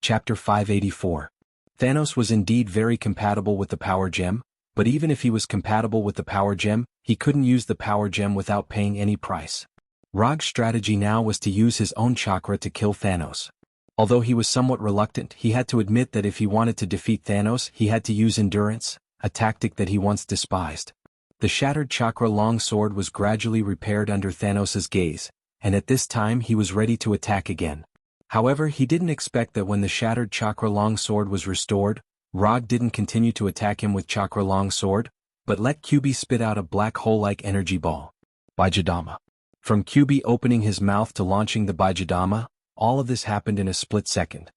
Chapter 584. Thanos was indeed very compatible with the power gem, but even if he was compatible with the power gem, he couldn't use the power gem without paying any price. Rog's strategy now was to use his own chakra to kill Thanos. Although he was somewhat reluctant, he had to admit that if he wanted to defeat Thanos, he had to use endurance, a tactic that he once despised. The shattered chakra long sword was gradually repaired under Thanos's gaze, and at this time he was ready to attack again. However, he didn't expect that when the shattered chakra long sword was restored, Rog didn't continue to attack him with chakra long sword, but let QB spit out a black hole-like energy ball. Bijadama. From QB opening his mouth to launching the Bijadama, all of this happened in a split second.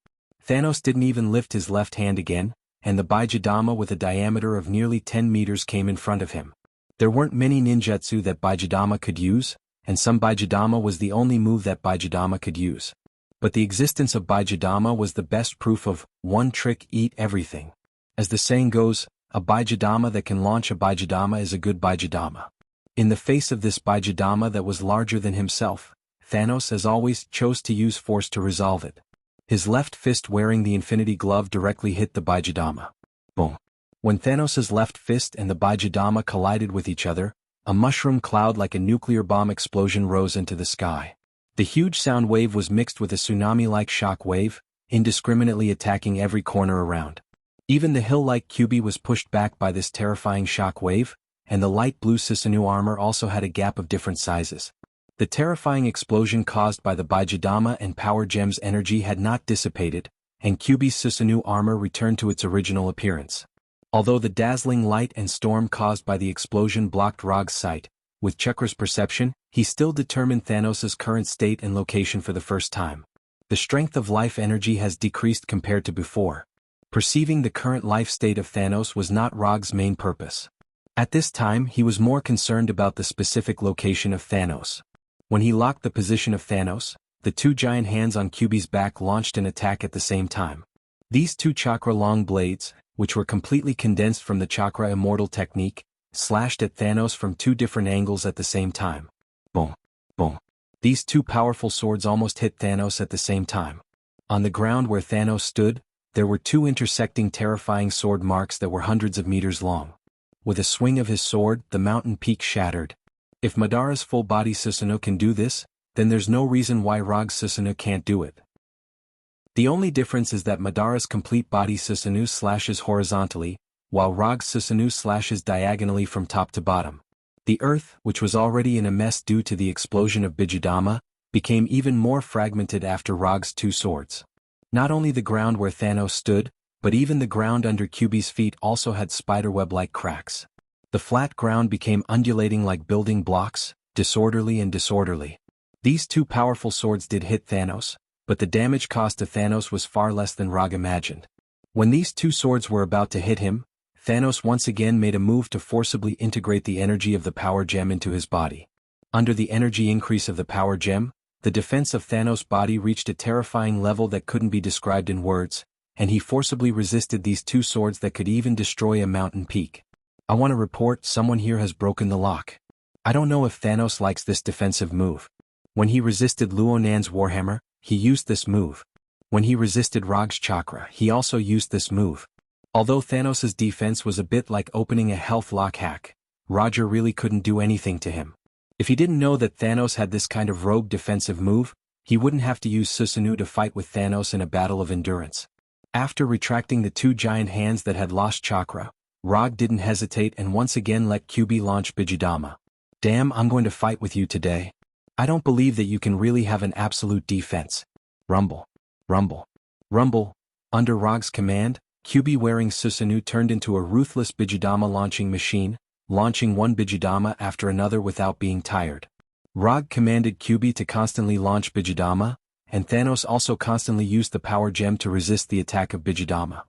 Thanos didn't even lift his left hand again, and the Bijadama with a diameter of nearly 10 meters came in front of him. There weren't many ninjutsu that Bijadama could use, and some Bijadama was the only move that Bijadama could use. But the existence of Bijadama was the best proof of one trick eat everything. As the saying goes, a Bijadama that can launch a Bijadama is a good Bijadama. In the face of this Bijadama that was larger than himself, Thanos as always chose to use force to resolve it. His left fist wearing the Infinity Glove directly hit the Bijadama. Boom. When Thanos's left fist and the Bijadama collided with each other, a mushroom cloud like a nuclear bomb explosion rose into the sky. The huge sound wave was mixed with a tsunami-like shock wave, indiscriminately attacking every corner around. Even the hill-like QB was pushed back by this terrifying shock wave, and the light blue Susanoo armor also had a gap of different sizes. The terrifying explosion caused by the Bijadama and Power Gem's energy had not dissipated, and QB's Susanoo armor returned to its original appearance. Although the dazzling light and storm caused by the explosion blocked Rog's sight, with Chakra's perception, he still determined Thanos's current state and location for the first time. The strength of life energy has decreased compared to before. Perceiving the current life state of Thanos was not Rog's main purpose. At this time, he was more concerned about the specific location of Thanos. When he locked the position of Thanos, the two giant hands on QB's back launched an attack at the same time. These two chakra-long blades, which were completely condensed from the Chakra Immortal technique, slashed at Thanos from two different angles at the same time. Boom. Boom. These two powerful swords almost hit Thanos at the same time. On the ground where Thanos stood, there were two intersecting terrifying sword marks that were hundreds of meters long. With a swing of his sword, the mountain peak shattered. If Madara's full-body Susanoo can do this, then there's no reason why Rog's Susanoo can't do it. The only difference is that Madara's complete body Susanoo slashes horizontally, while Rog's Susanoo slashes diagonally from top to bottom. The earth, which was already in a mess due to the explosion of Bijadama, became even more fragmented after Rog's two swords. Not only the ground where Thanos stood, but even the ground under QB's feet also had spiderweb-like cracks. The flat ground became undulating like building blocks, disorderly and disorderly. These two powerful swords did hit Thanos, but the damage caused to Thanos was far less than Rog imagined. When these two swords were about to hit him, Thanos once again made a move to forcibly integrate the energy of the power gem into his body. Under the energy increase of the power gem, the defense of Thanos' body reached a terrifying level that couldn't be described in words, and he forcibly resisted these two swords that could even destroy a mountain peak. I want to report someone here has broken the lock. I don't know if Thanos likes this defensive move. When he resisted Luonan's Warhammer, he used this move. When he resisted Rog's chakra, he also used this move. Although Thanos' defense was a bit like opening a health lock hack, Roger really couldn't do anything to him. If he didn't know that Thanos had this kind of rogue defensive move, he wouldn't have to use Susanoo to fight with Thanos in a battle of endurance. After retracting the two giant hands that had lost chakra, Rog didn't hesitate and once again let QB launch Bijadama. Damn, I'm going to fight with you today. I don't believe that you can really have an absolute defense. Rumble. Rumble. Rumble. Under Rog's command, QB wearing Susanoo turned into a ruthless Bijadama launching machine, launching one Bijadama after another without being tired. Rog commanded QB to constantly launch Bijadama, and Thanos also constantly used the power gem to resist the attack of Bijadama.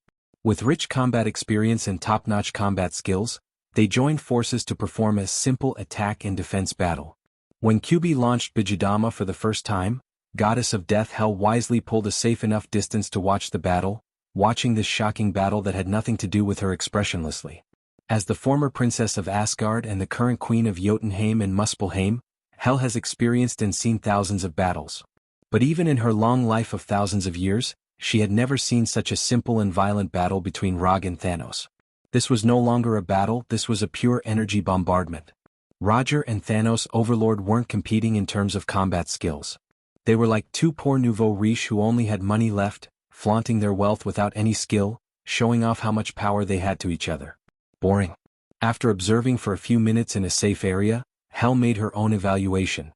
With rich combat experience and top-notch combat skills, they joined forces to perform a simple attack and defense battle. When QB launched Bijadama for the first time, Goddess of Death Hel wisely pulled a safe enough distance to watch the battle, watching this shocking battle that had nothing to do with her expressionlessly. As the former princess of Asgard and the current queen of Jotunheim and Muspelheim, Hel has experienced and seen thousands of battles. But even in her long life of thousands of years, she had never seen such a simple and violent battle between Rog and Thanos. This was no longer a battle, this was a pure energy bombardment. Roger and Thanos Overlord weren't competing in terms of combat skills. They were like two poor nouveau riche who only had money left, flaunting their wealth without any skill, showing off how much power they had to each other. Boring. After observing for a few minutes in a safe area, Hel made her own evaluation.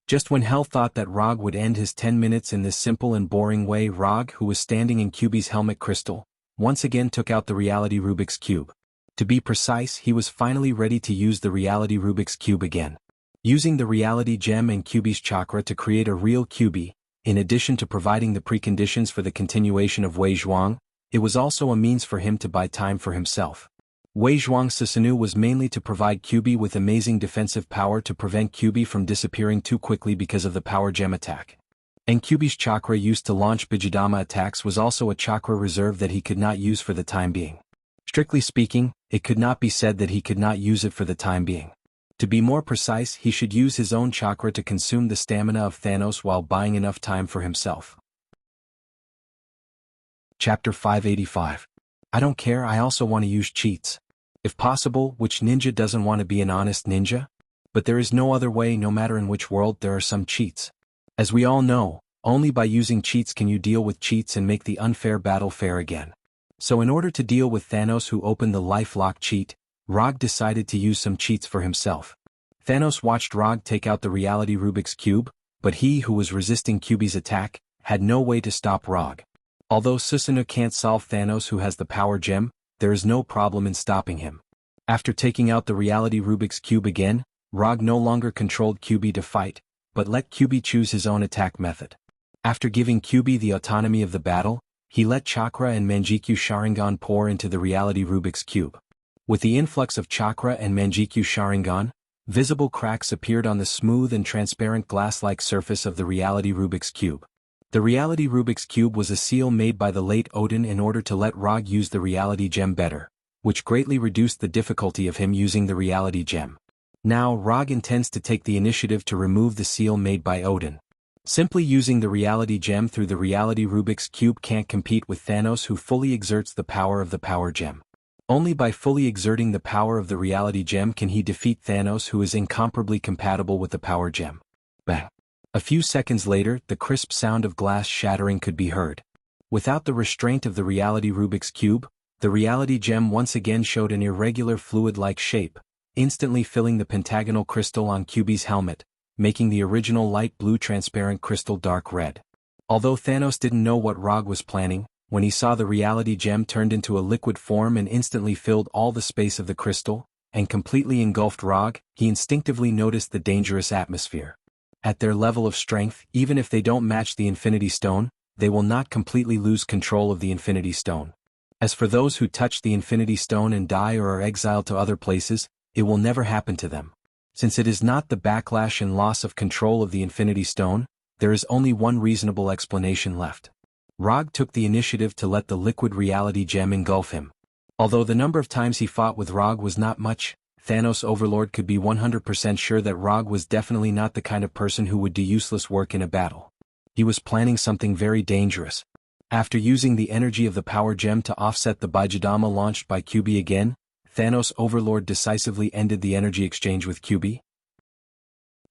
Just when Hel thought that Rog would end his 10 minutes in this simple and boring way, Rog, who was standing in QB's helmet crystal, once again took out the reality Rubik's Cube. To be precise, he was finally ready to use the reality Rubik's Cube again. Using the reality gem and QB's chakra to create a real QB, in addition to providing the preconditions for the continuation of Wei Zhuang, it was also a means for him to buy time for himself. Wei Zhuang's Susanoo was mainly to provide QB with amazing defensive power to prevent QB from disappearing too quickly because of the power gem attack. And QB's chakra used to launch Bijidama attacks was also a chakra reserve that he could not use for the time being. Strictly speaking, it could not be said that he could not use it for the time being. To be more precise, he should use his own chakra to consume the stamina of Thanos while buying enough time for himself. Chapter 585. I don't care, I also want to use cheats. If possible, which ninja doesn't want to be an honest ninja? But there is no other way, no matter in which world there are some cheats. As we all know, only by using cheats can you deal with cheats and make the unfair battle fair again. So in order to deal with Thanos, who opened the life lock cheat, Rog decided to use some cheats for himself. Thanos watched Rog take out the reality Rubik's Cube, but he, who was resisting QB's attack, had no way to stop Rog. Although Susanoo can't solve Thanos, who has the power gem, there is no problem in stopping him. After taking out the reality Rubik's Cube again, Rog no longer controlled QB to fight, but let QB choose his own attack method. After giving QB the autonomy of the battle, he let chakra and Manjikyu Sharingan pour into the reality Rubik's Cube. With the influx of chakra and Manjikyu Sharingan, visible cracks appeared on the smooth and transparent glass-like surface of the reality Rubik's Cube. The reality Rubik's Cube was a seal made by the late Odin in order to let Rog use the reality gem better, which greatly reduced the difficulty of him using the reality gem. Now Rog intends to take the initiative to remove the seal made by Odin. Simply using the reality gem through the reality Rubik's Cube can't compete with Thanos, who fully exerts the power of the power gem. Only by fully exerting the power of the reality gem can he defeat Thanos, who is incomparably compatible with the power gem. Bang! A few seconds later, the crisp sound of glass shattering could be heard. Without the restraint of the reality Rubik's Cube, the reality gem once again showed an irregular fluid-like shape, instantly filling the pentagonal crystal on QB's helmet, making the original light blue transparent crystal dark red. Although Thanos didn't know what Rog was planning, when he saw the reality gem turned into a liquid form and instantly filled all the space of the crystal, and completely engulfed Rog, he instinctively noticed the dangerous atmosphere. At their level of strength, even if they don't match the Infinity Stone, they will not completely lose control of the Infinity Stone. As for those who touch the Infinity Stone and die or are exiled to other places, it will never happen to them. Since it is not the backlash and loss of control of the Infinity Stone, there is only one reasonable explanation left. Rog took the initiative to let the liquid reality gem engulf him. Although the number of times he fought with Rog was not much, Thanos Overlord could be 100% sure that Rog was definitely not the kind of person who would do useless work in a battle. He was planning something very dangerous. After using the energy of the power gem to offset the Bijidama launched by QB again, Thanos Overlord decisively ended the energy exchange with QB.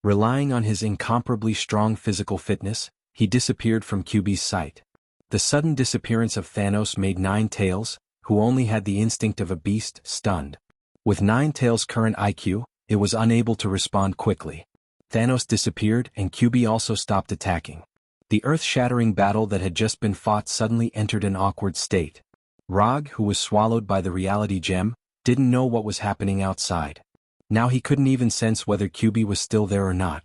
Relying on his incomparably strong physical fitness, he disappeared from QB's sight. The sudden disappearance of Thanos made Nine Tails, who only had the instinct of a beast, stunned. With Nine Tails' current IQ, it was unable to respond quickly. Thanos disappeared and QB also stopped attacking. The earth-shattering battle that had just been fought suddenly entered an awkward state. Rog, who was swallowed by the reality gem, didn't know what was happening outside. Now he couldn't even sense whether QB was still there or not.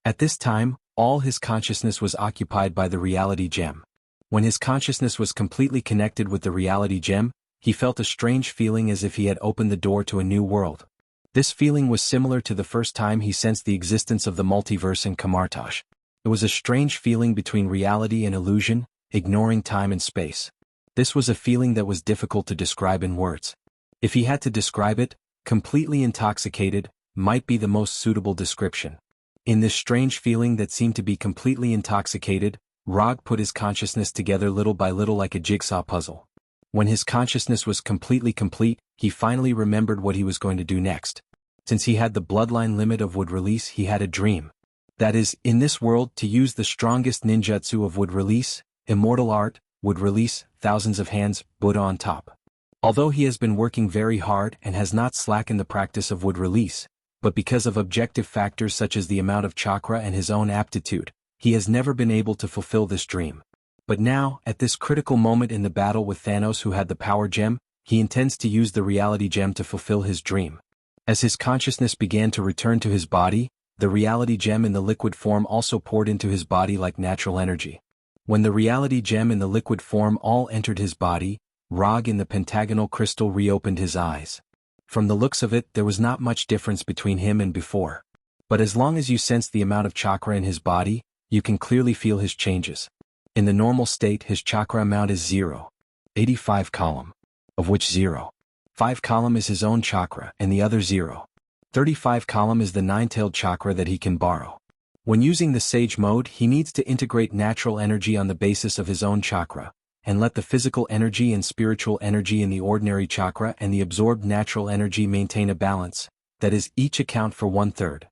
At this time, all his consciousness was occupied by the reality gem. When his consciousness was completely connected with the reality gem, he felt a strange feeling as if he had opened the door to a new world. This feeling was similar to the first time he sensed the existence of the multiverse in Kamartaj. It was a strange feeling between reality and illusion, ignoring time and space. This was a feeling that was difficult to describe in words. If he had to describe it, completely intoxicated might be the most suitable description. In this strange feeling that seemed to be completely intoxicated, Rog put his consciousness together little by little like a jigsaw puzzle. When his consciousness was completely complete, he finally remembered what he was going to do next. Since he had the bloodline limit of would release, he had a dream. That is, in this world, to use the strongest ninjutsu of would release, immortal art, would release, thousands of hands, Buddha on top. Although he has been working very hard and has not slackened the practice of would release, but because of objective factors such as the amount of chakra and his own aptitude, he has never been able to fulfill this dream. But now, at this critical moment in the battle with Thanos who had the power gem, he intends to use the reality gem to fulfill his dream. As his consciousness began to return to his body, the reality gem in the liquid form also poured into his body like natural energy. When the reality gem in the liquid form all entered his body, Rog in the pentagonal crystal reopened his eyes. From the looks of it, there was not much difference between him and before. But as long as you sense the amount of chakra in his body, you can clearly feel his changes. In the normal state, his chakra amount is 0. 85 column. Of which 0. 5 column is his own chakra and the other 0. 35 column is the nine-tailed chakra that he can borrow. When using the Sage mode, he needs to integrate natural energy on the basis of his own chakra, and let the physical energy and spiritual energy in the ordinary chakra and the absorbed natural energy maintain a balance, that is, each account for 1/3.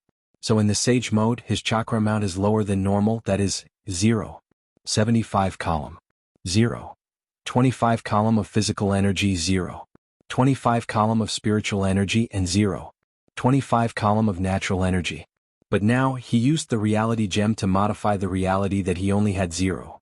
So in the Sage mode, his chakra amount is lower than normal, that is, 0. 75 column. 0. 25 column of physical energy 0. 25 column of spiritual energy and 0. 25 column of natural energy. But now, he used the reality gem to modify the reality that he only had 0.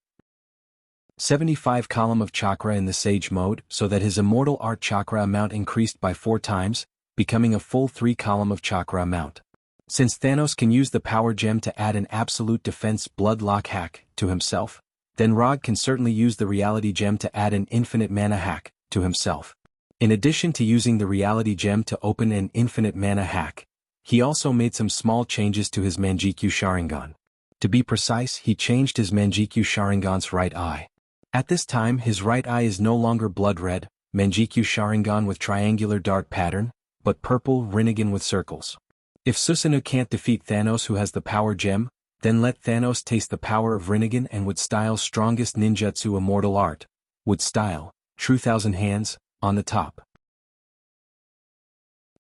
75 column of chakra in the Sage mode so that his immortal art chakra amount increased by 4 times, becoming a full 3 column of chakra amount. Since Thanos can use the power gem to add an absolute defense blood lock hack to himself, then Rog can certainly use the reality gem to add an infinite mana hack to himself. In addition to using the reality gem to open an infinite mana hack, he also made some small changes to his Manjikyu Sharingan. To be precise, he changed his Manjikyu Sharingan's right eye. At this time, his right eye is no longer blood red, Manjikyu Sharingan with triangular dart pattern, but purple Rinnegan with circles. If Susanoo can't defeat Thanos who has the power gem, then let Thanos taste the power of Rinnegan and would style's strongest ninjutsu immortal art, would style, True Thousand Hands, on the top.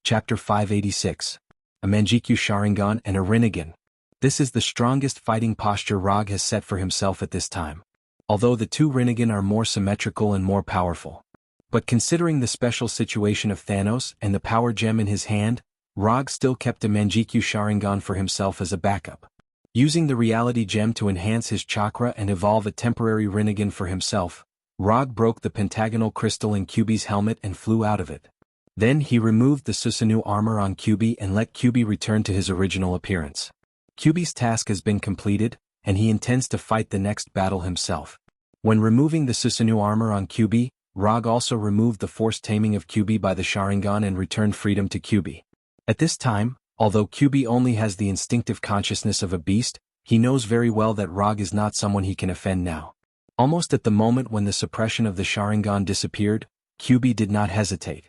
Chapter 586. A Manjikyu Sharingan and a Rinnegan. This is the strongest fighting posture Rog has set for himself at this time. Although the two Rinnegan are more symmetrical and more powerful. But considering the special situation of Thanos and the power gem in his hand, Rog still kept a Manjikyu Sharingan for himself as a backup. Using the reality gem to enhance his chakra and evolve a temporary Rinnegan for himself, Rog broke the pentagonal crystal in Kyuubi's helmet and flew out of it. Then he removed the Susanoo armor on Kyuubi and let Kyuubi return to his original appearance. Kyuubi's task has been completed, and he intends to fight the next battle himself. When removing the Susanoo armor on Kyuubi, Rog also removed the forced taming of Kyuubi by the Sharingan and returned freedom to Kyuubi. At this time, although Kyuubi only has the instinctive consciousness of a beast, he knows very well that Rog is not someone he can offend now. Almost at the moment when the suppression of the Sharingan disappeared, Kyuubi did not hesitate.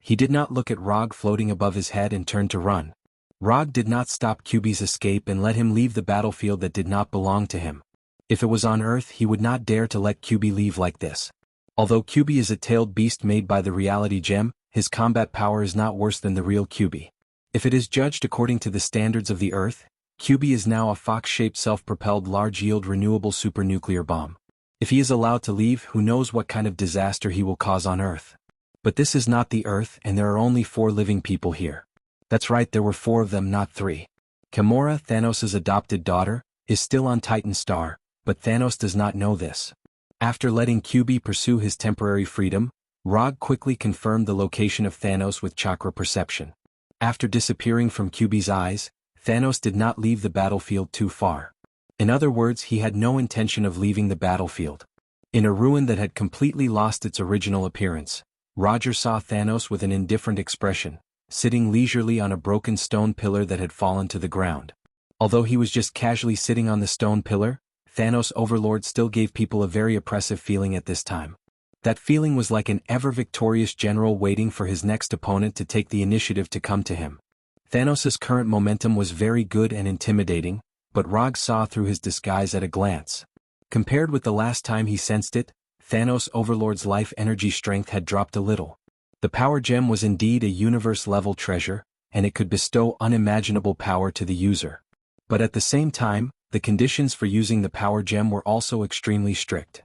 He did not look at Rog floating above his head and turned to run. Rog did not stop Kyuubi's escape and let him leave the battlefield that did not belong to him. If it was on Earth, he would not dare to let Kyuubi leave like this. Although Kyuubi is a tailed beast made by the reality gem, his combat power is not worse than the real Kyuubi. If it is judged according to the standards of the Earth, Kyuubi is now a fox-shaped self-propelled large-yield renewable supernuclear bomb. If he is allowed to leave, who knows what kind of disaster he will cause on Earth. But this is not the Earth and there are only 4 living people here. That's right, there were 4 of them, not 3. Gamora, Thanos' adopted daughter, is still on Titan Star, but Thanos does not know this. After letting Kyuubi pursue his temporary freedom, Rog quickly confirmed the location of Thanos with chakra perception. After disappearing from Kyuubi's eyes, Thanos did not leave the battlefield too far. In other words, he had no intention of leaving the battlefield. In a ruin that had completely lost its original appearance, Roger saw Thanos with an indifferent expression, sitting leisurely on a broken stone pillar that had fallen to the ground. Although he was just casually sitting on the stone pillar, Thanos' overlord still gave people a very oppressive feeling at this time. That feeling was like an ever-victorious general waiting for his next opponent to take the initiative to come to him. Thanos' current momentum was very good and intimidating, but Rog saw through his disguise at a glance. Compared with the last time he sensed it, Thanos' Overlord's life energy strength had dropped a little. The power gem was indeed a universe-level treasure, and it could bestow unimaginable power to the user. But at the same time, the conditions for using the power gem were also extremely strict.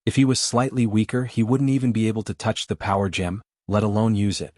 If he was slightly weaker, he wouldn't even be able to touch the power gem, let alone use it.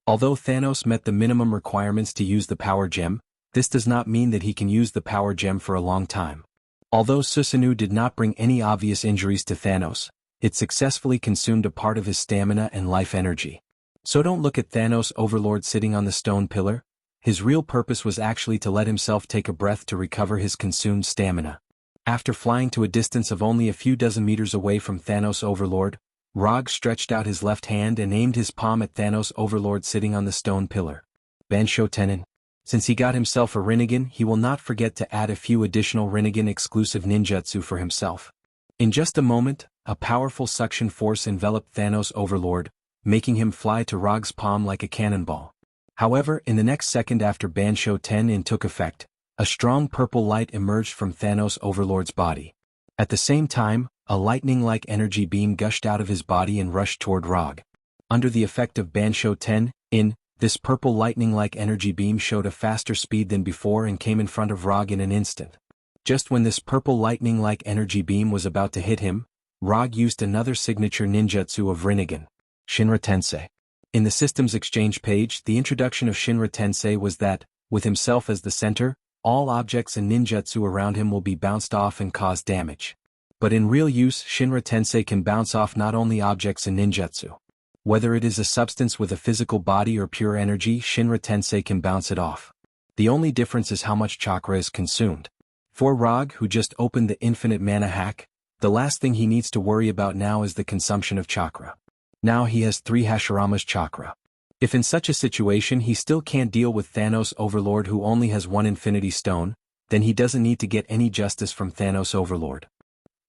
Although Thanos met the minimum requirements to use the power gem, this does not mean that he can use the power gem for a long time. Although Susanoo did not bring any obvious injuries to Thanos, it successfully consumed a part of his stamina and life energy. So don't look at Thanos' Overlord sitting on the stone pillar. His real purpose was actually to let himself take a breath to recover his consumed stamina. After flying to a distance of only a few dozen meters away from Thanos' Overlord, Rog stretched out his left hand and aimed his palm at Thanos' Overlord sitting on the stone pillar. Bansho Tenin. Since he got himself a Rinnegan, he will not forget to add a few additional Rinnegan-exclusive ninjutsu for himself. In just a moment, a powerful suction force enveloped Thanos' Overlord, making him fly to Rog's palm like a cannonball. However, in the next second after Bansho Tenin took effect, a strong purple light emerged from Thanos' Overlord's body. At the same time, a lightning-like energy beam gushed out of his body and rushed toward Rog. Under the effect of Bansho Tenin, this purple lightning-like energy beam showed a faster speed than before and came in front of Rog in an instant. Just when this purple lightning-like energy beam was about to hit him, Rog used another signature ninjutsu of Rinnegan, Shinra Tensei. In the system's exchange page, the introduction of Shinra Tensei was that, with himself as the center, all objects and ninjutsu around him will be bounced off and cause damage. But in real use, Shinra Tensei can bounce off not only objects and ninjutsu. Whether it is a substance with a physical body or pure energy, Shinra Tensei can bounce it off. The only difference is how much chakra is consumed. For Rog, who just opened the infinite mana hack, the last thing he needs to worry about now is the consumption of chakra. Now he has 3 Hashirama's chakra. If in such a situation he still can't deal with Thanos' Overlord who only has 1 Infinity Stone, then he doesn't need to get any justice from Thanos' Overlord.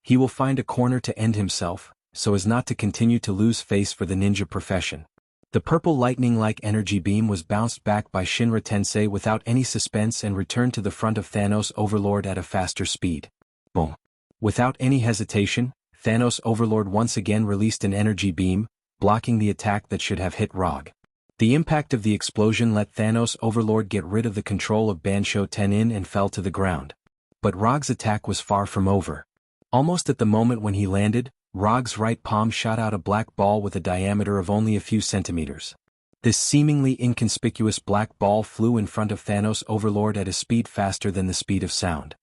He will find a corner to end himself, so as not to continue to lose face for the ninja profession. The purple lightning-like energy beam was bounced back by Shinra Tensei without any suspense and returned to the front of Thanos' Overlord at a faster speed. Boom. Without any hesitation, Thanos' Overlord once again released an energy beam, blocking the attack that should have hit Rog. The impact of the explosion let Thanos' Overlord get rid of the control of Bansho Tenin and fell to the ground. But Rog's attack was far from over. Almost at the moment when he landed, Rog's right palm shot out a black ball with a diameter of only a few centimeters. This seemingly inconspicuous black ball flew in front of Thanos' Overlord at a speed faster than the speed of sound.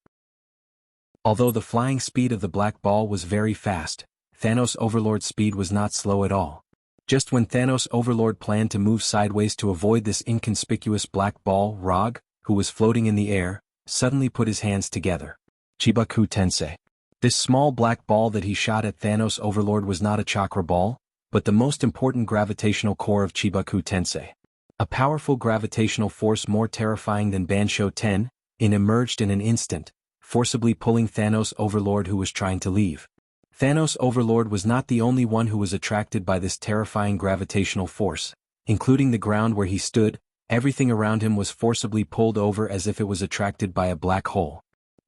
Although the flying speed of the black ball was very fast, Thanos' Overlord's speed was not slow at all. Just when Thanos' Overlord planned to move sideways to avoid this inconspicuous black ball, Rog, who was floating in the air, suddenly put his hands together. Chibaku Tensei. This small black ball that he shot at Thanos' Overlord was not a chakra ball, but the most important gravitational core of Chibaku Tensei. A powerful gravitational force more terrifying than Bansho Tenin emerged in an instant, forcibly pulling Thanos' Overlord who was trying to leave. Thanos' Overlord was not the only one who was attracted by this terrifying gravitational force, including the ground where he stood. Everything around him was forcibly pulled over as if it was attracted by a black hole.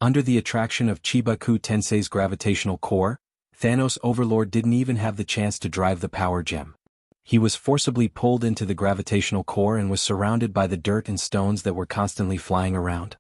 Under the attraction of Chibaku Tensei's gravitational core, Thanos' Overlord didn't even have the chance to drive the power gem. He was forcibly pulled into the gravitational core and was surrounded by the dirt and stones that were constantly flying around.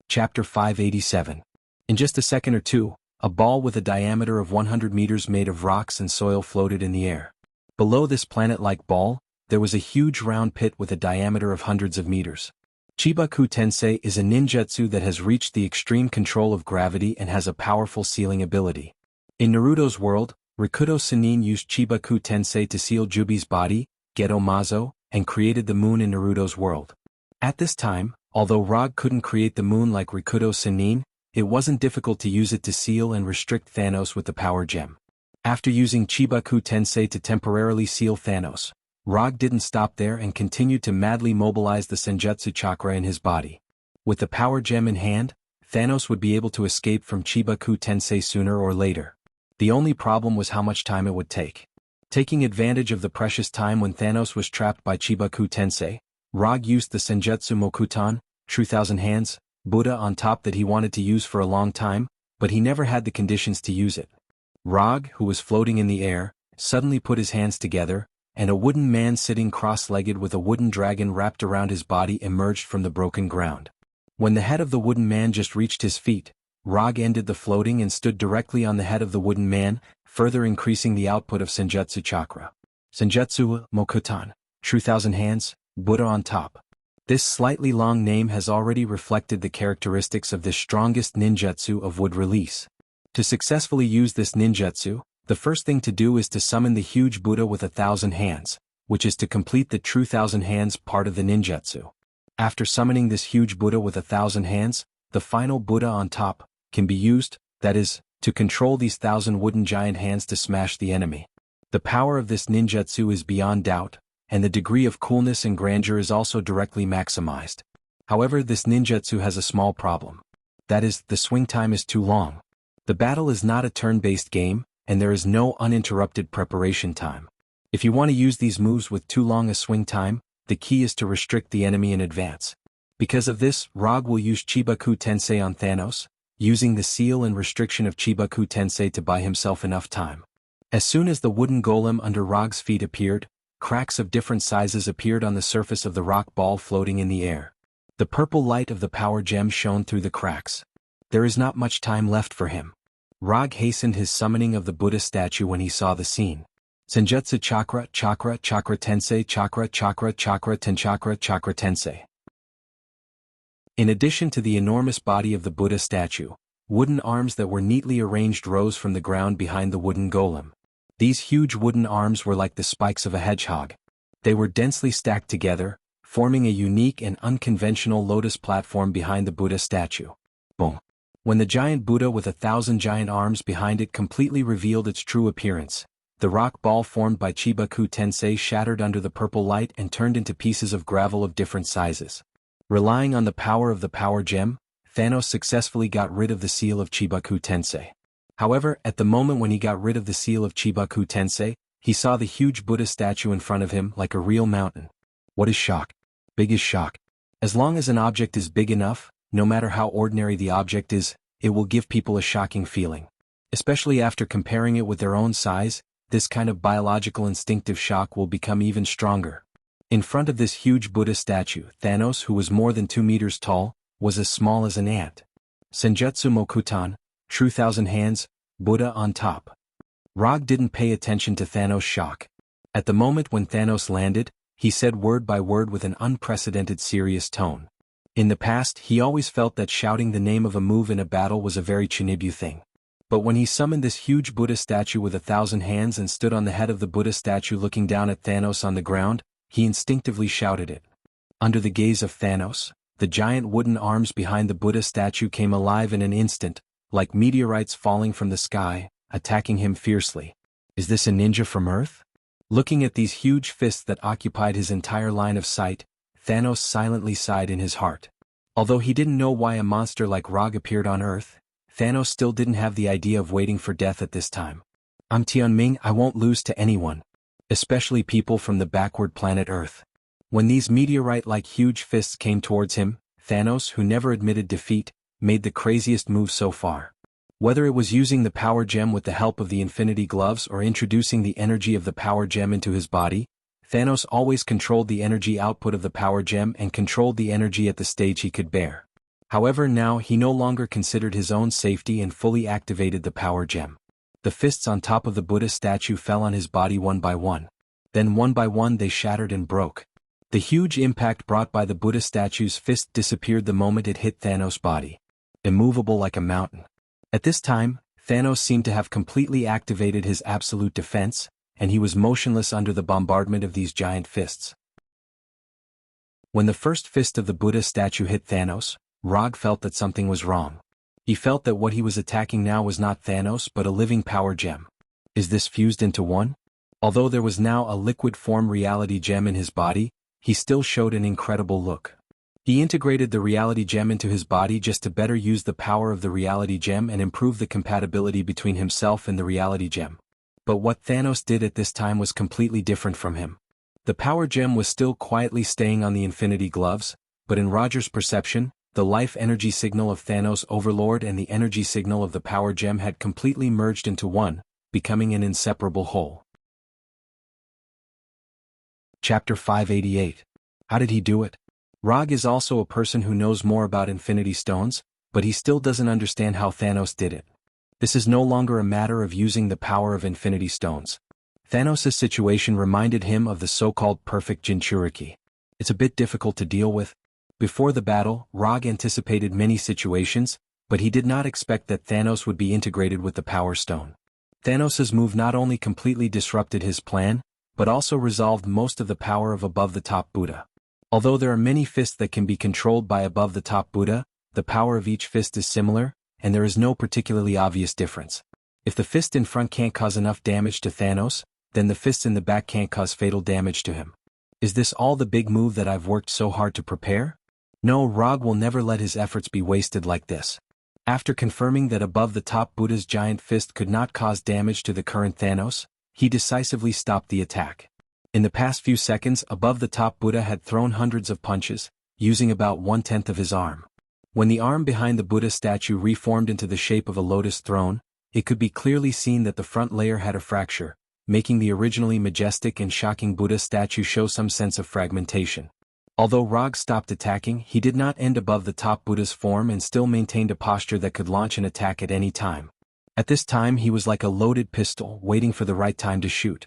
Chapter 587. In just a second or two, a ball with a diameter of 100 meters made of rocks and soil floated in the air. Below this planet-like ball, there was a huge round pit with a diameter of hundreds of meters. Chibaku Tensei is a ninjutsu that has reached the extreme control of gravity and has a powerful sealing ability. In Naruto's world, Rikudo Sannin used Chibaku Tensei to seal Jubi's body, Geto Mazo, and created the moon in Naruto's world. At this time, although Rog couldn't create the moon like Rikudo Sannin, it wasn't difficult to use it to seal and restrict Thanos with the power gem. After using Chibaku Tensei to temporarily seal Thanos, Rog didn't stop there and continued to madly mobilize the Senjutsu chakra in his body. With the power gem in hand, Thanos would be able to escape from Chibaku Tensei sooner or later. The only problem was how much time it would take. Taking advantage of the precious time when Thanos was trapped by Chibaku Tensei, Rog used the Senjutsu Mokuton, True Thousand Hands, Buddha on top that he wanted to use for a long time, but he never had the conditions to use it. Rog, who was floating in the air, suddenly put his hands together, and a wooden man sitting cross-legged with a wooden dragon wrapped around his body emerged from the broken ground. When the head of the wooden man just reached his feet, Rog ended the floating and stood directly on the head of the wooden man, further increasing the output of Senjutsu chakra. Senjutsu Mokutan, True Thousand Hands, Buddha on top. This slightly long name has already reflected the characteristics of this strongest ninjutsu of wood release. To successfully use this ninjutsu, the first thing to do is to summon the huge Buddha with 1,000 hands, which is to complete the True Thousand Hands part of the ninjutsu. After summoning this huge Buddha with 1,000 hands, the final Buddha on top can be used, that is, to control these 1,000 wooden giant hands to smash the enemy. The power of this ninjutsu is beyond doubt, and the degree of coolness and grandeur is also directly maximized. However, this ninjutsu has a small problem. That is, the swing time is too long. The battle is not a turn-based game, and there is no uninterrupted preparation time. If you want to use these moves with too long a swing time, the key is to restrict the enemy in advance. Because of this, Rog will use Chibaku Tensei on Thanos, using the seal and restriction of Chibaku Tensei to buy himself enough time. As soon as the wooden golem under Rog's feet appeared, cracks of different sizes appeared on the surface of the rock ball floating in the air. The purple light of the power gem shone through the cracks. There is not much time left for him. Rog hastened his summoning of the Buddha statue when he saw the scene. Senjutsu chakra, chakra, chakra tensei, chakra, chakra, chakra, tenchakra, chakra tensei. In addition to the enormous body of the Buddha statue, wooden arms that were neatly arranged rose from the ground behind the wooden golem. These huge wooden arms were like the spikes of a hedgehog. They were densely stacked together, forming a unique and unconventional lotus platform behind the Buddha statue. Boom! When the giant Buddha with 1,000 giant arms behind it completely revealed its true appearance, the rock ball formed by Chibaku Tensei shattered under the purple light and turned into pieces of gravel of different sizes. Relying on the power of the power gem, Thanos successfully got rid of the seal of Chibaku Tensei. However, at the moment when he got rid of the seal of Chibaku Tensei, he saw the huge Buddha statue in front of him like a real mountain. What is shock? Big is shock. As long as an object is big enough, no matter how ordinary the object is, it will give people a shocking feeling. Especially after comparing it with their own size, this kind of biological instinctive shock will become even stronger. In front of this huge Buddha statue, Thanos, who was more than 2 meters tall, was as small as an ant. Senjutsu Mokutan, True Thousand Hands, Buddha on top. Rog didn't pay attention to Thanos' shock. At the moment when Thanos landed, he said word by word with an unprecedented serious tone. In the past, he always felt that shouting the name of a move in a battle was a very Chinibu thing. But when he summoned this huge Buddha statue with 1,000 hands and stood on the head of the Buddha statue looking down at Thanos on the ground, he instinctively shouted it. Under the gaze of Thanos, the giant wooden arms behind the Buddha statue came alive in an instant, like meteorites falling from the sky, attacking him fiercely. Is this a ninja from Earth? Looking at these huge fists that occupied his entire line of sight, Thanos silently sighed in his heart. Although he didn't know why a monster like Rog appeared on Earth, Thanos still didn't have the idea of waiting for death at this time. I'm Tianming, I won't lose to anyone. Especially people from the backward planet Earth. When these meteorite-like huge fists came towards him, Thanos, who never admitted defeat, made the craziest move so far. Whether it was using the power gem with the help of the Infinity Gloves or introducing the energy of the power gem into his body, Thanos always controlled the energy output of the power gem and controlled the energy at the stage he could bear. However, now he no longer considered his own safety and fully activated the power gem. The fists on top of the Buddha statue fell on his body one by one. Then one by one they shattered and broke. The huge impact brought by the Buddha statue's fist disappeared the moment it hit Thanos' body. Immovable like a mountain. At this time, Thanos seemed to have completely activated his absolute defense, and he was motionless under the bombardment of these giant fists. When the first fist of the Buddha statue hit Thanos, Rog felt that something was wrong. He felt that what he was attacking now was not Thanos but a living power gem. Is this fused into one? Although there was now a liquid form reality gem in his body, he still showed an incredible look. He integrated the reality gem into his body just to better use the power of the reality gem and improve the compatibility between himself and the reality gem. But what Thanos did at this time was completely different from him. The power gem was still quietly staying on the Infinity Gloves, but in Roger's perception, the life energy signal of Thanos' Overlord and the energy signal of the Power Gem had completely merged into one, becoming an inseparable whole. Chapter 588. How did he do it? Rog is also a person who knows more about Infinity Stones, but he still doesn't understand how Thanos did it. This is no longer a matter of using the power of Infinity Stones. Thanos' situation reminded him of the so-called perfect Jinchuriki. It's a bit difficult to deal with. Before the battle, Rog anticipated many situations, but he did not expect that Thanos would be integrated with the Power Stone. Thanos' move not only completely disrupted his plan, but also resolved most of the power of above-the-top Buddha. Although there are many fists that can be controlled by above-the-top Buddha, the power of each fist is similar, and there is no particularly obvious difference. If the fist in front can't cause enough damage to Thanos, then the fists in the back can't cause fatal damage to him. Is this all the big move that I've worked so hard to prepare? No, Rog will never let his efforts be wasted like this. After confirming that above-the-top Buddha's giant fist could not cause damage to the current Thanos, he decisively stopped the attack. In the past few seconds, above-the-top Buddha had thrown hundreds of punches, using about 1/10 of his arm. When the arm behind the Buddha statue reformed into the shape of a lotus throne, it could be clearly seen that the front layer had a fracture, making the originally majestic and shocking Buddha statue show some sense of fragmentation. Although Rog stopped attacking, he did not end above-the-top Buddha's form and still maintained a posture that could launch an attack at any time. At this time he was like a loaded pistol waiting for the right time to shoot.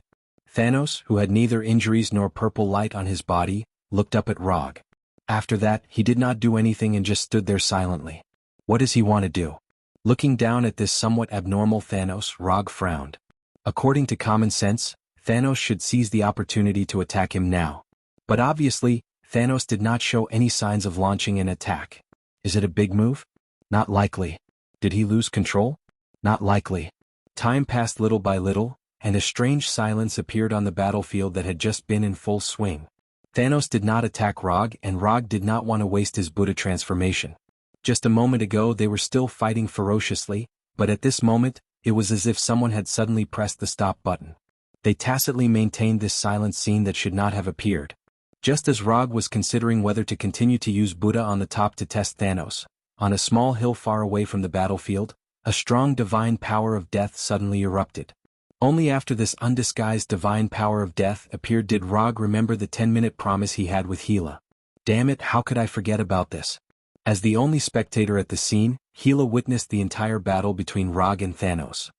Thanos, who had neither injuries nor purple light on his body, looked up at Rog. After that, he did not do anything and just stood there silently. What does he want to do? Looking down at this somewhat abnormal Thanos, Rog frowned. According to common sense, Thanos should seize the opportunity to attack him now. But obviously, Thanos did not show any signs of launching an attack. Is it a big move? Not likely. Did he lose control? Not likely. Time passed little by little, and a strange silence appeared on the battlefield that had just been in full swing. Thanos did not attack Rog, and Rog did not want to waste his Buddha transformation. Just a moment ago they were still fighting ferociously, but at this moment, it was as if someone had suddenly pressed the stop button. They tacitly maintained this silent scene that should not have appeared. Just as Rog was considering whether to continue to use Buddha on the top to test Thanos, on a small hill far away from the battlefield, a strong divine power of death suddenly erupted. Only after this undisguised divine power of death appeared did Rog remember the 10-minute promise he had with Gila. Damn it, how could I forget about this? As the only spectator at the scene, Gila witnessed the entire battle between Rog and Thanos.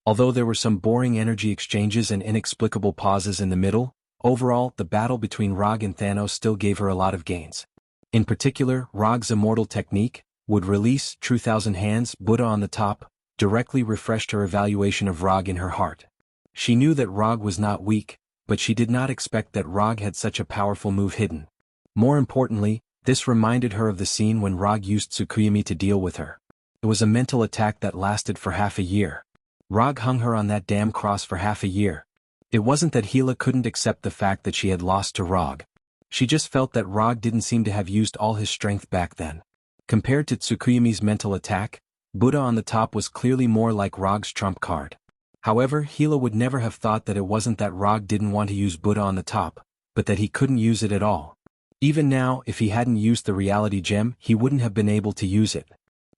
Although there were some boring energy exchanges and inexplicable pauses in the middle, overall, the battle between Rog and Thanos still gave her a lot of gains. In particular, Rog's immortal technique, would release True Thousand Hands Buddha on the top, directly refreshed her evaluation of Rog in her heart. She knew that Rog was not weak, but she did not expect that Rog had such a powerful move hidden. More importantly, this reminded her of the scene when Rog used Tsukuyomi to deal with her. It was a mental attack that lasted for half a year. Rog hung her on that damn cross for half a year. It wasn't that Gila couldn't accept the fact that she had lost to Rog. She just felt that Rog didn't seem to have used all his strength back then. Compared to Tsukuyomi's mental attack, Buddha on the top was clearly more like Rog's trump card. However, Gila would never have thought that it wasn't that Rog didn't want to use Buddha on the top, but that he couldn't use it at all. Even now, if he hadn't used the reality gem, he wouldn't have been able to use it.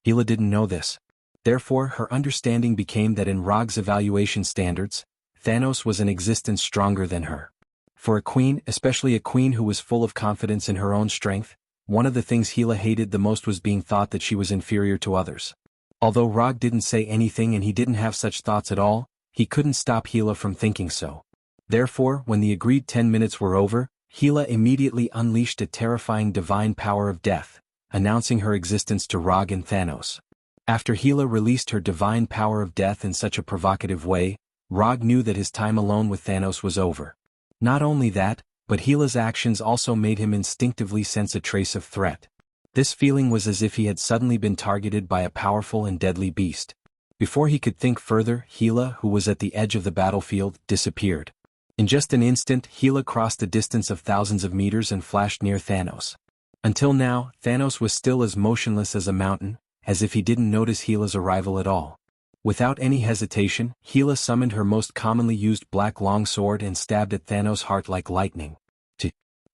Gila didn't know this. Therefore, her understanding became that in Rog's evaluation standards, Thanos was in existence stronger than her. For a queen, especially a queen who was full of confidence in her own strength, one of the things Gila hated the most was being thought that she was inferior to others. Although Rog didn't say anything and he didn't have such thoughts at all, he couldn't stop Gila from thinking so. Therefore, when the agreed 10 minutes were over, Gila immediately unleashed a terrifying divine power of death, announcing her existence to Rog and Thanos. After Gila released her divine power of death in such a provocative way, Rog knew that his time alone with Thanos was over. Not only that, but Gila's actions also made him instinctively sense a trace of threat. This feeling was as if he had suddenly been targeted by a powerful and deadly beast. Before he could think further, Gila, who was at the edge of the battlefield, disappeared. In just an instant, Gila crossed a distance of thousands of meters and flashed near Thanos. Until now, Thanos was still as motionless as a mountain, as if he didn't notice Gila's arrival at all. Without any hesitation, Gila summoned her most commonly used black longsword and stabbed at Thanos' heart like lightning.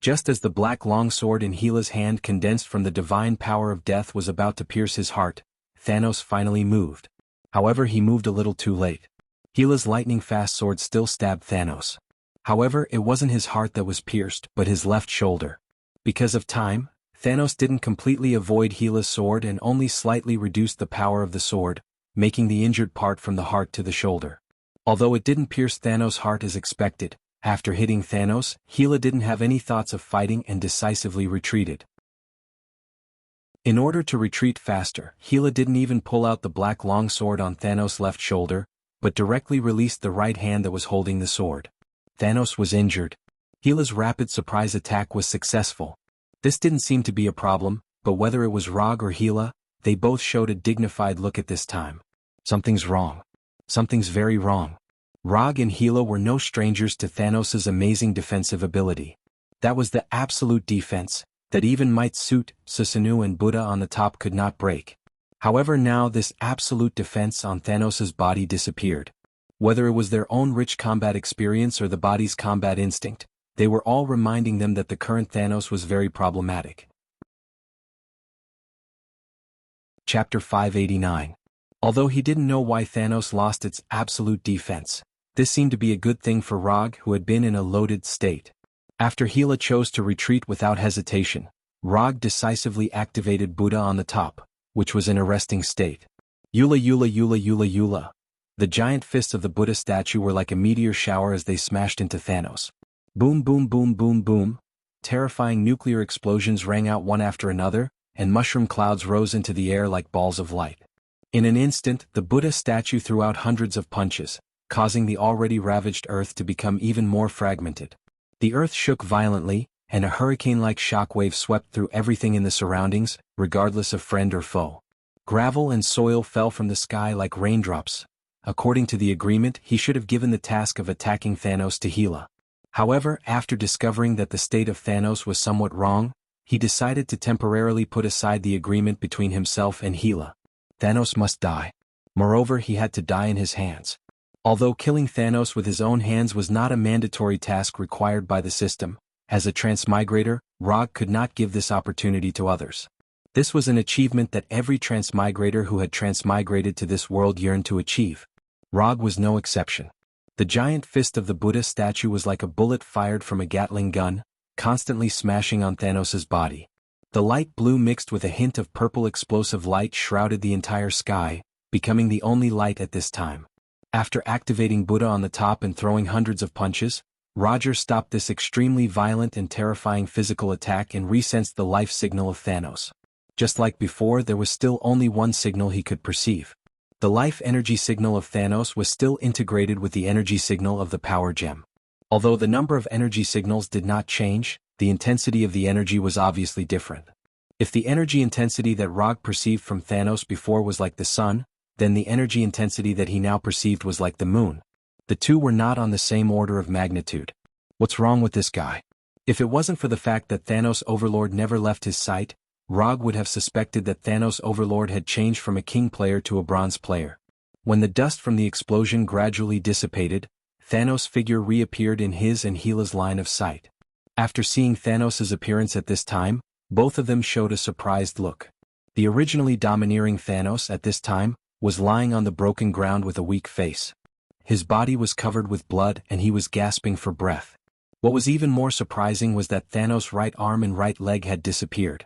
Just as the black longsword in Gila's hand condensed from the divine power of death was about to pierce his heart, Thanos finally moved. However, he moved a little too late. Gila's lightning-fast sword still stabbed Thanos. However, it wasn't his heart that was pierced, but his left shoulder. Because of time, Thanos didn't completely avoid Gila's sword and only slightly reduced the power of the sword, making the injured part from the heart to the shoulder. Although it didn't pierce Thanos' heart as expected, after hitting Thanos, Gila didn't have any thoughts of fighting and decisively retreated. In order to retreat faster, Gila didn't even pull out the black longsword on Thanos' left shoulder, but directly released the right hand that was holding the sword. Thanos was injured. Gila's rapid surprise attack was successful. This didn't seem to be a problem, but whether it was Rog or Gila, they both showed a dignified look at this time. Something's wrong. Something's very wrong. Rog and Gila were no strangers to Thanos' amazing defensive ability. That was the absolute defense, that even Might Suit, Susanoo and Buddha on the top could not break. However, now this absolute defense on Thanos' body disappeared. Whether it was their own rich combat experience or the body's combat instinct, they were all reminding them that the current Thanos was very problematic. Chapter 589. Although he didn't know why Thanos lost its absolute defense, this seemed to be a good thing for Rog, who had been in a loaded state. After Gila chose to retreat without hesitation, Rog decisively activated Buddha on the top, which was in a resting state. Yula Yula Yula Yula Yula. The giant fists of the Buddha statue were like a meteor shower as they smashed into Thanos. Boom boom boom boom boom. Terrifying nuclear explosions rang out one after another, and mushroom clouds rose into the air like balls of light. In an instant, the Buddha statue threw out hundreds of punches, causing the already ravaged earth to become even more fragmented. The earth shook violently, and a hurricane-like shockwave swept through everything in the surroundings, regardless of friend or foe. Gravel and soil fell from the sky like raindrops. According to the agreement, he should have given the task of attacking Thanos to Gila. However, after discovering that the state of Thanos was somewhat wrong, he decided to temporarily put aside the agreement between himself and Gila. Thanos must die. Moreover, he had to die in his hands. Although killing Thanos with his own hands was not a mandatory task required by the system, as a transmigrator, Rog could not give this opportunity to others. This was an achievement that every transmigrator who had transmigrated to this world yearned to achieve. Rog was no exception. The giant fist of the Buddha statue was like a bullet fired from a Gatling gun, constantly smashing on Thanos' body. The light blue mixed with a hint of purple explosive light shrouded the entire sky, becoming the only light at this time. After activating Buddha on the top and throwing hundreds of punches, Roger stopped this extremely violent and terrifying physical attack and resensed the life signal of Thanos. Just like before, there was still only one signal he could perceive. The life energy signal of Thanos was still integrated with the energy signal of the power gem. Although the number of energy signals did not change, the intensity of the energy was obviously different. If the energy intensity that Rog perceived from Thanos before was like the sun, then the energy intensity that he now perceived was like the moon. The two were not on the same order of magnitude. What's wrong with this guy? If it wasn't for the fact that Thanos Overlord never left his sight, Rog would have suspected that Thanos Overlord had changed from a king player to a bronze player. When the dust from the explosion gradually dissipated, Thanos' figure reappeared in his and Gila's line of sight. After seeing Thanos' appearance at this time, both of them showed a surprised look. The originally domineering Thanos at this time was lying on the broken ground with a weak face. His body was covered with blood and he was gasping for breath. What was even more surprising was that Thanos' right arm and right leg had disappeared.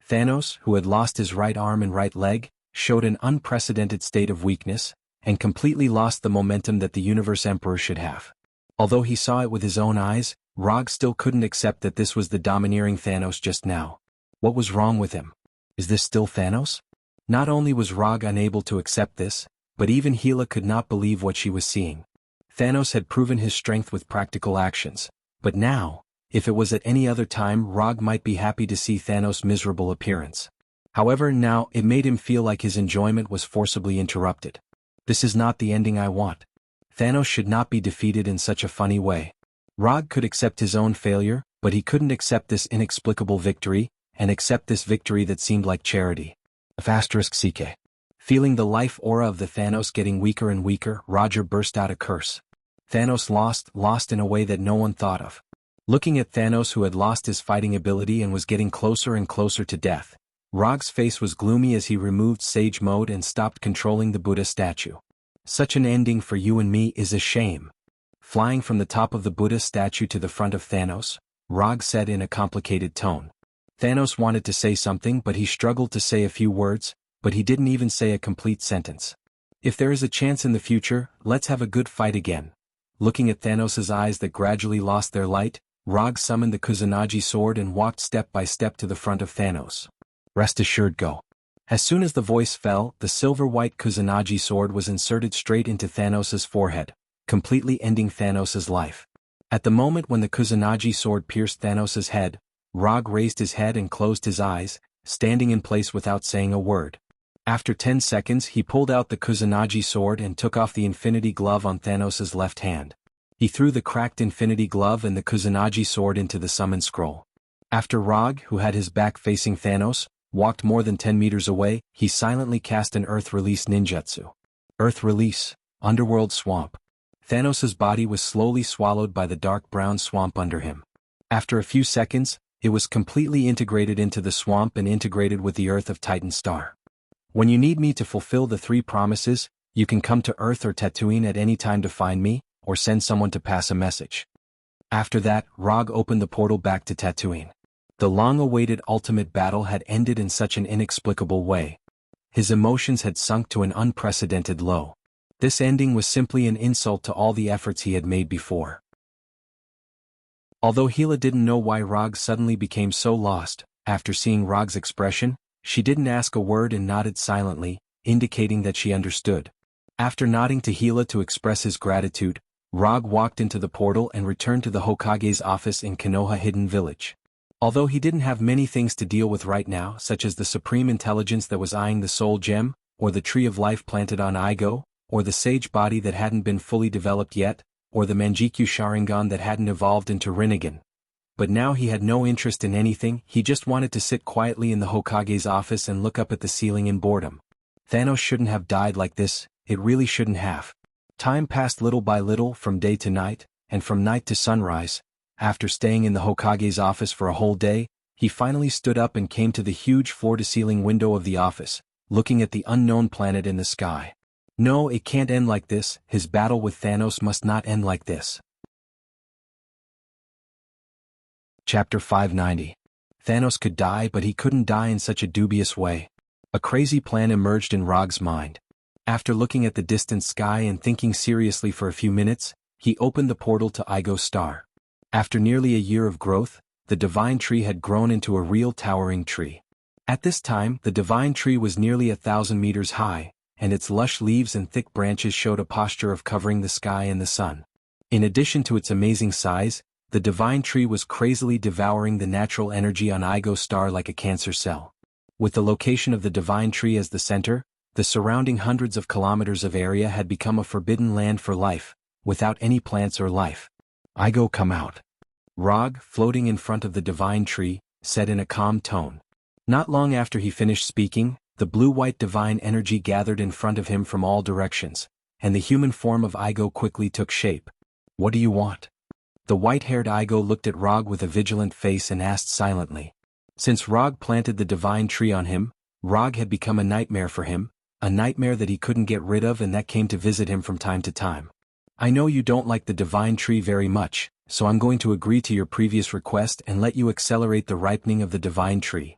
Thanos, who had lost his right arm and right leg, showed an unprecedented state of weakness, and completely lost the momentum that the Universe Emperor should have. Although he saw it with his own eyes, Rog still couldn't accept that this was the domineering Thanos just now. What was wrong with him? Is this still Thanos? Not only was Rog unable to accept this, but even Gila could not believe what she was seeing. Thanos had proven his strength with practical actions, but now, if it was at any other time, Rog might be happy to see Thanos' miserable appearance. However, now it made him feel like his enjoyment was forcibly interrupted. This is not the ending I want. Thanos should not be defeated in such a funny way. Rog could accept his own failure, but he couldn't accept this inexplicable victory, and accept this victory that seemed like charity. *CK. Feeling the life aura of the Thanos getting weaker and weaker, Roger burst out a curse. Thanos lost in a way that no one thought of. Looking at Thanos, who had lost his fighting ability and was getting closer and closer to death, Rog's face was gloomy as he removed Sage Mode and stopped controlling the Buddha statue. Such an ending for you and me is a shame. Flying from the top of the Buddha statue to the front of Thanos, Rog said in a complicated tone. Thanos wanted to say something, but he struggled to say a few words, but he didn't even say a complete sentence. If there is a chance in the future, let's have a good fight again. Looking at Thanos' eyes that gradually lost their light, Rog summoned the Kusanagi sword and walked step by step to the front of Thanos. Rest assured, go. As soon as the voice fell, the silver-white Kusanagi sword was inserted straight into Thanos' forehead, completely ending Thanos' life. At the moment when the Kusanagi sword pierced Thanos' head, Rog raised his head and closed his eyes, standing in place without saying a word. After 10 seconds, he pulled out the Kusanagi sword and took off the Infinity Glove on Thanos' left hand. He threw the cracked Infinity Glove and the Kusanagi sword into the summon scroll. After Rog, who had his back facing Thanos, walked more than 10 meters away, he silently cast an Earth Release ninjutsu. Earth Release, Underworld Swamp. Thanos' body was slowly swallowed by the dark brown swamp under him. After a few seconds, it was completely integrated into the swamp and integrated with the Earth of Titan Star. When you need me to fulfill the 3 promises, you can come to Earth or Tatooine at any time to find me, or send someone to pass a message. After that, Rog opened the portal back to Tatooine. The long-awaited ultimate battle had ended in such an inexplicable way. His emotions had sunk to an unprecedented low. This ending was simply an insult to all the efforts he had made before. Although Hela didn't know why Rog suddenly became so lost, after seeing Rog's expression, she didn't ask a word and nodded silently, indicating that she understood. After nodding to Hela to express his gratitude, Rog walked into the portal and returned to the Hokage's office in Konoha Hidden Village. Although he didn't have many things to deal with right now, such as the supreme intelligence that was eyeing the soul gem, or the tree of life planted on Igo, or the sage body that hadn't been fully developed yet, or the Manjikyu Sharingan that hadn't evolved into Rinnegan. But now he had no interest in anything, he just wanted to sit quietly in the Hokage's office and look up at the ceiling in boredom. Thanos shouldn't have died like this, it really shouldn't have. Time passed little by little, from day to night, and from night to sunrise. After staying in the Hokage's office for a whole day, he finally stood up and came to the huge floor-to-ceiling window of the office, looking at the unknown planet in the sky. No, it can't end like this, his battle with Thanos must not end like this. Chapter 590. Thanos could die, but he couldn't die in such a dubious way. A crazy plan emerged in Rog's mind. After looking at the distant sky and thinking seriously for a few minutes, he opened the portal to Igo Star. After nearly a year of growth, the divine tree had grown into a real towering tree. At this time, the divine tree was nearly 1,000 meters high, and its lush leaves and thick branches showed a posture of covering the sky and the sun. In addition to its amazing size, the divine tree was crazily devouring the natural energy on Igo Star like a cancer cell. With the location of the divine tree as the center, the surrounding hundreds of kilometers of area had become a forbidden land for life, without any plants or life. Igo, come out. Rog, floating in front of the divine tree, said in a calm tone. Not long after he finished speaking, the blue-white divine energy gathered in front of him from all directions, and the human form of Igo quickly took shape. What do you want? The white-haired Igo looked at Rog with a vigilant face and asked silently. Since Rog planted the divine tree on him, Rog had become a nightmare for him, a nightmare that he couldn't get rid of and that came to visit him from time to time. I know you don't like the divine tree very much, so I'm going to agree to your previous request and let you accelerate the ripening of the divine tree.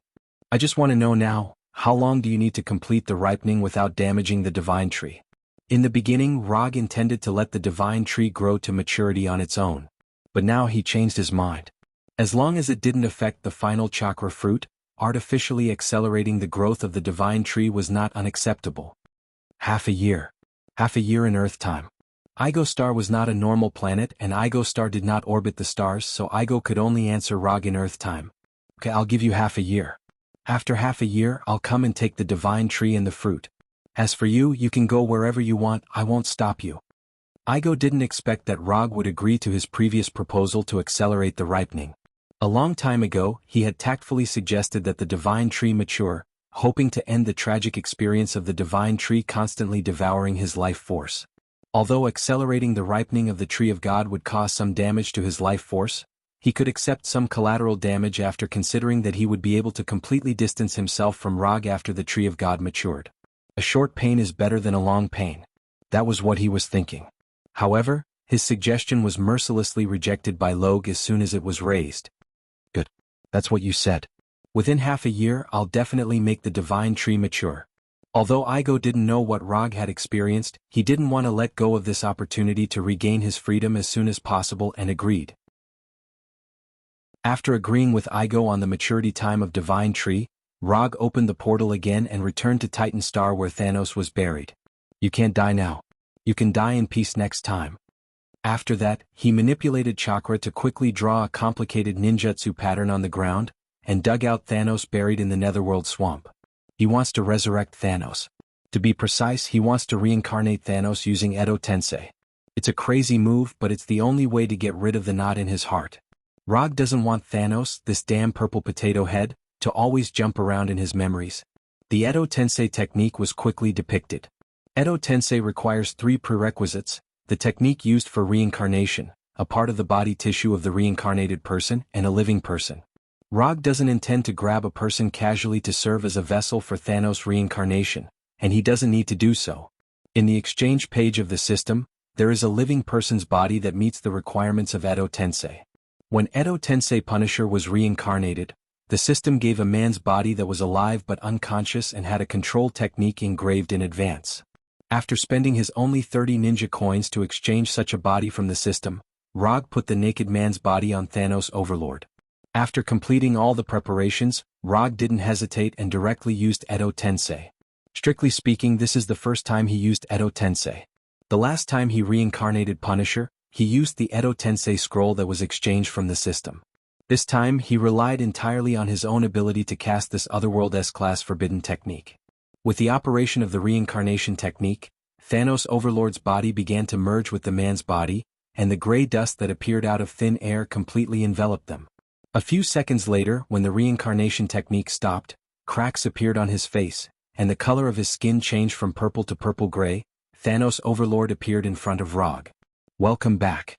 I just want to know now, how long do you need to complete the ripening without damaging the divine tree? In the beginning, Rog intended to let the divine tree grow to maturity on its own. But now he changed his mind. As long as it didn't affect the final chakra fruit, artificially accelerating the growth of the divine tree was not unacceptable. Half a year. Half a year in Earth time. Igo Star was not a normal planet and Igo Star did not orbit the stars, so Igo could only answer Rog in Earth time. Okay, I'll give you half a year. After half a year, I'll come and take the divine tree and the fruit. As for you, you can go wherever you want, I won't stop you. Igo didn't expect that Rog would agree to his previous proposal to accelerate the ripening. A long time ago, he had tactfully suggested that the divine tree mature, hoping to end the tragic experience of the divine tree constantly devouring his life force. Although accelerating the ripening of the tree of God would cause some damage to his life force, he could accept some collateral damage after considering that he would be able to completely distance himself from Rog after the Tree of God matured. A short pain is better than a long pain. That was what he was thinking. However, his suggestion was mercilessly rejected by Log as soon as it was raised. Good. That's what you said. Within half a year I'll definitely make the divine tree mature. Although Igo didn't know what Rog had experienced, he didn't want to let go of this opportunity to regain his freedom as soon as possible and agreed. After agreeing with Igo on the maturity time of divine tree, Rog opened the portal again and returned to Titan Star where Thanos was buried. You can't die now. You can die in peace next time. After that, he manipulated chakra to quickly draw a complicated ninjutsu pattern on the ground, and dug out Thanos buried in the Netherworld swamp. He wants to resurrect Thanos. To be precise, he wants to reincarnate Thanos using Edo Tensei. It's a crazy move, but it's the only way to get rid of the knot in his heart. Rog doesn't want Thanos, this damn purple potato head, to always jump around in his memories. The Edo Tensei technique was quickly depicted. Edo Tensei requires 3 prerequisites: the technique used for reincarnation, a part of the body tissue of the reincarnated person, and a living person. Rog doesn't intend to grab a person casually to serve as a vessel for Thanos' reincarnation, and he doesn't need to do so. In the exchange page of the system, there is a living person's body that meets the requirements of Edo Tensei. When Edo Tensei Punisher was reincarnated, the system gave a man's body that was alive but unconscious and had a control technique engraved in advance. After spending his only 30 ninja coins to exchange such a body from the system, Rog put the naked man's body on Thanos' Overlord. After completing all the preparations, Rog didn't hesitate and directly used Edo Tensei. Strictly speaking, this is the first time he used Edo Tensei. The last time he reincarnated Punisher, he used the Edo Tensei scroll that was exchanged from the system. This time he relied entirely on his own ability to cast this Otherworld S-class forbidden technique. With the operation of the reincarnation technique, Thanos' Overlord's body began to merge with the man's body, and the gray dust that appeared out of thin air completely enveloped them. A few seconds later, when the reincarnation technique stopped, cracks appeared on his face, and the color of his skin changed from purple to purple-gray. Thanos' Overlord appeared in front of Rog. Welcome back.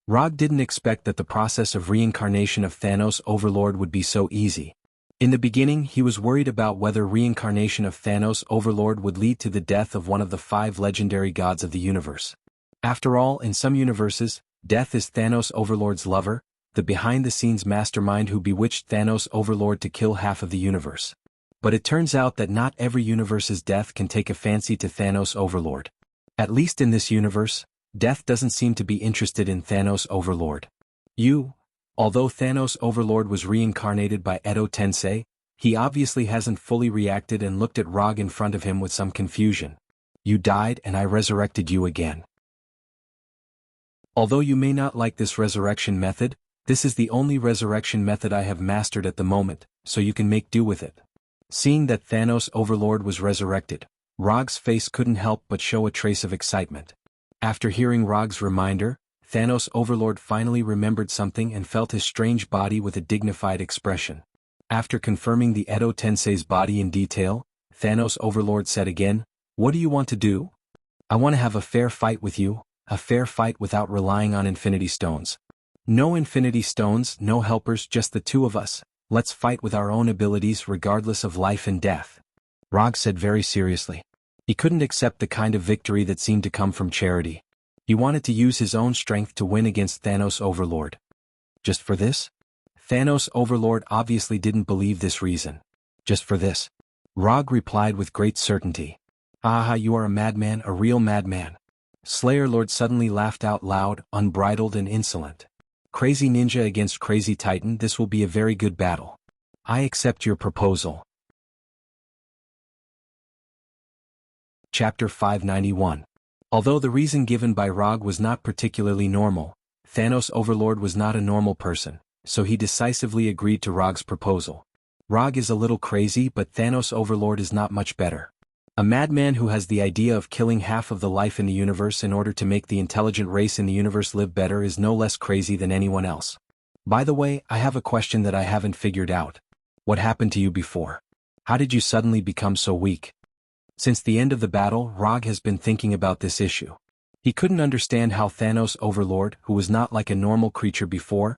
Rog didn't expect that the process of reincarnation of Thanos' Overlord would be so easy. In the beginning, he was worried about whether reincarnation of Thanos' Overlord would lead to the death of one of the 5 legendary gods of the universe. After all, in some universes, death is Thanos' Overlord's lover, the behind-the-scenes mastermind who bewitched Thanos' Overlord to kill half of the universe. But it turns out that not every universe's death can take a fancy to Thanos' Overlord. At least in this universe, death doesn't seem to be interested in Thanos' Overlord. Although Thanos' Overlord was reincarnated by Edo Tensei, he obviously hasn't fully reacted and looked at Rog in front of him with some confusion. You died and I resurrected you again. Although you may not like this resurrection method, this is the only resurrection method I have mastered at the moment, so you can make do with it. Seeing that Thanos' Overlord was resurrected, Rog's face couldn't help but show a trace of excitement. After hearing Rog's reminder, Thanos' Overlord finally remembered something and felt his strange body with a dignified expression. After confirming the Edo Tensei's body in detail, Thanos' Overlord said again, "What do you want to do?" "I want to have a fair fight with you, a fair fight without relying on Infinity Stones. No Infinity Stones, no helpers, just the 2 of us. Let's fight with our own abilities regardless of life and death," Rog said very seriously. He couldn't accept the kind of victory that seemed to come from charity. He wanted to use his own strength to win against Thanos' Overlord. Just for this? Thanos' Overlord obviously didn't believe this reason. Just for this? Rog replied with great certainty. "Aha, you are a madman, a real madman." Slayer Lord suddenly laughed out loud, unbridled and insolent. "Crazy ninja against crazy titan, this will be a very good battle. I accept your proposal." Chapter 591. Although the reason given by Rog was not particularly normal, Thanos' Overlord was not a normal person, so he decisively agreed to Rog's proposal. Rog is a little crazy, but Thanos' Overlord is not much better. A madman who has the idea of killing half of the life in the universe in order to make the intelligent race in the universe live better is no less crazy than anyone else. By the way, I have a question that I haven't figured out. What happened to you before? How did you suddenly become so weak? Since the end of the battle, Rog has been thinking about this issue. He couldn't understand how Thanos' Overlord, who was not like a normal creature before,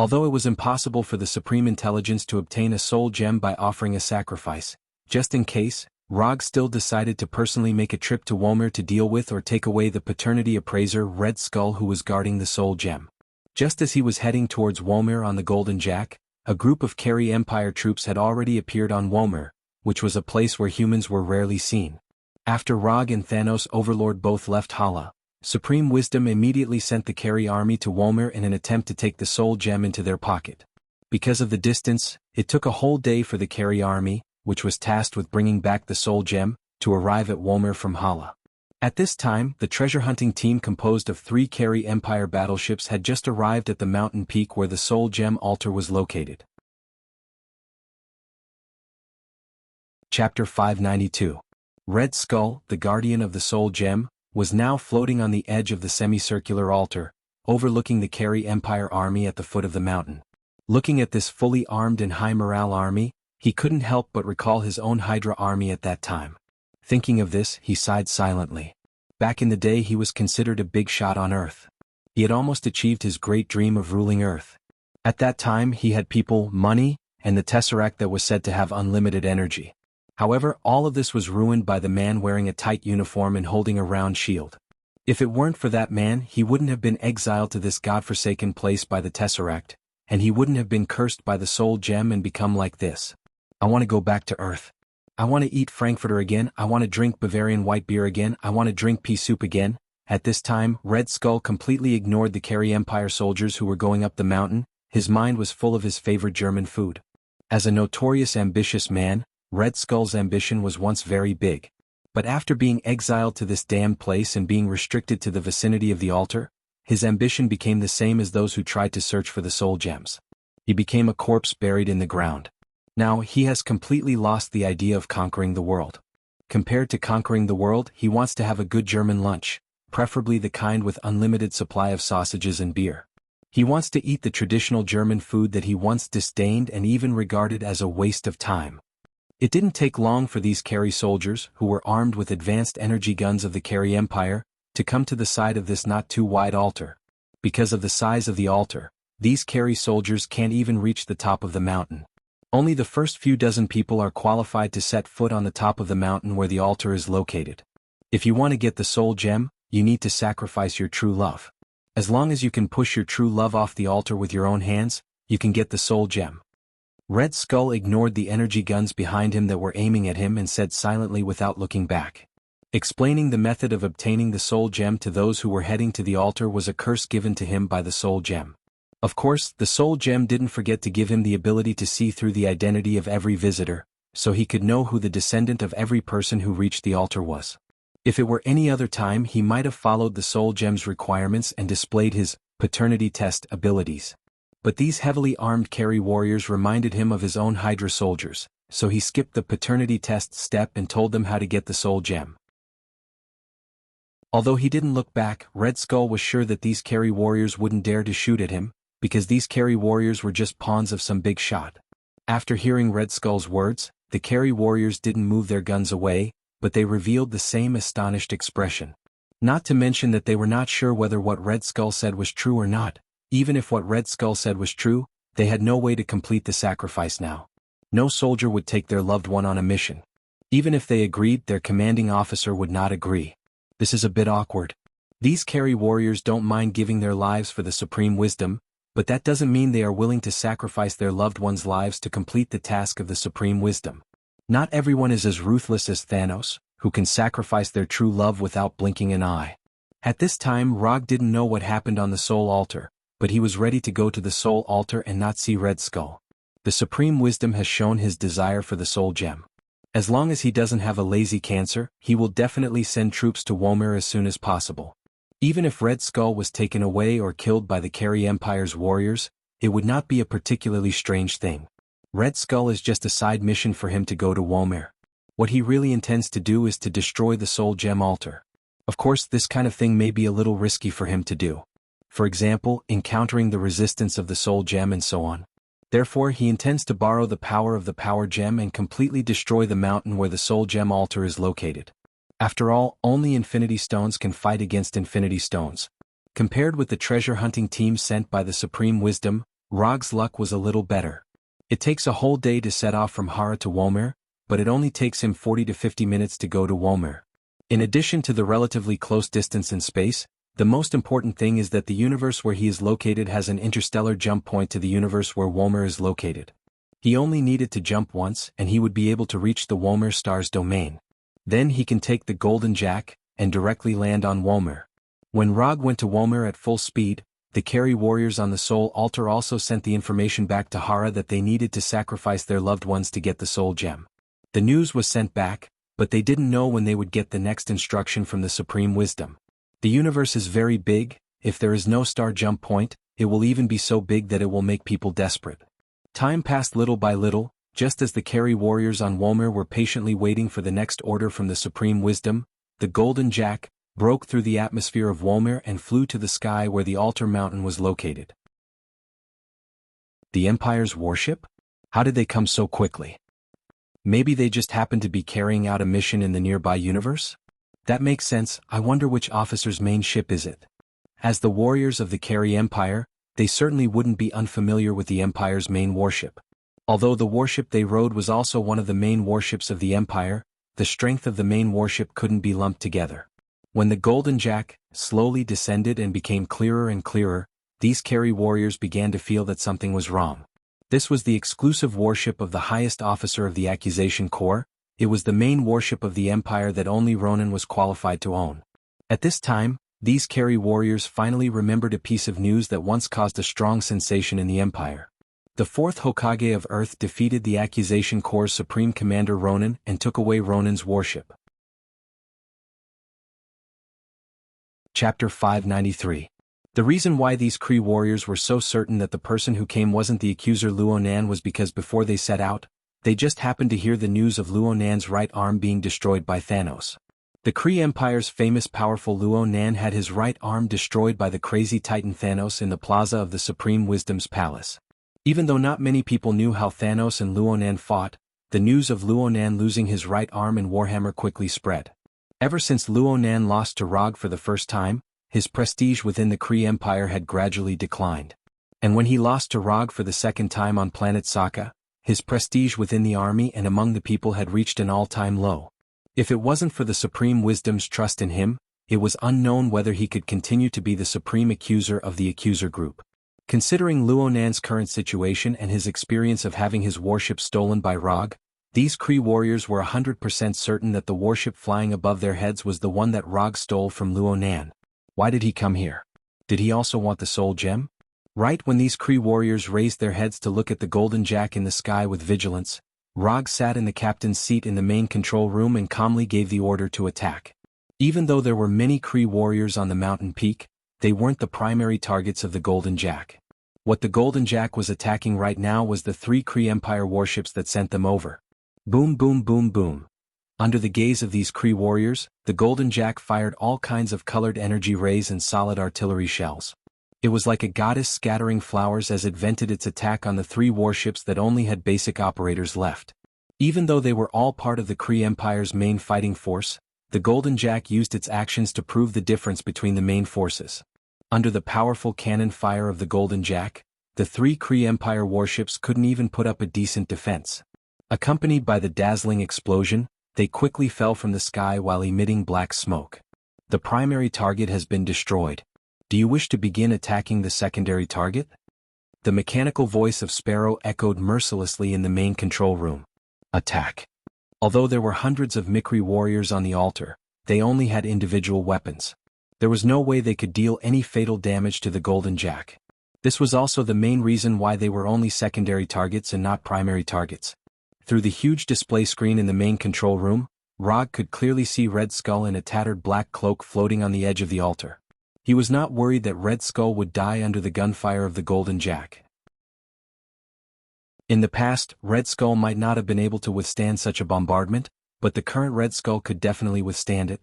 Although it was impossible for the Supreme Intelligence to obtain a soul gem by offering a sacrifice, just in case, Rog still decided to personally make a trip to Womer to deal with or take away the paternity appraiser Red Skull who was guarding the soul gem. Just as he was heading towards Womer on the Golden Jack, a group of Carry Empire troops had already appeared on Womer, which was a place where humans were rarely seen. After Rog and Thanos Overlord both left Hala, Supreme Wisdom immediately sent the Carry army to Womer in an attempt to take the soul gem into their pocket. Because of the distance, it took a whole day for the Carry army, which was tasked with bringing back the soul gem, to arrive at Womer from Hala. At this time, the treasure-hunting team composed of 3 Carry Empire battleships had just arrived at the mountain peak where the soul gem altar was located. Chapter 592. Red Skull, the guardian of the soul gem, was now floating on the edge of the semicircular altar, overlooking the Carry Empire army at the foot of the mountain. Looking at this fully armed and high-morale army, he couldn't help but recall his own Hydra army at that time. Thinking of this, he sighed silently. Back in the day he was considered a big shot on Earth. He had almost achieved his great dream of ruling Earth. At that time he had people, money, and the Tesseract that was said to have unlimited energy. However, all of this was ruined by the man wearing a tight uniform and holding a round shield. If it weren't for that man, he wouldn't have been exiled to this godforsaken place by the Tesseract, and he wouldn't have been cursed by the soul gem and become like this. I want to go back to Earth. I want to eat Frankfurter again, I want to drink Bavarian white beer again, I want to drink pea soup again. At this time, Red Skull completely ignored the Carry Empire soldiers who were going up the mountain. His mind was full of his favorite German food. As a notorious ambitious man, Red Skull's ambition was once very big. But after being exiled to this damned place and being restricted to the vicinity of the altar, his ambition became the same as those who tried to search for the soul gems. He became a corpse buried in the ground. Now he has completely lost the idea of conquering the world. Compared to conquering the world, he wants to have a good German lunch, preferably the kind with unlimited supply of sausages and beer. He wants to eat the traditional German food that he once disdained and even regarded as a waste of time. It didn't take long for these Carry soldiers, who were armed with advanced energy guns of the Carry Empire, to come to the side of this not too wide altar. Because of the size of the altar, these Carry soldiers can't even reach the top of the mountain. Only the first few dozen people are qualified to set foot on the top of the mountain where the altar is located. If you want to get the soul gem, you need to sacrifice your true love. As long as you can push your true love off the altar with your own hands, you can get the soul gem. Red Skull ignored the energy guns behind him that were aiming at him and said silently without looking back. Explaining the method of obtaining the soul gem to those who were heading to the altar was a curse given to him by the soul gem. Of course, the soul gem didn't forget to give him the ability to see through the identity of every visitor, so he could know who the descendant of every person who reached the altar was. If it were any other time, he might have followed the soul gem's requirements and displayed his paternity test abilities. But these heavily armed Carry warriors reminded him of his own Hydra soldiers, so he skipped the paternity test step and told them how to get the soul gem. Although he didn't look back, Red Skull was sure that these Carry warriors wouldn't dare to shoot at him, because these Carry warriors were just pawns of some big shot. After hearing Red Skull's words, the Carry warriors didn't move their guns away, but they revealed the same astonished expression. Not to mention that they were not sure whether what Red Skull said was true or not. Even if what Red Skull said was true, they had no way to complete the sacrifice now. No soldier would take their loved one on a mission. Even if they agreed, their commanding officer would not agree. This is a bit awkward. These Carry warriors don't mind giving their lives for the Supreme Wisdom, but that doesn't mean they are willing to sacrifice their loved ones' lives to complete the task of the Supreme Wisdom. Not everyone is as ruthless as Thanos, who can sacrifice their true love without blinking an eye. At this time, Rog didn't know what happened on the Soul Altar, but he was ready to go to the Soul Altar and not see Red Skull. The Supreme Wisdom has shown his desire for the Soul Gem. As long as he doesn't have a lazy cancer, he will definitely send troops to Womer as soon as possible. Even if Red Skull was taken away or killed by the Carry Empire's warriors, it would not be a particularly strange thing. Red Skull is just a side mission for him to go to Womer. What he really intends to do is to destroy the Soul Gem altar. Of course, this kind of thing may be a little risky for him to do. For example, encountering the resistance of the Soul Gem and so on. Therefore, he intends to borrow the power of the Power Gem and completely destroy the mountain where the Soul Gem altar is located. After all, only Infinity Stones can fight against Infinity Stones. Compared with the treasure hunting team sent by the Supreme Wisdom, Rog's luck was a little better. It takes a whole day to set off from Hara to Wolmer, but it only takes him 40 to 50 minutes to go to Wolmer. In addition to the relatively close distance in space, the most important thing is that the universe where he is located has an interstellar jump point to the universe where Wolmer is located. He only needed to jump once and he would be able to reach the Wolmer star's domain. Then he can take the Golden Jack and directly land on Wolmer. When Rog went to Wolmer at full speed, the Carry warriors on the Soul Altar also sent the information back to Hara that they needed to sacrifice their loved ones to get the Soul Gem. The news was sent back, but they didn't know when they would get the next instruction from the Supreme Wisdom. The universe is very big. If there is no star jump point, it will even be so big that it will make people desperate. Time passed little by little, just as the Carry warriors on Wolmer were patiently waiting for the next order from the Supreme Wisdom. The Golden Jack broke through the atmosphere of Wolmer and flew to the sky where the altar mountain was located. The Empire's warship? How did they come so quickly? Maybe they just happened to be carrying out a mission in the nearby universe? That makes sense. I wonder which officer's main ship is it? As the warriors of the Carry Empire, they certainly wouldn't be unfamiliar with the Empire's main warship. Although the warship they rode was also one of the main warships of the Empire, the strength of the main warship couldn't be lumped together. When the Golden Jack slowly descended and became clearer and clearer, these Carry warriors began to feel that something was wrong. This was the exclusive warship of the highest officer of the Accusation Corps. It was the main warship of the Empire that only Ronin was qualified to own. At this time, these Carry warriors finally remembered a piece of news that once caused a strong sensation in the Empire. The fourth Hokage of Earth defeated the Accusation Corps' Supreme Commander Ronin and took away Ronin's warship. Chapter 593. The reason why these Kree warriors were so certain that the person who came wasn't the accuser Luonan was because before they set out, they just happened to hear the news of Luonan's right arm being destroyed by Thanos. The Kree Empire's famous powerful Luonan had his right arm destroyed by the crazy Titan Thanos in the plaza of the Supreme Wisdom's Palace. Even though not many people knew how Thanos and Luonan fought, the news of Luonan losing his right arm in Warhammer quickly spread. Ever since Luonan lost to Rog for the first time, his prestige within the Kree Empire had gradually declined. And when he lost to Rog for the second time on planet Sokka, his prestige within the army and among the people had reached an all-time low. If it wasn't for the Supreme Wisdom's trust in him, it was unknown whether he could continue to be the Supreme Accuser of the Accuser Group. Considering Luonan's current situation and his experience of having his warship stolen by Rog, these Kree warriors were 100% certain that the warship flying above their heads was the one that Rog stole from Luonan. Why did he come here? Did he also want the Soul Gem? Right when these Kree warriors raised their heads to look at the Golden Jack in the sky with vigilance, Rog sat in the captain's seat in the main control room and calmly gave the order to attack. Even though there were many Kree warriors on the mountain peak, they weren't the primary targets of the Golden Jack. What the Golden Jack was attacking right now was the 3 Kree Empire warships that sent them over. Boom boom boom boom. Under the gaze of these Kree warriors, the Golden Jack fired all kinds of colored energy rays and solid artillery shells. It was like a goddess scattering flowers as it vented its attack on the 3 warships that only had basic operators left. Even though they were all part of the Kree Empire's main fighting force, the Golden Jack used its actions to prove the difference between the main forces. Under the powerful cannon fire of the Golden Jack, the 3 Kree Empire warships couldn't even put up a decent defense. Accompanied by the dazzling explosion, they quickly fell from the sky while emitting black smoke. The primary target has been destroyed. Do you wish to begin attacking the secondary target? The mechanical voice of Sparrow echoed mercilessly in the main control room. Attack. Although there were hundreds of Mikri warriors on the altar, they only had individual weapons. There was no way they could deal any fatal damage to the Golden Jack. This was also the main reason why they were only secondary targets and not primary targets. Through the huge display screen in the main control room, Rog could clearly see Red Skull in a tattered black cloak floating on the edge of the altar. He was not worried that Red Skull would die under the gunfire of the Golden Jack. In the past, Red Skull might not have been able to withstand such a bombardment, but the current Red Skull could definitely withstand it.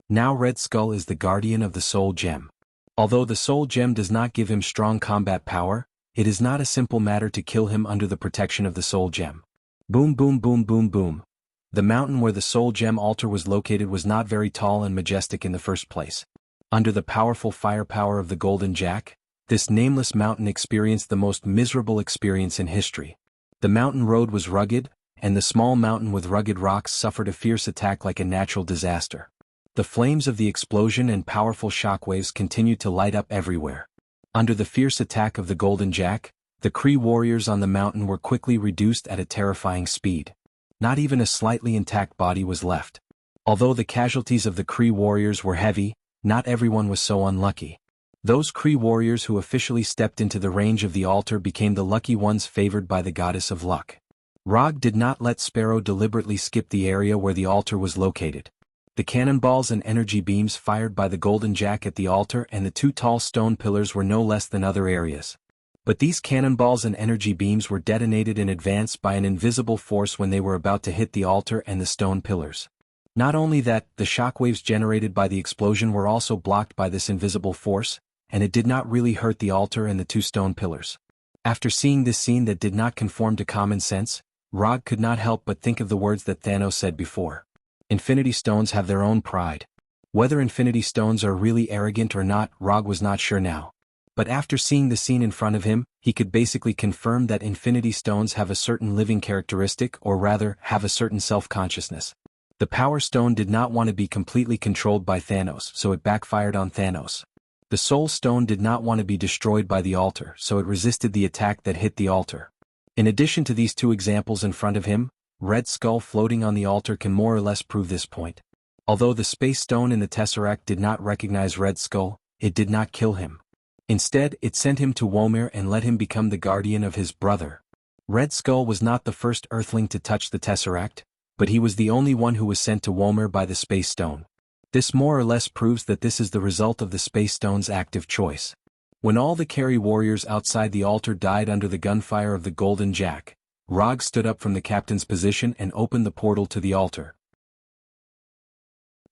Now Red Skull is the guardian of the Soul Gem. Although the Soul Gem does not give him strong combat power, it is not a simple matter to kill him under the protection of the Soul Gem. Boom boom boom boom boom. The mountain where the Soul Gem altar was located was not very tall and majestic in the first place. Under the powerful firepower of the Golden Jack, this nameless mountain experienced the most miserable experience in history. The mountain road was rugged, and the small mountain with rugged rocks suffered a fierce attack like a natural disaster. The flames of the explosion and powerful shockwaves continued to light up everywhere. Under the fierce attack of the Golden Jack, the Kree warriors on the mountain were quickly reduced at a terrifying speed. Not even a slightly intact body was left. Although the casualties of the Kree warriors were heavy, not everyone was so unlucky. Those Kree warriors who officially stepped into the range of the altar became the lucky ones favored by the goddess of luck. Rog did not let Sparrow deliberately skip the area where the altar was located. The cannonballs and energy beams fired by the Golden Jack at the altar and the two tall stone pillars were no less than other areas. But these cannonballs and energy beams were detonated in advance by an invisible force when they were about to hit the altar and the stone pillars. Not only that, the shockwaves generated by the explosion were also blocked by this invisible force, and it did not really hurt the altar and the two stone pillars. After seeing this scene that did not conform to common sense, Rog could not help but think of the words that Thanos said before. Infinity Stones have their own pride. Whether Infinity Stones are really arrogant or not, Rog was not sure now. But after seeing the scene in front of him, he could basically confirm that Infinity Stones have a certain living characteristic, or rather, have a certain self-consciousness. The Power Stone did not want to be completely controlled by Thanos, so it backfired on Thanos. The Soul Stone did not want to be destroyed by the altar, so it resisted the attack that hit the altar. In addition to these two examples in front of him, Red Skull floating on the altar can more or less prove this point. Although the Space Stone in the Tesseract did not recognize Red Skull, it did not kill him. Instead, it sent him to Womir and let him become the guardian of his brother. Red Skull was not the first Earthling to touch the Tesseract, but he was the only one who was sent to Womir by the Space Stone. This more or less proves that this is the result of the Space Stone's active choice. When all the Carry warriors outside the altar died under the gunfire of the Golden Jack, Rog stood up from the captain's position and opened the portal to the altar.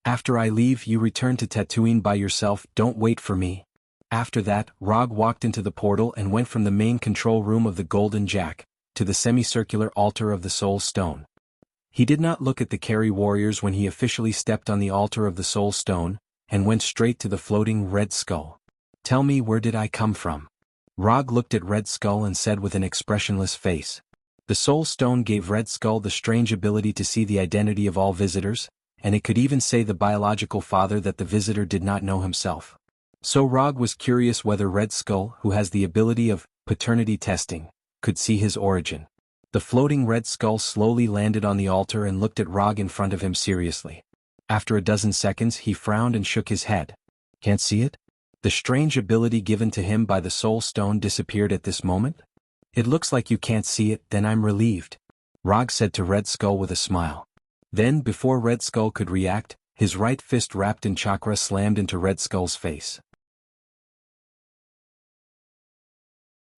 After I leave, you return to Tatooine by yourself, don't wait for me. After that, Rog walked into the portal and went from the main control room of the Golden Jack to the semicircular altar of the Soul Stone. He did not look at the Carry warriors when he officially stepped on the altar of the Soul Stone, and went straight to the floating Red Skull. Tell me, where did I come from? Rog looked at Red Skull and said with an expressionless face. The Soul Stone gave Red Skull the strange ability to see the identity of all visitors, and it could even say the biological father that the visitor did not know himself. So Rog was curious whether Red Skull, who has the ability of paternity testing, could see his origin. The floating Red Skull slowly landed on the altar and looked at Rog in front of him seriously. After a dozen seconds he frowned and shook his head. Can't see it? The strange ability given to him by the Soul Stone disappeared at this moment? It looks like you can't see it, then I'm relieved. Rog said to Red Skull with a smile. Then, before Red Skull could react, his right fist wrapped in chakra slammed into Red Skull's face.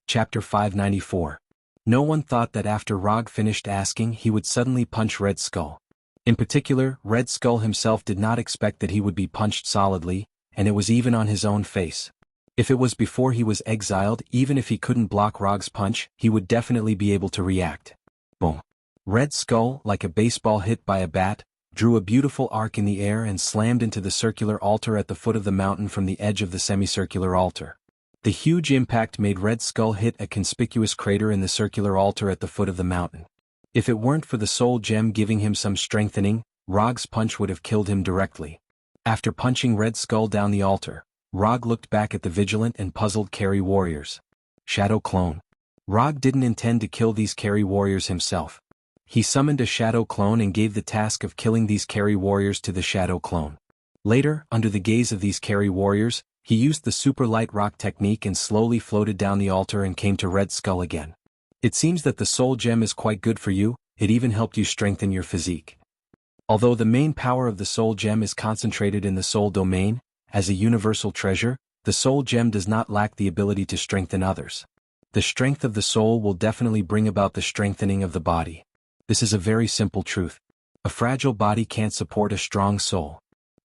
Chapter 594. No one thought that after Rog finished asking he would suddenly punch Red Skull. In particular, Red Skull himself did not expect that he would be punched solidly, and it was even on his own face. If it was before he was exiled, even if he couldn't block Rog's punch, he would definitely be able to react. Boom. Red Skull, like a baseball hit by a bat, drew a beautiful arc in the air and slammed into the circular altar at the foot of the mountain from the edge of the semicircular altar. The huge impact made Red Skull hit a conspicuous crater in the circular altar at the foot of the mountain. If it weren't for the soul gem giving him some strengthening, Rog's punch would have killed him directly. After punching Red Skull down the altar, Rog looked back at the vigilant and puzzled Carry warriors. Shadow Clone. Rog didn't intend to kill these Carry warriors himself. He summoned a Shadow Clone and gave the task of killing these Carry warriors to the Shadow Clone. Later, under the gaze of these Carry warriors, he used the super light rock technique and slowly floated down the altar and came to Red Skull again. It seems that the soul gem is quite good for you, it even helped you strengthen your physique. Although the main power of the soul gem is concentrated in the soul domain, as a universal treasure, the soul gem does not lack the ability to strengthen others. The strength of the soul will definitely bring about the strengthening of the body. This is a very simple truth. A fragile body can't support a strong soul.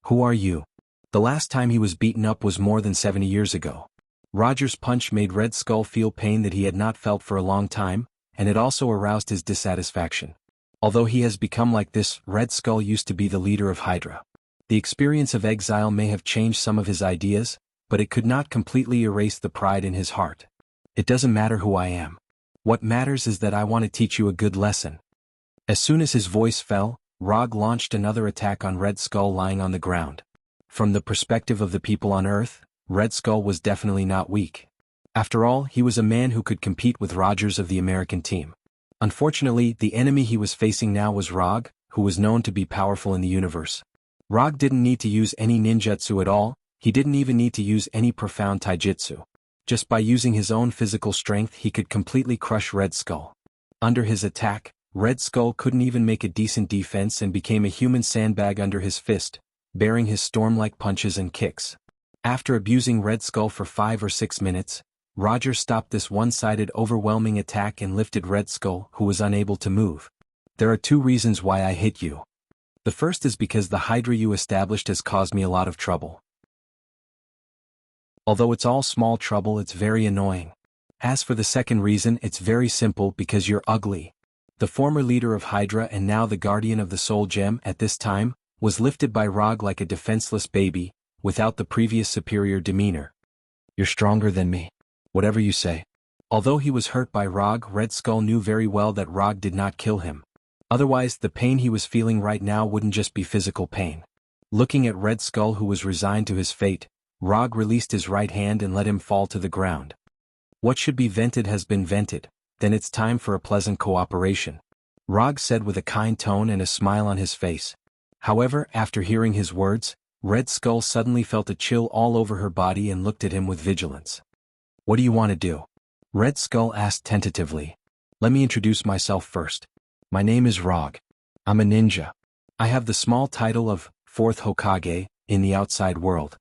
Who are you? The last time he was beaten up was more than 70 years ago. Roger's punch made Red Skull feel pain that he had not felt for a long time, and it also aroused his dissatisfaction. Although he has become like this, Red Skull used to be the leader of Hydra. The experience of exile may have changed some of his ideas, but it could not completely erase the pride in his heart. It doesn't matter who I am. What matters is that I want to teach you a good lesson. As soon as his voice fell, Rog launched another attack on Red Skull lying on the ground. From the perspective of the people on Earth, Red Skull was definitely not weak. After all, he was a man who could compete with Rogers of the American team. Unfortunately, the enemy he was facing now was Rog, who was known to be powerful in the universe. Rog didn't need to use any ninjutsu at all, he didn't even need to use any profound taijutsu. Just by using his own physical strength he could completely crush Red Skull. Under his attack, Red Skull couldn't even make a decent defense and became a human sandbag under his fist, bearing his storm-like punches and kicks. After abusing Red Skull for 5 or 6 minutes, Roger stopped this one-sided overwhelming attack and lifted Red Skull, who was unable to move. There are 2 reasons why I hit you. The first is because the Hydra you established has caused me a lot of trouble. Although it's all small trouble, it's very annoying. As for the second reason, it's very simple, because you're ugly. The former leader of Hydra and now the guardian of the Soul Gem at this time, was lifted by Rog like a defenseless baby, without the previous superior demeanor. You're stronger than me. Whatever you say. Although he was hurt by Rog, Red Skull knew very well that Rog did not kill him. Otherwise, the pain he was feeling right now wouldn't just be physical pain. Looking at Red Skull, who was resigned to his fate, Rog released his right hand and let him fall to the ground. What should be vented has been vented, then it's time for a pleasant cooperation, Rog said with a kind tone and a smile on his face. However, after hearing his words, Red Skull suddenly felt a chill all over her body and looked at him with vigilance. What do you want to do? Red Skull asked tentatively. Let me introduce myself first. My name is Rog. I'm a ninja. I have the small title of 4th Hokage in the outside world.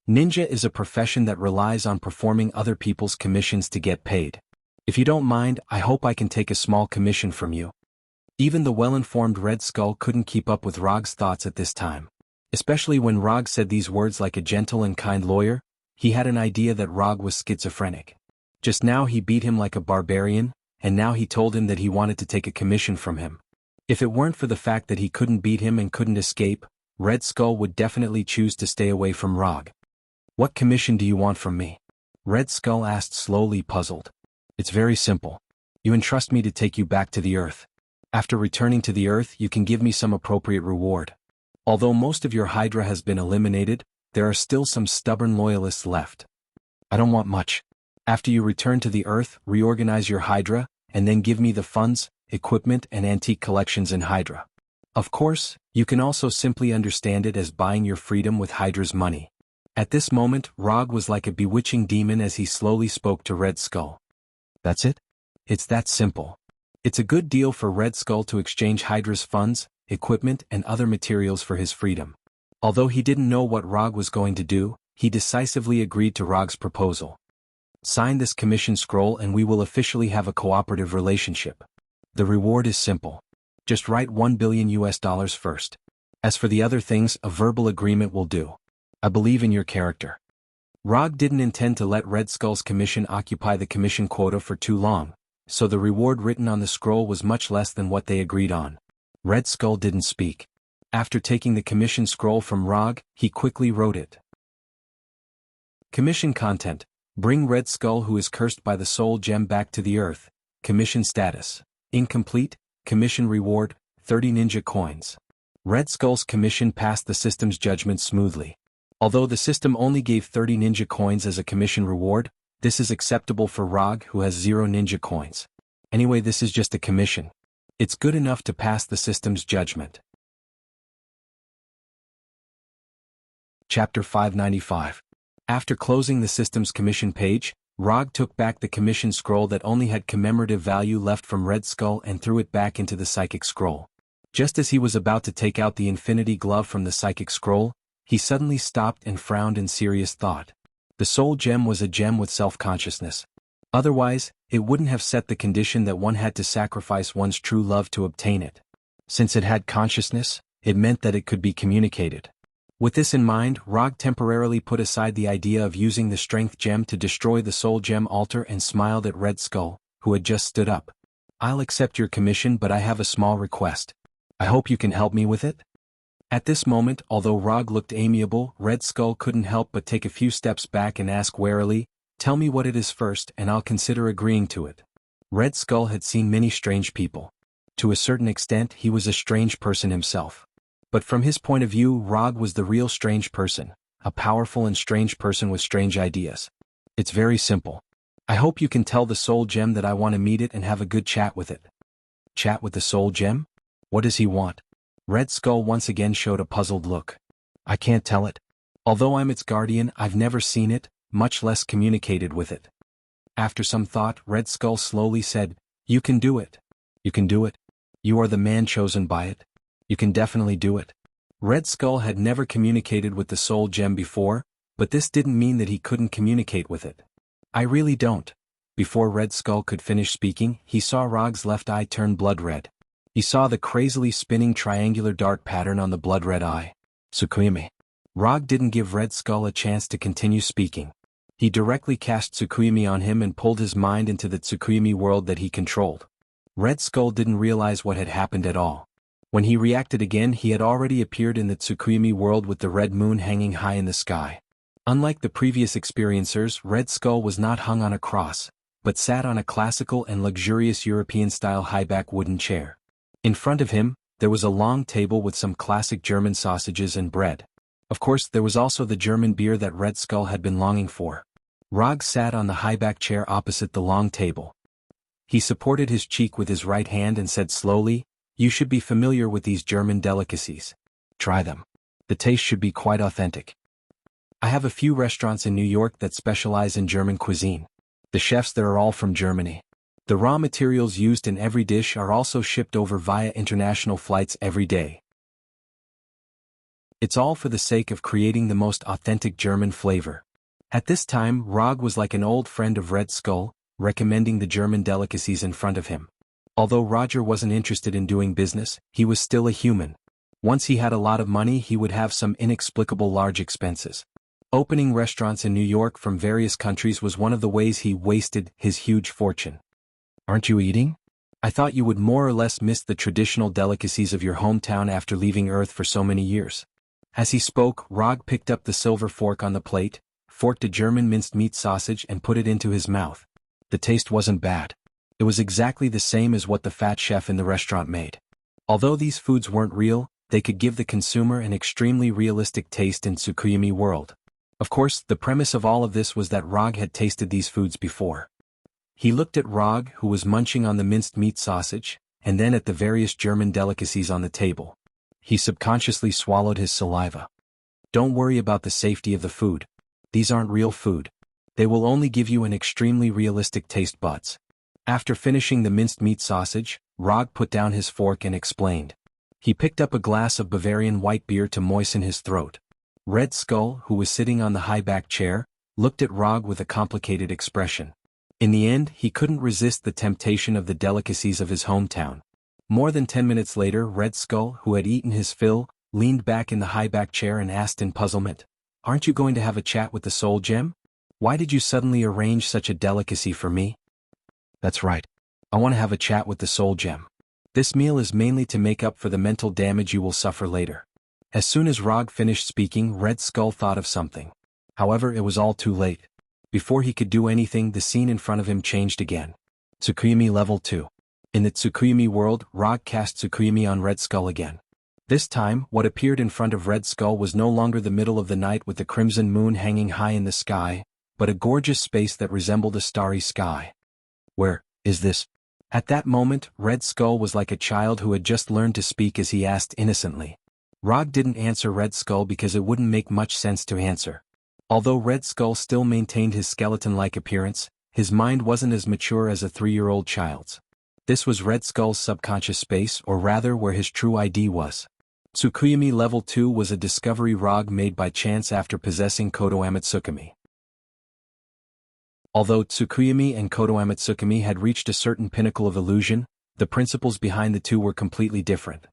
Ninja is a profession that relies on performing other people's commissions to get paid. If you don't mind, I hope I can take a small commission from you. Even the well-informed Red Skull couldn't keep up with Rog's thoughts at this time. Especially when Rog said these words like a gentle and kind lawyer, he had an idea that Rog was schizophrenic. Just now he beat him like a barbarian, and now he told him that he wanted to take a commission from him. If it weren't for the fact that he couldn't beat him and couldn't escape, Red Skull would definitely choose to stay away from Rog. What commission do you want from me? Red Skull asked slowly, puzzled. It's very simple. You entrust me to take you back to the Earth. After returning to the Earth, you can give me some appropriate reward. Although most of your Hydra has been eliminated, there are still some stubborn loyalists left. I don't want much. After you return to the Earth, reorganize your Hydra, and then give me the funds, equipment and antique collections in Hydra. Of course, you can also simply understand it as buying your freedom with Hydra's money. At this moment, Rog was like a bewitching demon as he slowly spoke to Red Skull. That's it? It's that simple. It's a good deal for Red Skull to exchange Hydra's funds, equipment and other materials for his freedom. Although he didn't know what Rog was going to do, he decisively agreed to Rog's proposal. Sign this commission scroll and we will officially have a cooperative relationship. The reward is simple. Just write $1 billion first. As for the other things, a verbal agreement will do. I believe in your character. Rog didn't intend to let Red Skull's commission occupy the commission quota for too long, so the reward written on the scroll was much less than what they agreed on. Red Skull didn't speak. After taking the commission scroll from Rog, he quickly wrote it. Commission content. Bring Red Skull who is cursed by the Soul Gem back to the Earth. Commission status. Incomplete. Commission reward, 30 ninja coins. Red Skull's commission passed the system's judgment smoothly. Although the system only gave 30 ninja coins as a commission reward, this is acceptable for Rog who has 0 ninja coins. Anyway, this is just a commission. It's good enough to pass the system's judgment. Chapter 595. After closing the system's commission page, Rog took back the commission scroll that only had commemorative value left from Red Skull and threw it back into the psychic scroll. Just as he was about to take out the infinity glove from the psychic scroll, he suddenly stopped and frowned in serious thought. The soul gem was a gem with self-consciousness. Otherwise, it wouldn't have set the condition that one had to sacrifice one's true love to obtain it. Since it had consciousness, it meant that it could be communicated. With this in mind, Rog temporarily put aside the idea of using the strength gem to destroy the soul gem altar and smiled at Red Skull, who had just stood up. I'll accept your commission, but I have a small request. I hope you can help me with it? At this moment, although Rog looked amiable, Red Skull couldn't help but take a few steps back and ask warily, "Tell me what it is first and I'll consider agreeing to it." Red Skull had seen many strange people. To a certain extent he was a strange person himself. But from his point of view, Rog was the real strange person, a powerful and strange person with strange ideas. "It's very simple. I hope you can tell the soul gem that I want to meet it and have a good chat with it." "Chat with the soul gem? What does he want?" Red Skull once again showed a puzzled look. "I can't tell it. Although I'm its guardian, I've never seen it, much less communicated with it." After some thought, Red Skull slowly said, "You can do it. You can do it. You are the man chosen by it. You can definitely do it." Red Skull had never communicated with the soul gem before, but this didn't mean that he couldn't communicate with it. "I really don't." Before Red Skull could finish speaking, he saw Rog's left eye turn blood red. He saw the crazily spinning triangular dart pattern on the blood red eye. "Tsukuyami." Rog didn't give Red Skull a chance to continue speaking. He directly cast Tsukuyami on him and pulled his mind into the Tsukuyami world that he controlled. Red Skull didn't realize what had happened at all. When he reacted again, he had already appeared in the Tsukuyami world with the red moon hanging high in the sky. Unlike the previous experiencers, Red Skull was not hung on a cross, but sat on a classical and luxurious European-style high-back wooden chair. In front of him, there was a long table with some classic German sausages and bread. Of course, there was also the German beer that Red Skull had been longing for. Rog sat on the high-back chair opposite the long table. He supported his cheek with his right hand and said slowly, "You should be familiar with these German delicacies. Try them. The taste should be quite authentic. I have a few restaurants in New York that specialize in German cuisine. The chefs there are all from Germany. The raw materials used in every dish are also shipped over via international flights every day. It's all for the sake of creating the most authentic German flavor." At this time, Rog was like an old friend of Red Skull, recommending the German delicacies in front of him. Although Roger wasn't interested in doing business, he was still a human. Once he had a lot of money, he would have some inexplicable large expenses. Opening restaurants in New York from various countries was one of the ways he wasted his huge fortune. "Aren't you eating? I thought you would more or less miss the traditional delicacies of your hometown after leaving Earth for so many years." As he spoke, Rog picked up the silver fork on the plate, forked a German minced meat sausage and put it into his mouth. The taste wasn't bad. It was exactly the same as what the fat chef in the restaurant made. Although these foods weren't real, they could give the consumer an extremely realistic taste in Tsukuyami world. Of course, the premise of all of this was that Rog had tasted these foods before. He looked at Rog, who was munching on the minced meat sausage, and then at the various German delicacies on the table. He subconsciously swallowed his saliva. "Don't worry about the safety of the food. These aren't real food. They will only give you an extremely realistic taste buds." After finishing the minced meat sausage, Rog put down his fork and explained. He picked up a glass of Bavarian white beer to moisten his throat. Red Skull, who was sitting on the high-back chair, looked at Rog with a complicated expression. In the end, he couldn't resist the temptation of the delicacies of his hometown. More than 10 minutes later, Red Skull, who had eaten his fill, leaned back in the high-back chair and asked in puzzlement, "Aren't you going to have a chat with the soul gem? Why did you suddenly arrange such a delicacy for me?" "That's right. I want to have a chat with the soul gem. This meal is mainly to make up for the mental damage you will suffer later." As soon as Rog finished speaking, Red Skull thought of something. However, it was all too late. Before he could do anything, the scene in front of him changed again. Tsukuyami Level 2. In the Tsukuyami world, Rog cast Tsukuyami on Red Skull again. This time, what appeared in front of Red Skull was no longer the middle of the night with the crimson moon hanging high in the sky, but a gorgeous space that resembled a starry sky. "Where is this?" At that moment, Red Skull was like a child who had just learned to speak as he asked innocently. Rog didn't answer Red Skull because it wouldn't make much sense to answer. Although Red Skull still maintained his skeleton-like appearance, his mind wasn't as mature as a 3-year-old child's. This was Red Skull's subconscious space, or rather where his true ID was. Tsukuyami Level 2 was a discovery Rog made by chance after possessing Kodo Amatsukami. Although Tsukuyami and Kodo Amatsukami had reached a certain pinnacle of illusion, the principles behind the two were completely different.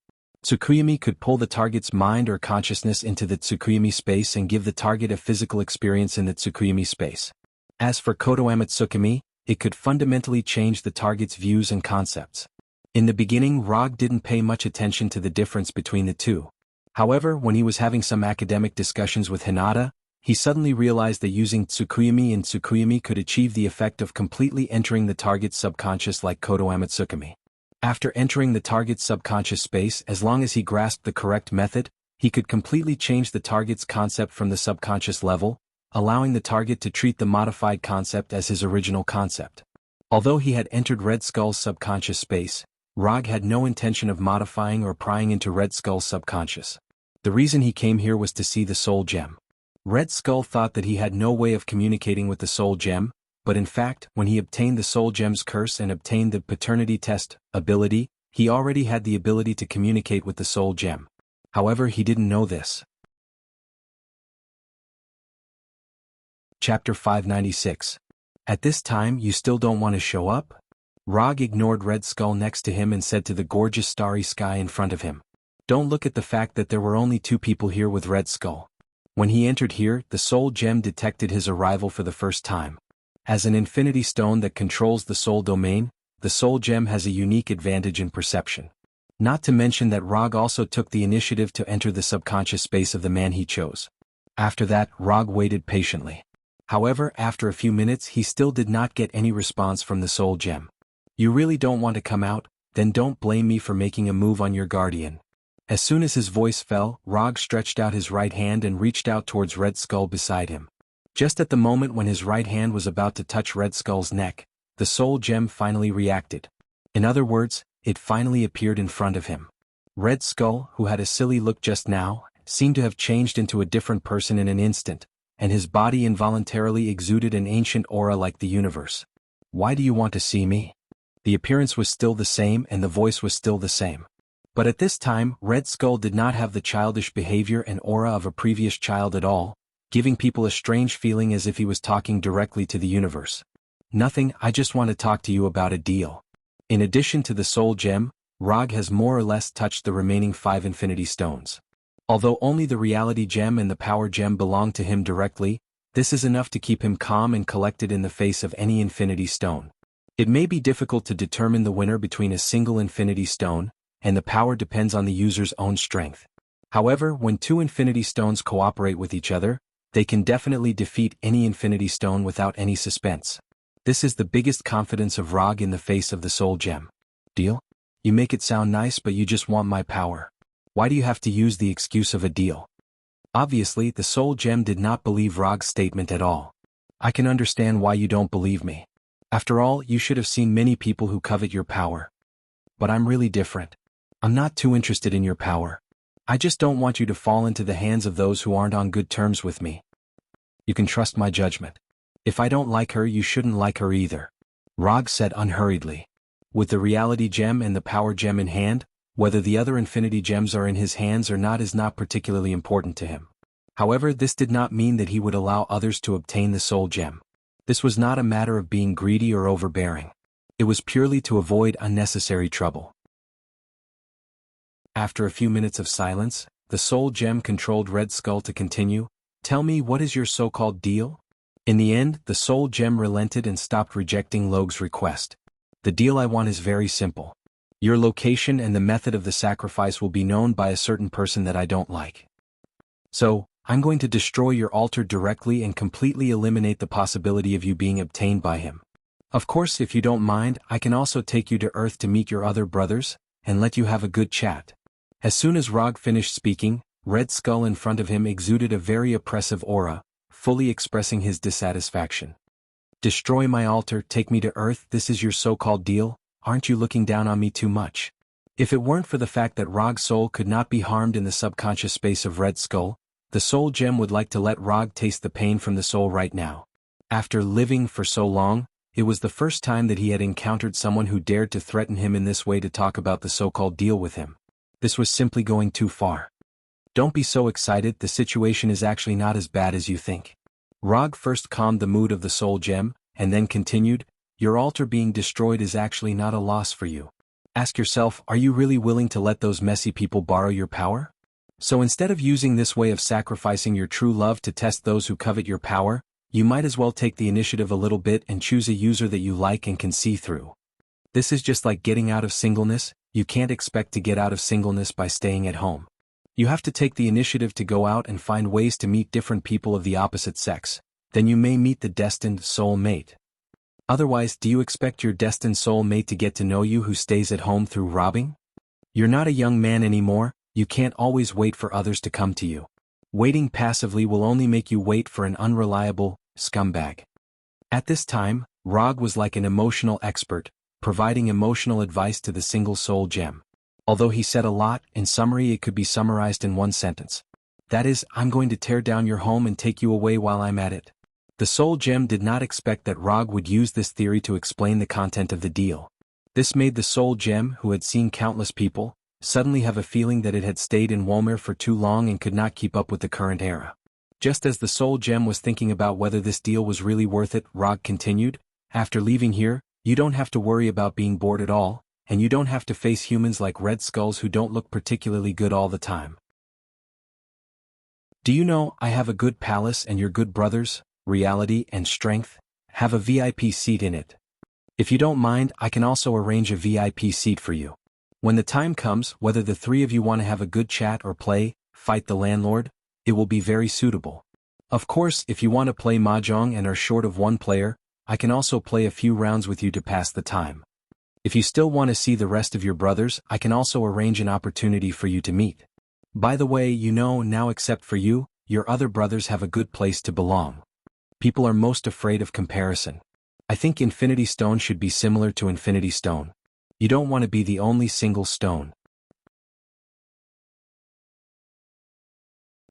Tsukuyami could pull the target's mind or consciousness into the Tsukuyami space and give the target a physical experience in the Tsukuyami space. As for Kodo Amatsukami, it could fundamentally change the target's views and concepts. In the beginning, Rog didn't pay much attention to the difference between the two. However, when he was having some academic discussions with Hinata, he suddenly realized that using Tsukuyami in Tsukuyami could achieve the effect of completely entering the target's subconscious like Kodo Amatsukami. After entering the target's subconscious space, as long as he grasped the correct method, he could completely change the target's concept from the subconscious level, allowing the target to treat the modified concept as his original concept. Although he had entered Red Skull's subconscious space, Rog had no intention of modifying or prying into Red Skull's subconscious. The reason he came here was to see the Soul Gem. Red Skull thought that he had no way of communicating with the Soul Gem, but in fact, when he obtained the Soul Gem's curse and obtained the paternity test ability, he already had the ability to communicate with the Soul Gem. However, he didn't know this. Chapter 596. At this time you still don't want to show up? Rog ignored Red Skull next to him and said to the gorgeous starry sky in front of him. Don't look at the fact that there were only 2 people here with Red Skull. When he entered here, the Soul Gem detected his arrival for the first time. As an infinity stone that controls the soul domain, the Soul Gem has a unique advantage in perception. Not to mention that Rog also took the initiative to enter the subconscious space of the man he chose. After that, Rog waited patiently. However, after a few minutes he still did not get any response from the Soul Gem. You really don't want to come out? Then don't blame me for making a move on your guardian. As soon as his voice fell, Rog stretched out his right hand and reached out towards Red Skull beside him. Just at the moment when his right hand was about to touch Red Skull's neck, the Soul Gem finally reacted. In other words, it finally appeared in front of him. Red Skull, who had a silly look just now, seemed to have changed into a different person in an instant, and his body involuntarily exuded an ancient aura like the universe. Why do you want to see me? The appearance was still the same and the voice was still the same. But at this time, Red Skull did not have the childish behavior and aura of a previous child at all, giving people a strange feeling as if he was talking directly to the universe. Nothing, I just want to talk to you about a deal. In addition to the Soul Gem, Rog has more or less touched the remaining 5 Infinity Stones. Although only the Reality Gem and the Power Gem belong to him directly, this is enough to keep him calm and collected in the face of any Infinity Stone. It may be difficult to determine the winner between a single Infinity Stone, and the power depends on the user's own strength. However, when 2 Infinity Stones cooperate with each other, they can definitely defeat any Infinity Stone without any suspense. This is the biggest confidence of Rog in the face of the Soul Gem. Deal? You make it sound nice, but you just want my power. Why do you have to use the excuse of a deal? Obviously, the Soul Gem did not believe Rog's statement at all. I can understand why you don't believe me. After all, you should have seen many people who covet your power. But I'm really different. I'm not too interested in your power. I just don't want you to fall into the hands of those who aren't on good terms with me. You can trust my judgment. If I don't like her, you shouldn't like her either. Rog said unhurriedly. With the Reality Gem and the Power Gem in hand, whether the other Infinity Gems are in his hands or not is not particularly important to him. However, this did not mean that he would allow others to obtain the Soul Gem. This was not a matter of being greedy or overbearing. It was purely to avoid unnecessary trouble. After a few minutes of silence, the Soul Gem controlled Red Skull to continue. Tell me, what is your so-called deal? In the end, the Soul Gem relented and stopped rejecting Logue's request. The deal I want is very simple. Your location and the method of the sacrifice will be known by a certain person that I don't like. So, I'm going to destroy your altar directly and completely eliminate the possibility of you being obtained by him. Of course, if you don't mind, I can also take you to Earth to meet your other brothers, and let you have a good chat. As soon as Rog finished speaking, Red Skull in front of him exuded a very oppressive aura, fully expressing his dissatisfaction. Destroy my altar, take me to Earth, this is your so-called deal? Aren't you looking down on me too much? If it weren't for the fact that Rog's soul could not be harmed in the subconscious space of Red Skull, the Soul Gem would like to let Rog taste the pain from the soul right now. After living for so long, it was the first time that he had encountered someone who dared to threaten him in this way to talk about the so-called deal with him. This was simply going too far. Don't be so excited, the situation is actually not as bad as you think. Rog first calmed the mood of the Soul Gem, and then continued, your altar being destroyed is actually not a loss for you. Ask yourself, are you really willing to let those messy people borrow your power? So instead of using this way of sacrificing your true love to test those who covet your power, you might as well take the initiative a little bit and choose a user that you like and can see through. This is just like getting out of singleness. You can't expect to get out of singleness by staying at home. You have to take the initiative to go out and find ways to meet different people of the opposite sex, then you may meet the destined soul mate. Otherwise, do you expect your destined soul mate to get to know you who stays at home through robbing? You're not a young man anymore, you can't always wait for others to come to you. Waiting passively will only make you wait for an unreliable scumbag. At this time, Rog was like an emotional expert, providing emotional advice to the single soul gem. Although he said a lot, in summary it could be summarized in one sentence. That is, I'm going to tear down your home and take you away while I'm at it. The soul gem did not expect that Rog would use this theory to explain the content of the deal. This made the soul gem, who had seen countless people, suddenly have a feeling that it had stayed in Wolmer for too long and could not keep up with the current era. Just as the soul gem was thinking about whether this deal was really worth it, Rog continued, after leaving here, you don't have to worry about being bored at all, and you don't have to face humans like Red Skulls who don't look particularly good all the time. Do you know, I have a good palace and your good brothers, Reality and Strength, have a VIP seat in it. If you don't mind, I can also arrange a VIP seat for you. When the time comes, whether the three of you want to have a good chat or fight the landlord, it will be very suitable. Of course, if you want to play mahjong and are short of one player, I can also play a few rounds with you to pass the time. If you still want to see the rest of your brothers, I can also arrange an opportunity for you to meet. By the way, you know, now except for you, your other brothers have a good place to belong. People are most afraid of comparison. I think Infinity Stone should be similar to Infinity Stone. You don't want to be the only single stone.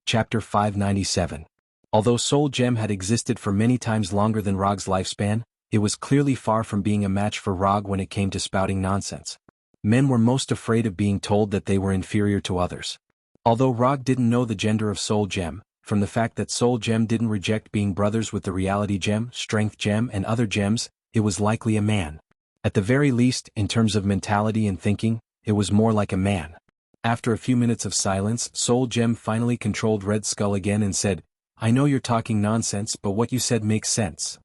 Chapter 597. Although Soul Gem had existed for many times longer than Rog's lifespan, it was clearly far from being a match for Rog when it came to spouting nonsense. Men were most afraid of being told that they were inferior to others. Although Rog didn't know the gender of Soul Gem, from the fact that Soul Gem didn't reject being brothers with the Reality Gem, Strength Gem and other gems, it was likely a man. At the very least, in terms of mentality and thinking, it was more like a man. After a few minutes of silence, Soul Gem finally controlled Red Skull again and said, I know you're talking nonsense, but what you said makes sense.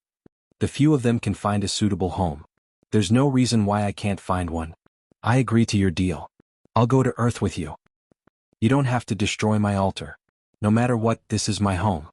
The few of them can find a suitable home. There's no reason why I can't find one. I agree to your deal. I'll go to Earth with you. You don't have to destroy my altar. No matter what, this is my home.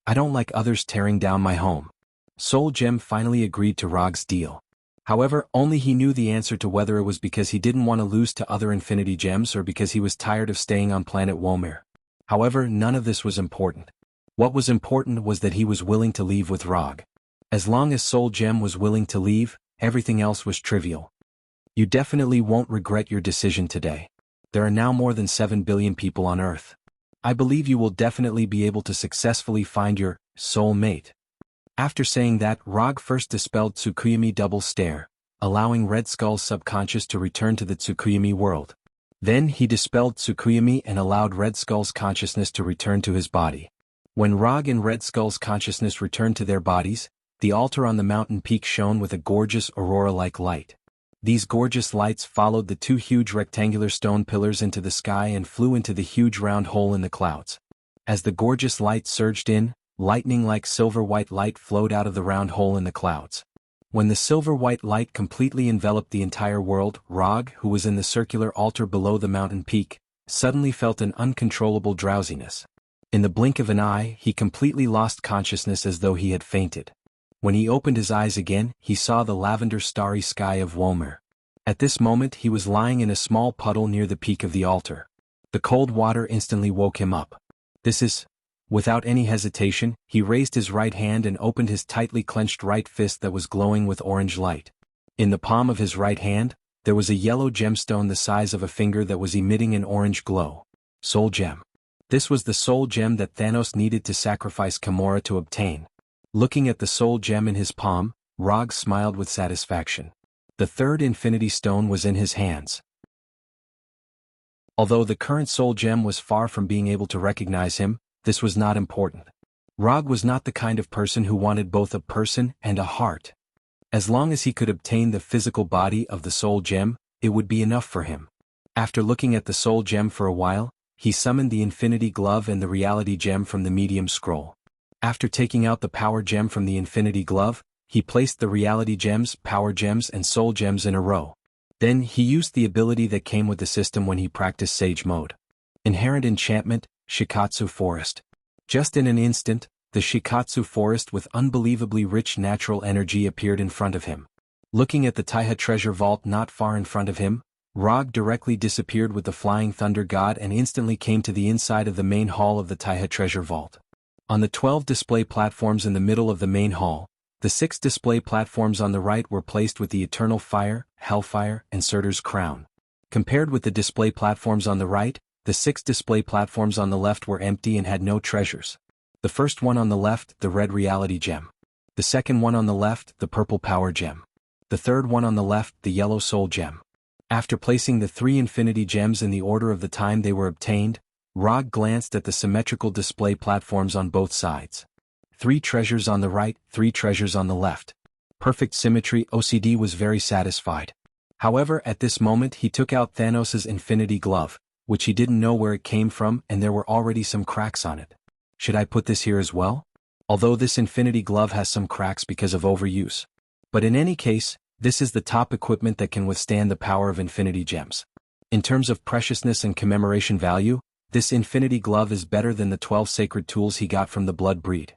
I don't like others tearing down my home. Soul Gem finally agreed to Rog's deal. However, only he knew the answer to whether it was because he didn't want to lose to other Infinity Gems or because he was tired of staying on planet Wolmer. However, none of this was important. What was important was that he was willing to leave with Rog. As long as Soul Gem was willing to leave, everything else was trivial. You definitely won't regret your decision today. There are now more than 7 billion people on Earth. I believe you will definitely be able to successfully find your soul mate. After saying that, Rog first dispelled Tsukuyumi Double Stare, allowing Red Skull's subconscious to return to the Tsukuyumi world. Then he dispelled Tsukuyumi and allowed Red Skull's consciousness to return to his body. When Rog and Red Skull's consciousness returned to their bodies, the altar on the mountain peak shone with a gorgeous aurora-like light. These gorgeous lights followed the two huge rectangular stone pillars into the sky and flew into the huge round hole in the clouds. As the gorgeous light surged in, lightning-like silver-white light flowed out of the round hole in the clouds. When the silver-white light completely enveloped the entire world, Rog, who was in the circular altar below the mountain peak, suddenly felt an uncontrollable drowsiness. In the blink of an eye, he completely lost consciousness as though he had fainted. When he opened his eyes again, he saw the lavender starry sky of Wolmer. At this moment he was lying in a small puddle near the peak of the altar. The cold water instantly woke him up. Without any hesitation, he raised his right hand and opened his tightly clenched right fist that was glowing with orange light. In the palm of his right hand, there was a yellow gemstone the size of a finger that was emitting an orange glow. Soul Gem. This was the soul gem that Thanos needed to sacrifice Gamora to obtain. Looking at the soul gem in his palm, Rog smiled with satisfaction. The third Infinity Stone was in his hands. Although the current soul gem was far from being able to recognize him, this was not important. Rog was not the kind of person who wanted both a person and a heart. As long as he could obtain the physical body of the soul gem, it would be enough for him. After looking at the soul gem for a while, he summoned the Infinity Glove and the Reality Gem from the Medium Scroll. After taking out the Power Gem from the Infinity Glove, he placed the Reality Gems, Power Gems and Soul Gems in a row. Then he used the ability that came with the system when he practiced Sage Mode. Inherent enchantment, Shikatsu Forest. Just in an instant, the Shikatsu Forest with unbelievably rich natural energy appeared in front of him. Looking at the Taiha treasure vault not far in front of him, Rog directly disappeared with the flying thunder god and instantly came to the inside of the main hall of the Taiha treasure vault. On the 12 display platforms in the middle of the main hall, the 6 display platforms on the right were placed with the Eternal Fire, Hellfire, and Surtur's crown. Compared with the display platforms on the right, the 6 display platforms on the left were empty and had no treasures. The first one on the left, the red reality gem. The second one on the left, the purple power gem. The third one on the left, the yellow soul gem. After placing the 3 infinity gems in the order of the time they were obtained, Rog glanced at the symmetrical display platforms on both sides. 3 treasures on the right, 3 treasures on the left. Perfect symmetry. OCD was very satisfied. However, at this moment he took out Thanos' infinity glove, which he didn't know where it came from, and there were already some cracks on it. Should I put this here as well? Although this infinity glove has some cracks because of overuse. But in any case, this is the top equipment that can withstand the power of infinity gems. In terms of preciousness and commemoration value, this infinity glove is better than the 12 sacred tools he got from the blood breed.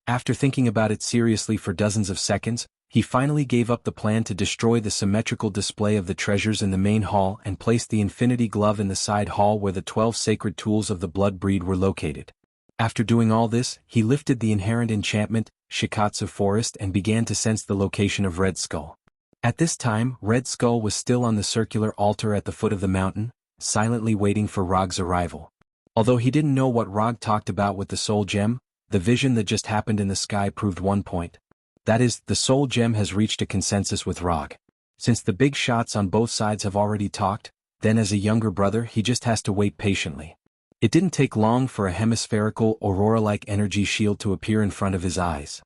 After thinking about it seriously for dozens of seconds, he finally gave up the plan to destroy the symmetrical display of the treasures in the main hall and placed the infinity glove in the side hall where the 12 sacred tools of the blood breed were located. After doing all this, he lifted the inherent enchantment, Shikatsu Forest, and began to sense the location of Red Skull. At this time, Red Skull was still on the circular altar at the foot of the mountain, silently waiting for Rog's arrival. Although he didn't know what Rog talked about with the soul gem, the vision that just happened in the sky proved one point. That is, the soul gem has reached a consensus with Rog. Since the big shots on both sides have already talked, then as a younger brother he just has to wait patiently. It didn't take long for a hemispherical, aurora-like energy shield to appear in front of his eyes.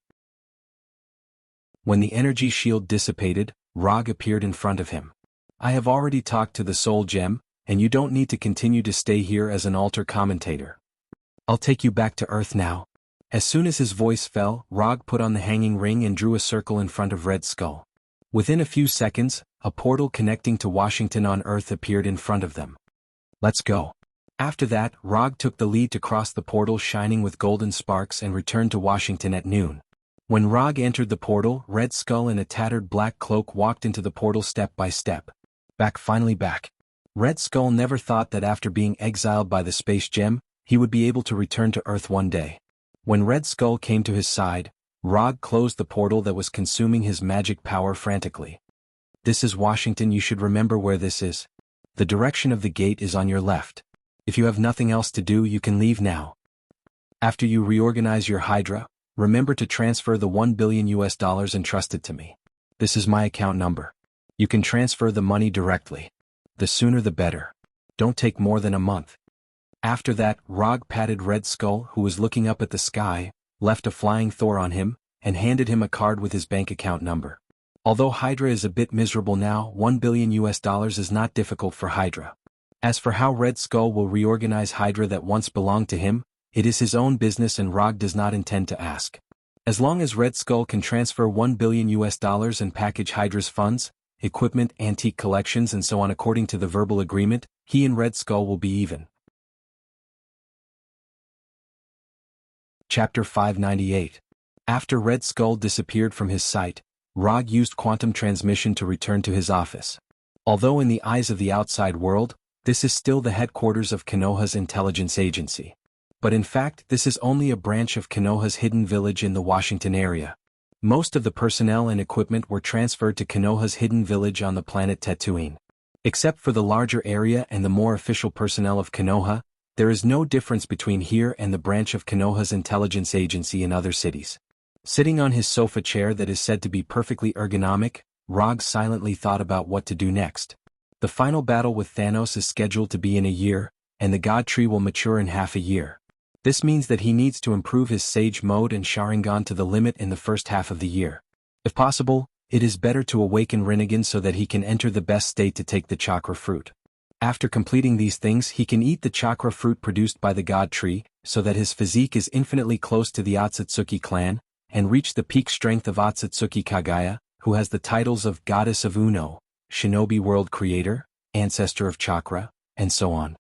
When the energy shield dissipated, Rog appeared in front of him. I have already talked to the soul gem, and you don't need to continue to stay here as an altar commentator. I'll take you back to Earth now. As soon as his voice fell, Rog put on the hanging ring and drew a circle in front of Red Skull. Within a few seconds, a portal connecting to Washington on Earth appeared in front of them. Let's go. After that, Rog took the lead to cross the portal shining with golden sparks and returned to Washington at noon. When Rog entered the portal, Red Skull in a tattered black cloak walked into the portal step by step. Finally back. Red Skull never thought that after being exiled by the space gem, he would be able to return to Earth one day. When Red Skull came to his side, Rog closed the portal that was consuming his magic power frantically. This is Washington. You should remember where this is. The direction of the gate is on your left. If you have nothing else to do, you can leave now. After you reorganize your Hydra, remember to transfer the $1 billion entrusted to me. This is my account number. You can transfer the money directly. The sooner the better. Don't take more than a month. After that, Rog patted Red Skull, who was looking up at the sky, left a flying Thor on him, and handed him a card with his bank account number. Although Hydra is a bit miserable now, $1 billion is not difficult for Hydra. As for how Red Skull will reorganize Hydra that once belonged to him, it is his own business and Rog does not intend to ask. As long as Red Skull can transfer $1 billion and package Hydra's funds, equipment, antique collections and so on according to the verbal agreement, he and Red Skull will be even. Chapter 598. After Red Skull disappeared from his sight, Rog used quantum transmission to return to his office. Although in the eyes of the outside world, this is still the headquarters of Konoha's intelligence agency. But in fact, this is only a branch of Konoha's hidden village in the Washington area. Most of the personnel and equipment were transferred to Konoha's hidden village on the planet Tatooine. Except for the larger area and the more official personnel of Konoha, there is no difference between here and the branch of Konoha's intelligence agency in other cities. Sitting on his sofa chair that is said to be perfectly ergonomic, Rog silently thought about what to do next. The final battle with Thanos is scheduled to be in a year, and the God Tree will mature in half a year. This means that he needs to improve his Sage Mode and Sharingan to the limit in the first half of the year. If possible, it is better to awaken Rinnegan so that he can enter the best state to take the chakra fruit. After completing these things, he can eat the chakra fruit produced by the God Tree, so that his physique is infinitely close to the Otsutsuki clan, and reach the peak strength of Otsutsuki Kagaya, who has the titles of Goddess of Uno, Shinobi World Creator, Ancestor of Chakra, and so on.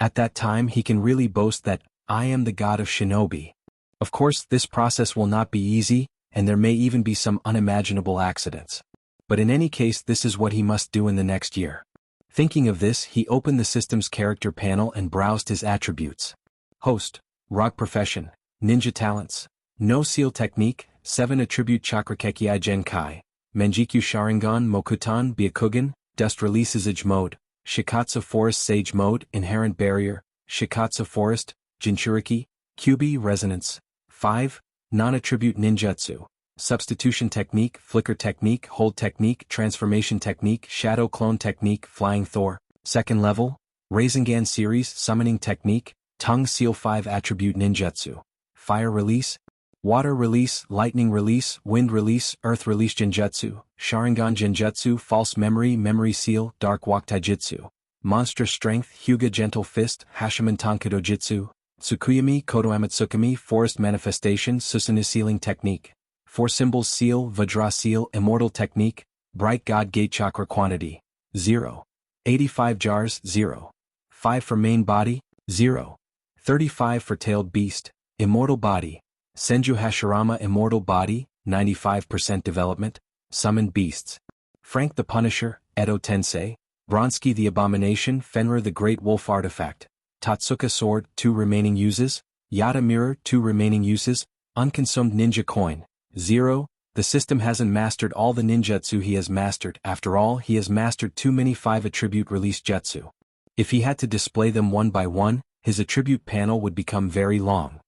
At that time he can really boast that, "I am the god of shinobi." Of course, this process will not be easy, and there may even be some unimaginable accidents. But in any case, this is what he must do in the next year. Thinking of this, he opened the system's character panel and browsed his attributes. Host, Rogue profession, ninja talents, no seal technique, 7 attribute Chakrakekei Genkai, Menjikyu Sharingan Mokutan Byakugan, dust release Usage mode, Shikatsu forest sage mode, inherent barrier, Shikatsu forest, Jinchuriki, Kyubi resonance. 5. Non-attribute ninjutsu, substitution technique, flicker technique, hold technique, transformation technique, shadow clone technique, flying Thor, second level, Rasengan series, summoning technique, tongue seal 5 attribute ninjutsu, fire release, water release, lightning release, wind release, earth release Genjutsu, Sharingan Genjutsu, false memory, memory seal, dark walk taijutsu, monstrous strength, Hyuga gentle fist, Hashiman Tankado Jitsu, Tsukuyami Kodo Amatsukami forest manifestation, Susanoo sealing technique, 4 symbols seal, Vajra seal, immortal technique, bright god gate chakra quantity, 0. 85 jars, 0. 5 for main body, 0. 35 for tailed beast, immortal body, Senju Hashirama immortal body, 95% development, summoned beasts, Frank the Punisher, Edo Tensei, Bronsky the Abomination, Fenrir the Great Wolf artifact, Tatsuka sword, 2 remaining uses, Yada mirror, 2 remaining uses, unconsumed ninja coin, 0. The system hasn't mastered all the ninjutsu he has mastered. After all, he has mastered too many 5 attribute release jutsu. If he had to display them one by one, his attribute panel would become very long.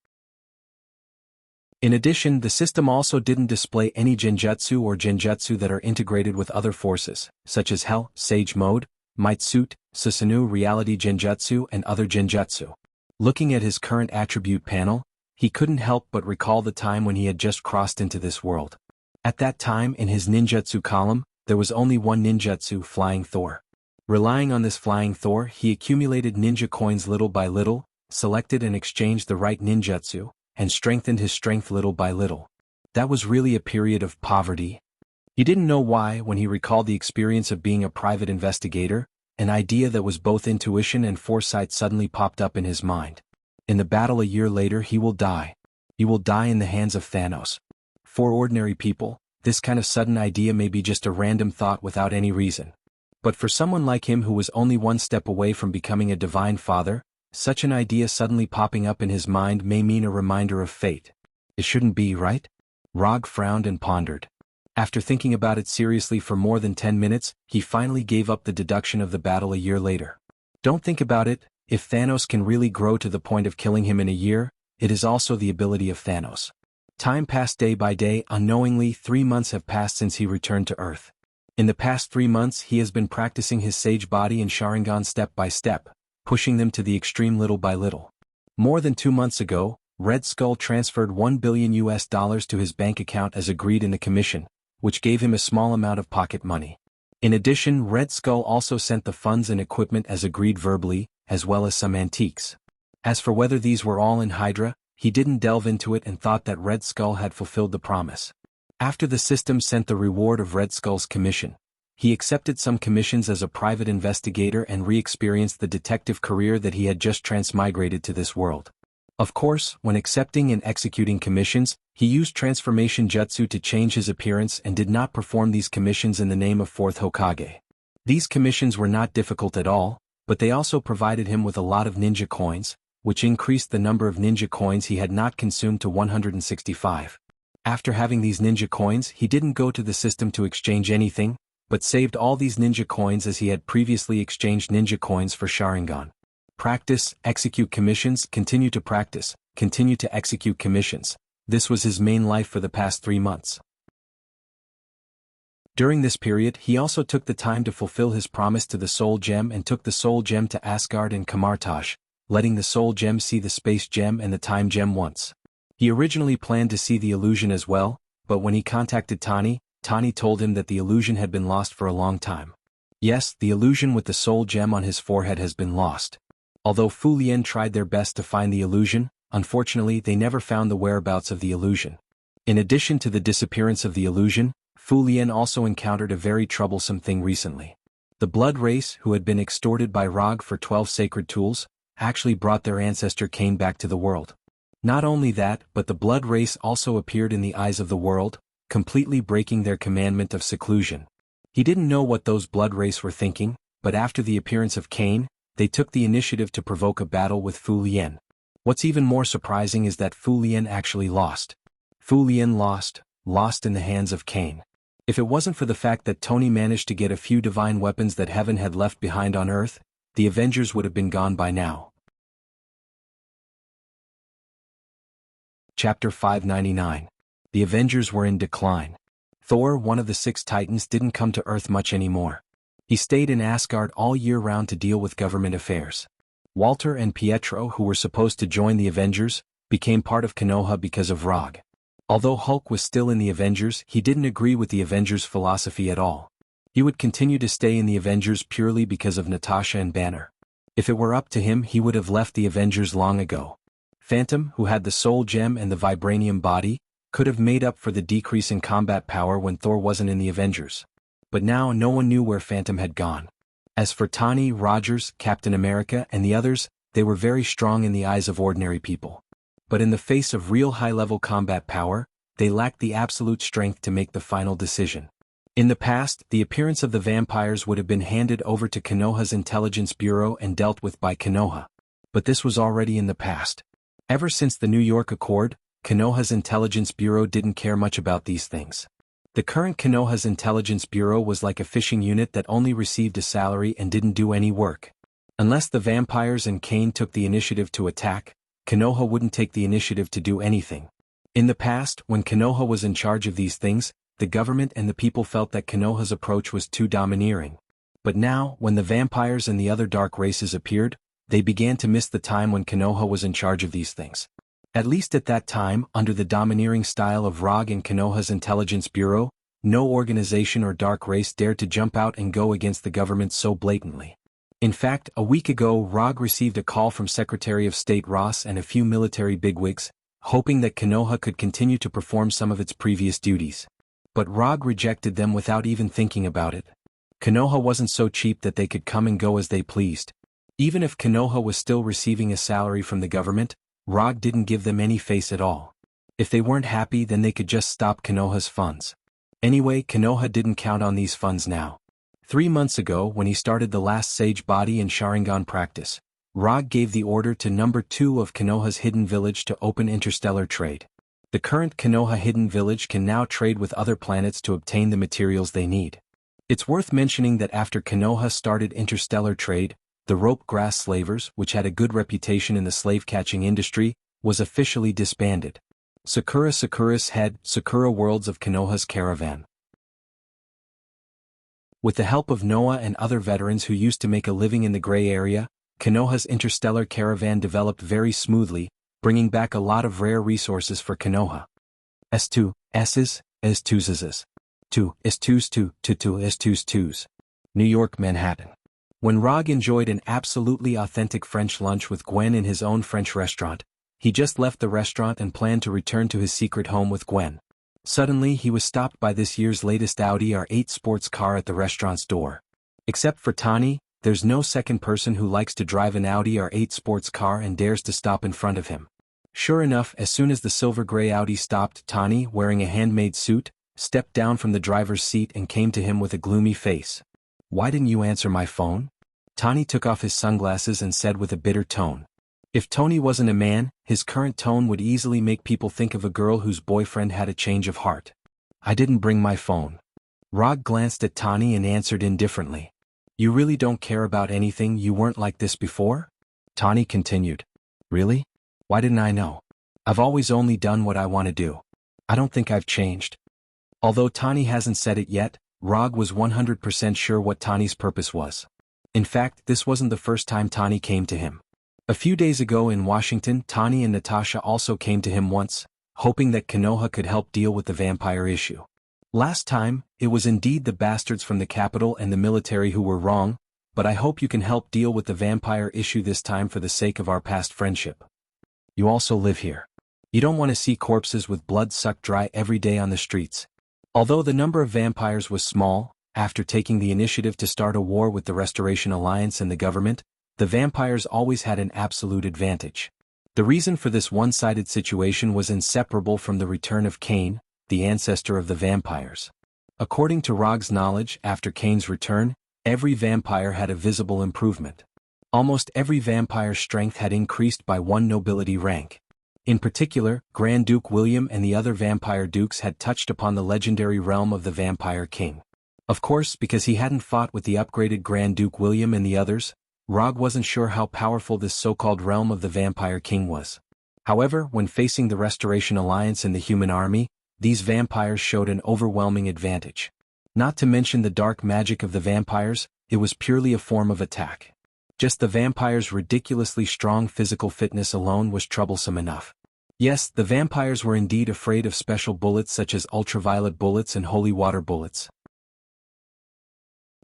In addition, the system also didn't display any genjutsu or genjutsu that are integrated with other forces, such as Hell, Sage Mode, Might Suit, Susanoo Reality Genjutsu and other genjutsu. Looking at his current attribute panel, he couldn't help but recall the time when he had just crossed into this world. At that time, in his ninjutsu column, there was only one ninjutsu, Flying Thor. Relying on this Flying Thor, he accumulated ninja coins little by little, selected and exchanged the right ninjutsu, and strengthened his strength little by little. That was really a period of poverty. He didn't know why. When he recalled the experience of being a private investigator, an idea that was both intuition and foresight suddenly popped up in his mind. In the battle a year later he will die. He will die in the hands of Thanos. For ordinary people, this kind of sudden idea may be just a random thought without any reason. But for someone like him who was only one step away from becoming a divine father, such an idea suddenly popping up in his mind may mean a reminder of fate. It shouldn't be, right? Rogue frowned and pondered. After thinking about it seriously for more than 10 minutes, he finally gave up the deduction of the battle a year later. Don't think about it. If Thanos can really grow to the point of killing him in a year, it is also the ability of Thanos. Time passed day by day. Unknowingly, 3 months have passed since he returned to Earth. In the past 3 months he has been practicing his Sage Body and Sharingan step by step, pushing them to the extreme little by little. More than 2 months ago, Red Skull transferred $1 billion to his bank account as agreed in the commission, which gave him a small amount of pocket money. In addition, Red Skull also sent the funds and equipment as agreed verbally, as well as some antiques. As for whether these were all in Hydra, he didn't delve into it and thought that Red Skull had fulfilled the promise. After the system sent the reward of Red Skull's commission, he accepted some commissions as a private investigator and re-experienced the detective career that he had just transmigrated to this world. Of course, when accepting and executing commissions, he used transformation jutsu to change his appearance and did not perform these commissions in the name of 4th Hokage. These commissions were not difficult at all, but they also provided him with a lot of ninja coins, which increased the number of ninja coins he had not consumed to 165. After having these ninja coins, he didn't go to the system to exchange anything, but saved all these ninja coins as he had previously exchanged ninja coins for Sharingan. Practice, execute commissions, continue to practice, continue to execute commissions. This was his main life for the past 3 months. During this period, he also took the time to fulfill his promise to the Soul Gem and took the Soul Gem to Asgard and Kamartaj, letting the Soul Gem see the Space Gem and the Time Gem once. He originally planned to see the illusion as well, but when he contacted Tani, Tani told him that the illusion had been lost for a long time. Yes, the illusion with the Soul Gem on his forehead has been lost. Although Fu Lien tried their best to find the illusion, unfortunately they never found the whereabouts of the illusion. In addition to the disappearance of the illusion, Fu Lien also encountered a very troublesome thing recently. The Blood Race, who had been extorted by Rogue for 12 sacred tools, actually brought their ancestor Cain back to the world. Not only that, but the blood race also appeared in the eyes of the world, completely breaking their commandment of seclusion. He didn't know what those blood race were thinking, but after the appearance of Cain, they took the initiative to provoke a battle with Fu Lien. What's even more surprising is that Fu Lien actually lost. Fu Lien lost in the hands of Cain. If it wasn't for the fact that Tony managed to get a few divine weapons that heaven had left behind on Earth, the Avengers would have been gone by now. Chapter 599. The Avengers were in decline. Thor, one of the 6 Titans, didn't come to Earth much anymore. He stayed in Asgard all year round to deal with government affairs. Walter and Pietro, who were supposed to join the Avengers, became part of Konoha because of Rog. Although Hulk was still in the Avengers, he didn't agree with the Avengers' philosophy at all. He would continue to stay in the Avengers purely because of Natasha and Banner. If it were up to him, he would have left the Avengers long ago. Phantom, who had the Soul Gem and the Vibranium body, could have made up for the decrease in combat power when Thor wasn't in the Avengers. But now no one knew where Phantom had gone. As for Tony, Rogers, Captain America, and the others, they were very strong in the eyes of ordinary people. But in the face of real high-level combat power, they lacked the absolute strength to make the final decision. In the past, the appearance of the vampires would have been handed over to Konoha's Intelligence Bureau and dealt with by Konoha. But this was already in the past. Ever since the New York Accord, Konoha's Intelligence Bureau didn't care much about these things. The current Konoha's Intelligence Bureau was like a fishing unit that only received a salary and didn't do any work. Unless the vampires and Cain took the initiative to attack, Konoha wouldn't take the initiative to do anything. In the past, when Konoha was in charge of these things, the government and the people felt that Konoha's approach was too domineering. But now, when the vampires and the other dark races appeared, they began to miss the time when Konoha was in charge of these things. At least at that time, under the domineering style of Rog and Konoha's Intelligence Bureau, no organization or dark race dared to jump out and go against the government so blatantly. In fact, a week ago Rog received a call from Secretary of State Ross and a few military bigwigs, hoping that Konoha could continue to perform some of its previous duties. But Rog rejected them without even thinking about it. Konoha wasn't so cheap that they could come and go as they pleased. Even if Konoha was still receiving a salary from the government, Rog didn't give them any face at all. If they weren't happy, then they could just stop Konoha's funds. Anyway, Konoha didn't count on these funds now. 3 months ago, when he started the last Sage Body and Sharingan practice, Rog gave the order to number 2 of Konoha's Hidden Village to open interstellar trade. The current Konoha Hidden Village can now trade with other planets to obtain the materials they need. It's worth mentioning that after Konoha started interstellar trade, the rope grass slavers, which had a good reputation in the slave-catching industry, was officially disbanded. Sakura's head, Sakura Worlds of Konoha's Caravan. With the help of Noah and other veterans who used to make a living in the gray area, Konoha's interstellar caravan developed very smoothly, bringing back a lot of rare resources for Konoha. S2, S's, S2's, 2, S2's 2, 2 S2's 2's. New York, Manhattan. When Rog enjoyed an absolutely authentic French lunch with Gwen in his own French restaurant, he just left the restaurant and planned to return to his secret home with Gwen. Suddenly he was stopped by this year's latest Audi R8 sports car at the restaurant's door. Except for Tani, there's no second person who likes to drive an Audi R8 sports car and dares to stop in front of him. Sure enough, as soon as the silver-gray Audi stopped, Tani, wearing a handmade suit, stepped down from the driver's seat and came to him with a gloomy face. "Why didn't you answer my phone?" Tani took off his sunglasses and said with a bitter tone. If Tony wasn't a man, his current tone would easily make people think of a girl whose boyfriend had a change of heart. "I didn't bring my phone." Rog glanced at Tani and answered indifferently. "You really don't care about anything? You weren't like this before?" Tani continued. "Really? Why didn't I know? I've always only done what I want to do. I don't think I've changed." Although Tani hasn't said it yet, Rog was 100% sure what Tani's purpose was. In fact, this wasn't the first time Tani came to him. A few days ago in Washington, Tani and Natasha also came to him once, hoping that Konoha could help deal with the vampire issue. Last time, it was indeed the bastards from the capital and the military who were wrong, but I hope you can help deal with the vampire issue this time for the sake of our past friendship. You also live here. You don't want to see corpses with blood sucked dry every day on the streets. Although the number of vampires was small, after taking the initiative to start a war with the Restoration Alliance and the government, the vampires always had an absolute advantage. The reason for this one-sided situation was inseparable from the return of Cain, the ancestor of the vampires. According to Rog's knowledge, after Cain's return, every vampire had a visible improvement. Almost every vampire's strength had increased by one nobility rank. In particular, Grand Duke William and the other vampire dukes had touched upon the legendary realm of the Vampire King. Of course, because he hadn't fought with the upgraded Grand Duke William and the others, Rog wasn't sure how powerful this so-called realm of the Vampire King was. However, when facing the Restoration Alliance and the human army, these vampires showed an overwhelming advantage. Not to mention the dark magic of the vampires, it was purely a form of attack. Just the vampires' ridiculously strong physical fitness alone was troublesome enough. Yes, the vampires were indeed afraid of special bullets such as ultraviolet bullets and holy water bullets.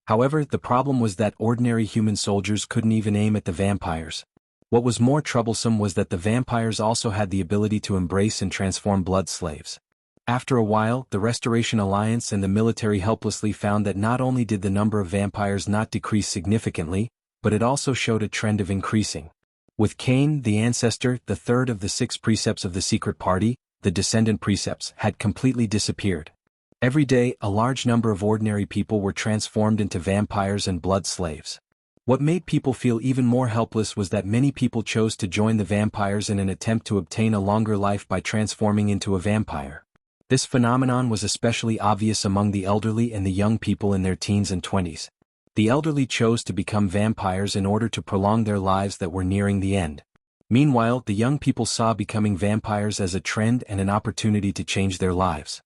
However, the problem was that ordinary human soldiers couldn't even aim at the vampires. What was more troublesome was that the vampires also had the ability to embrace and transform blood slaves. After a while, the Restoration Alliance and the military helplessly found that not only did the number of vampires not decrease significantly, but it also showed a trend of increasing. With Cain, the ancestor, the third of the 6 precepts of the secret party, the descendant precepts, had completely disappeared. Every day, a large number of ordinary people were transformed into vampires and blood slaves. What made people feel even more helpless was that many people chose to join the vampires in an attempt to obtain a longer life by transforming into a vampire. This phenomenon was especially obvious among the elderly and the young people in their teens and 20s. The elderly chose to become vampires in order to prolong their lives that were nearing the end. Meanwhile, the young people saw becoming vampires as a trend and an opportunity to change their lives.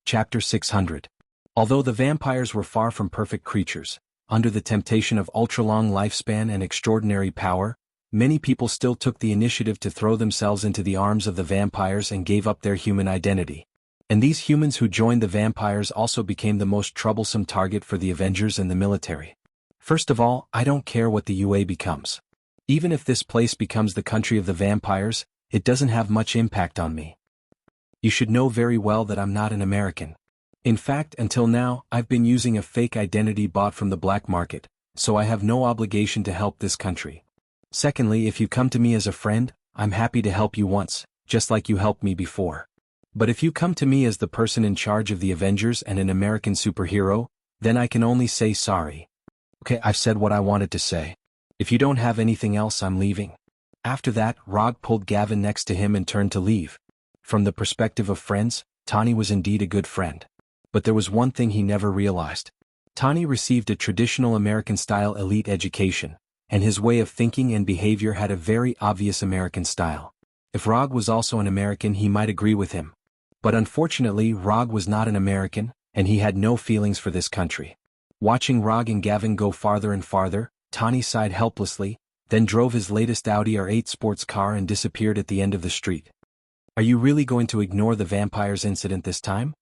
Chapter 600. Although the vampires were far from perfect creatures, under the temptation of ultra-long lifespan and extraordinary power, many people still took the initiative to throw themselves into the arms of the vampires and gave up their human identity. And these humans who joined the vampires also became the most troublesome target for the Avengers and the military. First of all, I don't care what the UA becomes. Even if this place becomes the country of the vampires, it doesn't have much impact on me. You should know very well that I'm not an American. In fact, until now, I've been using a fake identity bought from the black market, so I have no obligation to help this country. Secondly, if you come to me as a friend, I'm happy to help you once, just like you helped me before. But if you come to me as the person in charge of the Avengers and an American superhero, then I can only say sorry. Okay, I've said what I wanted to say. If you don't have anything else, I'm leaving. After that, Rog pulled Gavin next to him and turned to leave. From the perspective of friends, Tawny was indeed a good friend. But there was one thing he never realized. Tawny received a traditional American-style elite education, and his way of thinking and behavior had a very obvious American style. If Rog was also an American, he might agree with him. But unfortunately, Rog was not an American, and he had no feelings for this country. Watching Rog and Gavin go farther and farther, Tawny sighed helplessly, then drove his latest Audi R8 sports car and disappeared at the end of the street. Are you really going to ignore the vampires incident this time?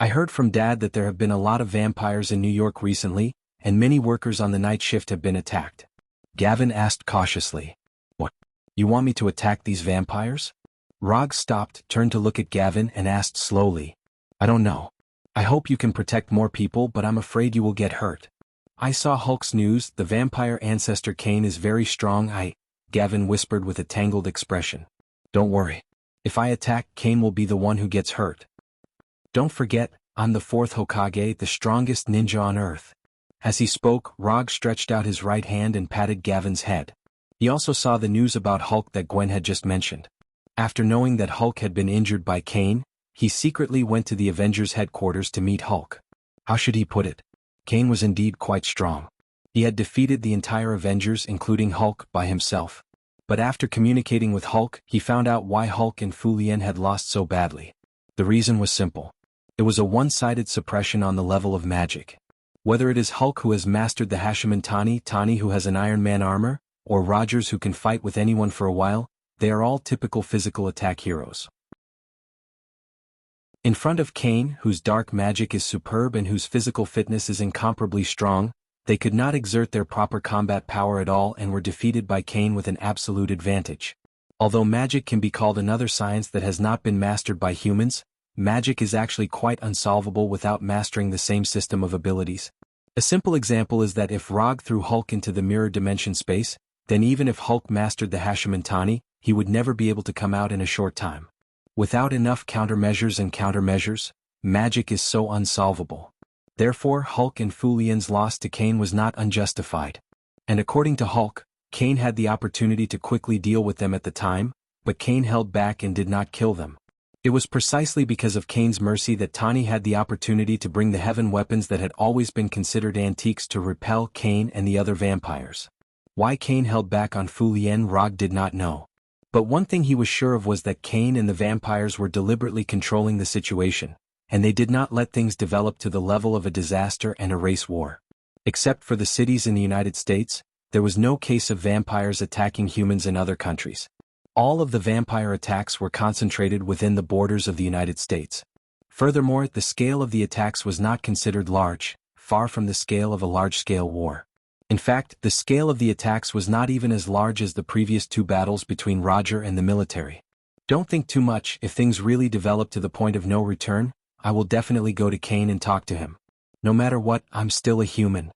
I heard from Dad that there have been a lot of vampires in New York recently, and many workers on the night shift have been attacked. Gavin asked cautiously. What? You want me to attack these vampires? Rog stopped, turned to look at Gavin and asked slowly. I don't know. I hope you can protect more people, but I'm afraid you will get hurt. I saw Hulk's news, the vampire ancestor Cain is very strong. Gavin whispered with a tangled expression. Don't worry. If I attack, Cain will be the one who gets hurt. Don't forget, I'm the 4th Hokage, the strongest ninja on Earth. As he spoke, Rog stretched out his right hand and patted Gavin's head. He also saw the news about Hulk that Gwen had just mentioned. After knowing that Hulk had been injured by Cain, he secretly went to the Avengers headquarters to meet Hulk. How should he put it? Cain was indeed quite strong. He had defeated the entire Avengers, including Hulk, by himself. But after communicating with Hulk, he found out why Hulk and Fu Lien had lost so badly. The reason was simple. It was a one-sided suppression on the level of magic. Whether it is Hulk who has mastered the Hashiman Tani who has an Iron Man armor, or Rogers who can fight with anyone for a while, they are all typical physical attack heroes. In front of Cain, whose dark magic is superb and whose physical fitness is incomparably strong, they could not exert their proper combat power at all and were defeated by Cain with an absolute advantage. Although magic can be called another science that has not been mastered by humans, magic is actually quite unsolvable without mastering the same system of abilities. A simple example is that if Rog threw Hulk into the mirror dimension space, then even if Hulk mastered the Hashimantani, he would never be able to come out in a short time. Without enough countermeasures, magic is so unsolvable. Therefore, Hulk and Fu Lian's loss to Kane was not unjustified. And according to Hulk, Kane had the opportunity to quickly deal with them at the time, but Kane held back and did not kill them. It was precisely because of Kane's mercy that Tani had the opportunity to bring the heaven weapons that had always been considered antiques to repel Kane and the other vampires. Why Kane held back on Fu Lian, Rog did not know. But one thing he was sure of was that Kane and the vampires were deliberately controlling the situation, and they did not let things develop to the level of a disaster and a race war. Except for the cities in the United States, there was no case of vampires attacking humans in other countries. All of the vampire attacks were concentrated within the borders of the United States. Furthermore, the scale of the attacks was not considered large, far from the scale of a large-scale war. In fact, the scale of the attacks was not even as large as the previous two battles between Roger and the military. Don't think too much. If things really develop to the point of no return, I will definitely go to Kane and talk to him. No matter what, I'm still a human.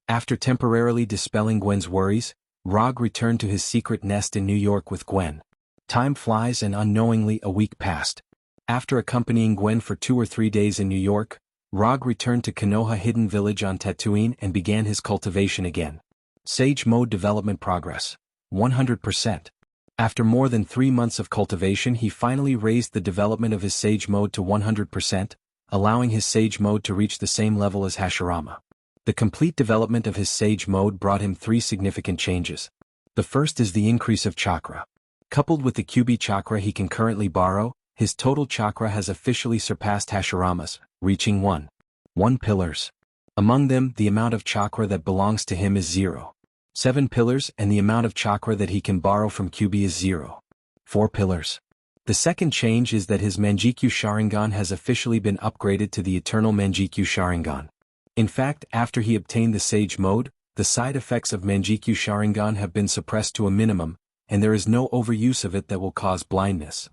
After temporarily dispelling Gwen's worries, Rog returned to his secret nest in New York with Gwen. Time flies and unknowingly a week passed. After accompanying Gwen for 2 or 3 days in New York, Rog returned to Konoha Hidden Village on Tatooine and began his cultivation again. Sage Mode Development Progress. 100%. After more than 3 months of cultivation, he finally raised the development of his Sage Mode to 100%, allowing his Sage Mode to reach the same level as Hashirama. The complete development of his Sage Mode brought him 3 significant changes. The first is the increase of chakra. Coupled with the QB chakra he can currently borrow, his total chakra has officially surpassed Hashirama's, reaching 1 pillars. Among them, the amount of chakra that belongs to him is 0.7 pillars, and the amount of chakra that he can borrow from QB is 0.4 pillars. The second change is that his Manjikyu Sharingan has officially been upgraded to the Eternal Manjikyu Sharingan. In fact, after he obtained the Sage Mode, the side effects of Manjikyu Sharingan have been suppressed to a minimum, and there is no overuse of it that will cause blindness.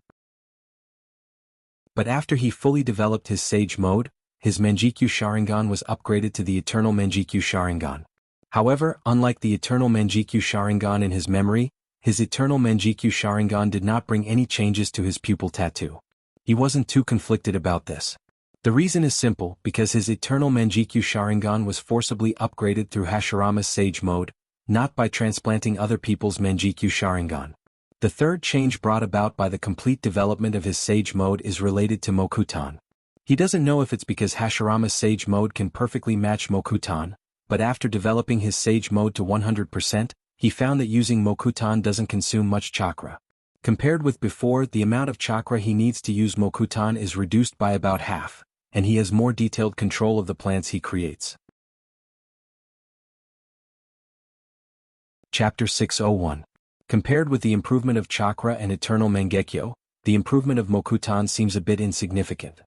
But after he fully developed his Sage Mode, his Manjikyu Sharingan was upgraded to the Eternal Manjikyu Sharingan. However, unlike the Eternal Manjikyu Sharingan in his memory, his Eternal Manjikyu Sharingan did not bring any changes to his pupil tattoo. He wasn't too conflicted about this. The reason is simple, because his Eternal Manjikyu Sharingan was forcibly upgraded through Hashirama's Sage Mode, not by transplanting other people's Manjikyu Sharingan. The third change brought about by the complete development of his Sage Mode is related to Mokutan. He doesn't know if it's because Hashirama's Sage Mode can perfectly match Mokutan, but after developing his Sage Mode to 100%, he found that using Mokutan doesn't consume much chakra. Compared with before, the amount of chakra he needs to use Mokutan is reduced by about half, and he has more detailed control of the plants he creates. Chapter 601. Compared with the improvement of chakra and Eternal Mangekyo, the improvement of Mokutan seems a bit insignificant.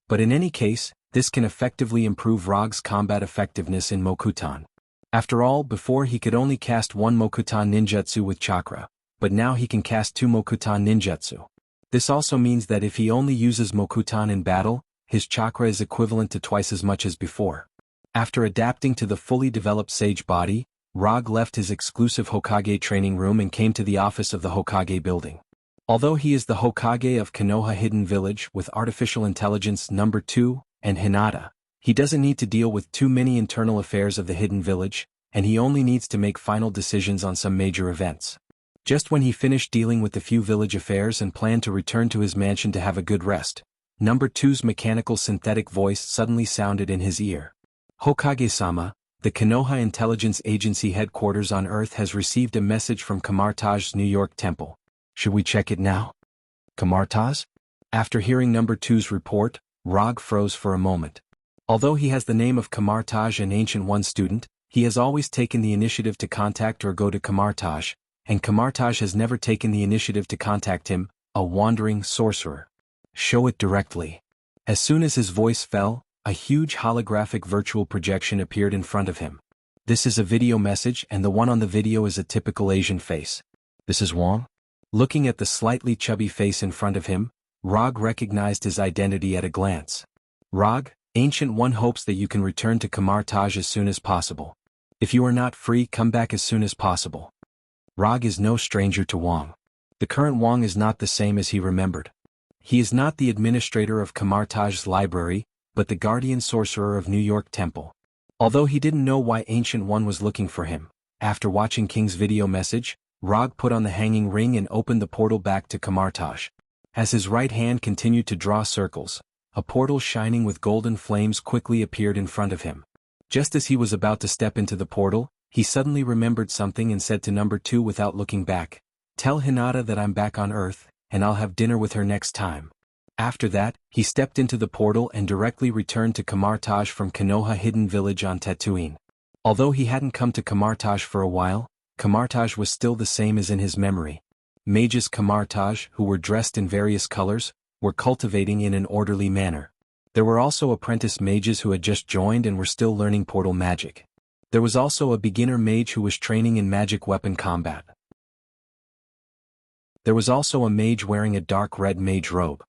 But in any case, this can effectively improve Rog's combat effectiveness in Mokutan. After all, before he could only cast 1 Mokutan ninjutsu with chakra, but now he can cast 2 Mokutan ninjutsu. This also means that if he only uses Mokutan in battle, his chakra is equivalent to twice as much as before. After adapting to the fully developed Sage body, Rog left his exclusive Hokage training room and came to the office of the Hokage building. Although he is the Hokage of Konoha Hidden Village with Artificial Intelligence No. 2 and Hinata, he doesn't need to deal with too many internal affairs of the Hidden Village, and he only needs to make final decisions on some major events. Just when he finished dealing with the few village affairs and planned to return to his mansion to have a good rest, No. 2's mechanical synthetic voice suddenly sounded in his ear. Hokage-sama, the Konoha Intelligence Agency headquarters on Earth has received a message from Kamartaj's New York temple. Should we check it now? Kamartaj? After hearing No. 2's report, Rog froze for a moment. Although he has the name of Kamartaj, an Ancient One student, he has always taken the initiative to contact or go to Kamartaj, and Kamartaj has never taken the initiative to contact him, a wandering sorcerer. Show it directly. As soon as his voice fell, a huge holographic virtual projection appeared in front of him. This is a video message, and the one on the video is a typical Asian face. This is Wong? Looking at the slightly chubby face in front of him, Rog recognized his identity at a glance. Rog, Ancient One hopes that you can return to Kamartaj as soon as possible. If you are not free, come back as soon as possible. Rog is no stranger to Wang. The current Wang is not the same as he remembered. He is not the administrator of Kamartaj's library, but the guardian sorcerer of New York Temple. Although he didn't know why Ancient One was looking for him, after watching King's video message, Rog put on the hanging ring and opened the portal back to Kamartaj. As his right hand continued to draw circles, a portal shining with golden flames quickly appeared in front of him. Just as he was about to step into the portal, he suddenly remembered something and said to number 2 without looking back, "Tell Hinata that I'm back on Earth, and I'll have dinner with her next time." After that, he stepped into the portal and directly returned to Kamartaj from Konoha Hidden Village on Tatooine. Although he hadn't come to Kamartaj for a while, Kamartaj was still the same as in his memory. Mages Kamartaj, who were dressed in various colors, were cultivating in an orderly manner. There were also apprentice mages who had just joined and were still learning portal magic. There was also a beginner mage who was training in magic weapon combat. There was also a mage wearing a dark red mage robe.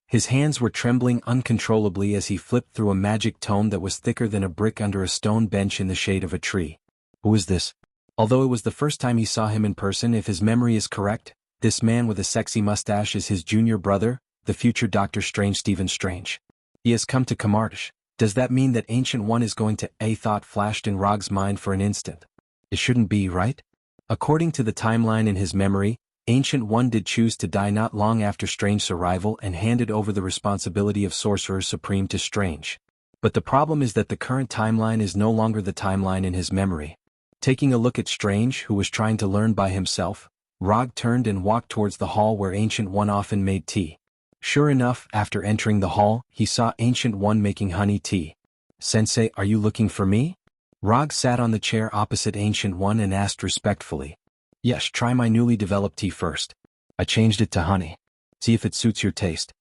His hands were trembling uncontrollably as he flipped through a magic tome that was thicker than a brick under a stone bench in the shade of a tree. Who is this? Although it was the first time he saw him in person, if his memory is correct, this man with a sexy mustache is his junior brother, the future Doctor Strange, Stephen Strange. He has come to Kamartaj. Does that mean that Ancient One is going to? A thought flashed in Rog's mind for an instant. It shouldn't be, right? According to the timeline in his memory, Ancient One did choose to die not long after Strange's arrival and handed over the responsibility of Sorcerer Supreme to Strange. But the problem is that the current timeline is no longer the timeline in his memory. Taking a look at Strange, who was trying to learn by himself, Rog turned and walked towards the hall where Ancient One often made tea. Sure enough, after entering the hall, he saw Ancient One making honey tea. "Sensei, are you looking for me?" Rog sat on the chair opposite Ancient One and asked respectfully. "Yes, try my newly developed tea first. I changed it to honey. See if it suits your taste."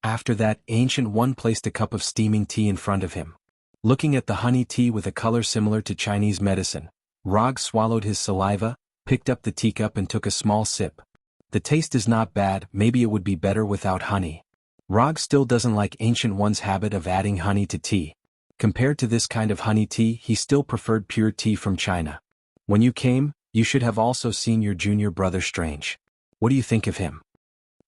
After that, Ancient One placed a cup of steaming tea in front of him. Looking at the honey tea with a color similar to Chinese medicine, Rog swallowed his saliva, picked up the teacup and took a small sip. The taste is not bad, maybe it would be better without honey. Rog still doesn't like Ancient One's habit of adding honey to tea. Compared to this kind of honey tea, he still preferred pure tea from China. "When you came, you should have also seen your junior brother Strange. What do you think of him?"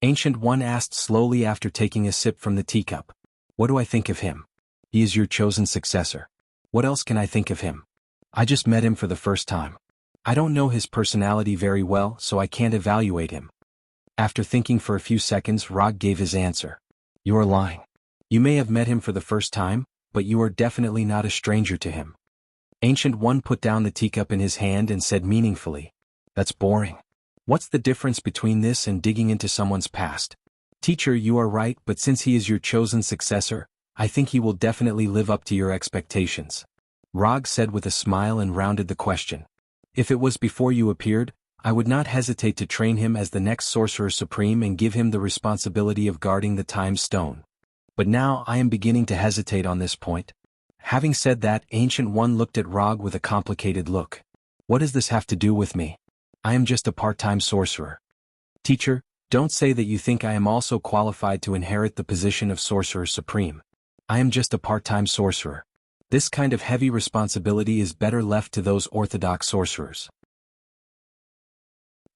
Ancient One asked slowly after taking a sip from the teacup. "What do I think of him? He is your chosen successor. What else can I think of him? I just met him for the first time. I don't know his personality very well, so I can't evaluate him." After thinking for a few seconds, Rog gave his answer. "You are lying. You may have met him for the first time, but you are definitely not a stranger to him." Ancient One put down the teacup in his hand and said meaningfully, "That's boring. What's the difference between this and digging into someone's past? Teacher, you are right, but since he is your chosen successor, I think he will definitely live up to your expectations," Rog said with a smile and rounded the question. "If it was before you appeared, I would not hesitate to train him as the next Sorcerer Supreme and give him the responsibility of guarding the Time Stone. But now I am beginning to hesitate on this point." Having said that, Ancient One looked at Rog with a complicated look. "What does this have to do with me? I am just a part-time sorcerer." "Teacher, don't say that you think I am also qualified to inherit the position of Sorcerer Supreme. I am just a part-time sorcerer. This kind of heavy responsibility is better left to those orthodox sorcerers.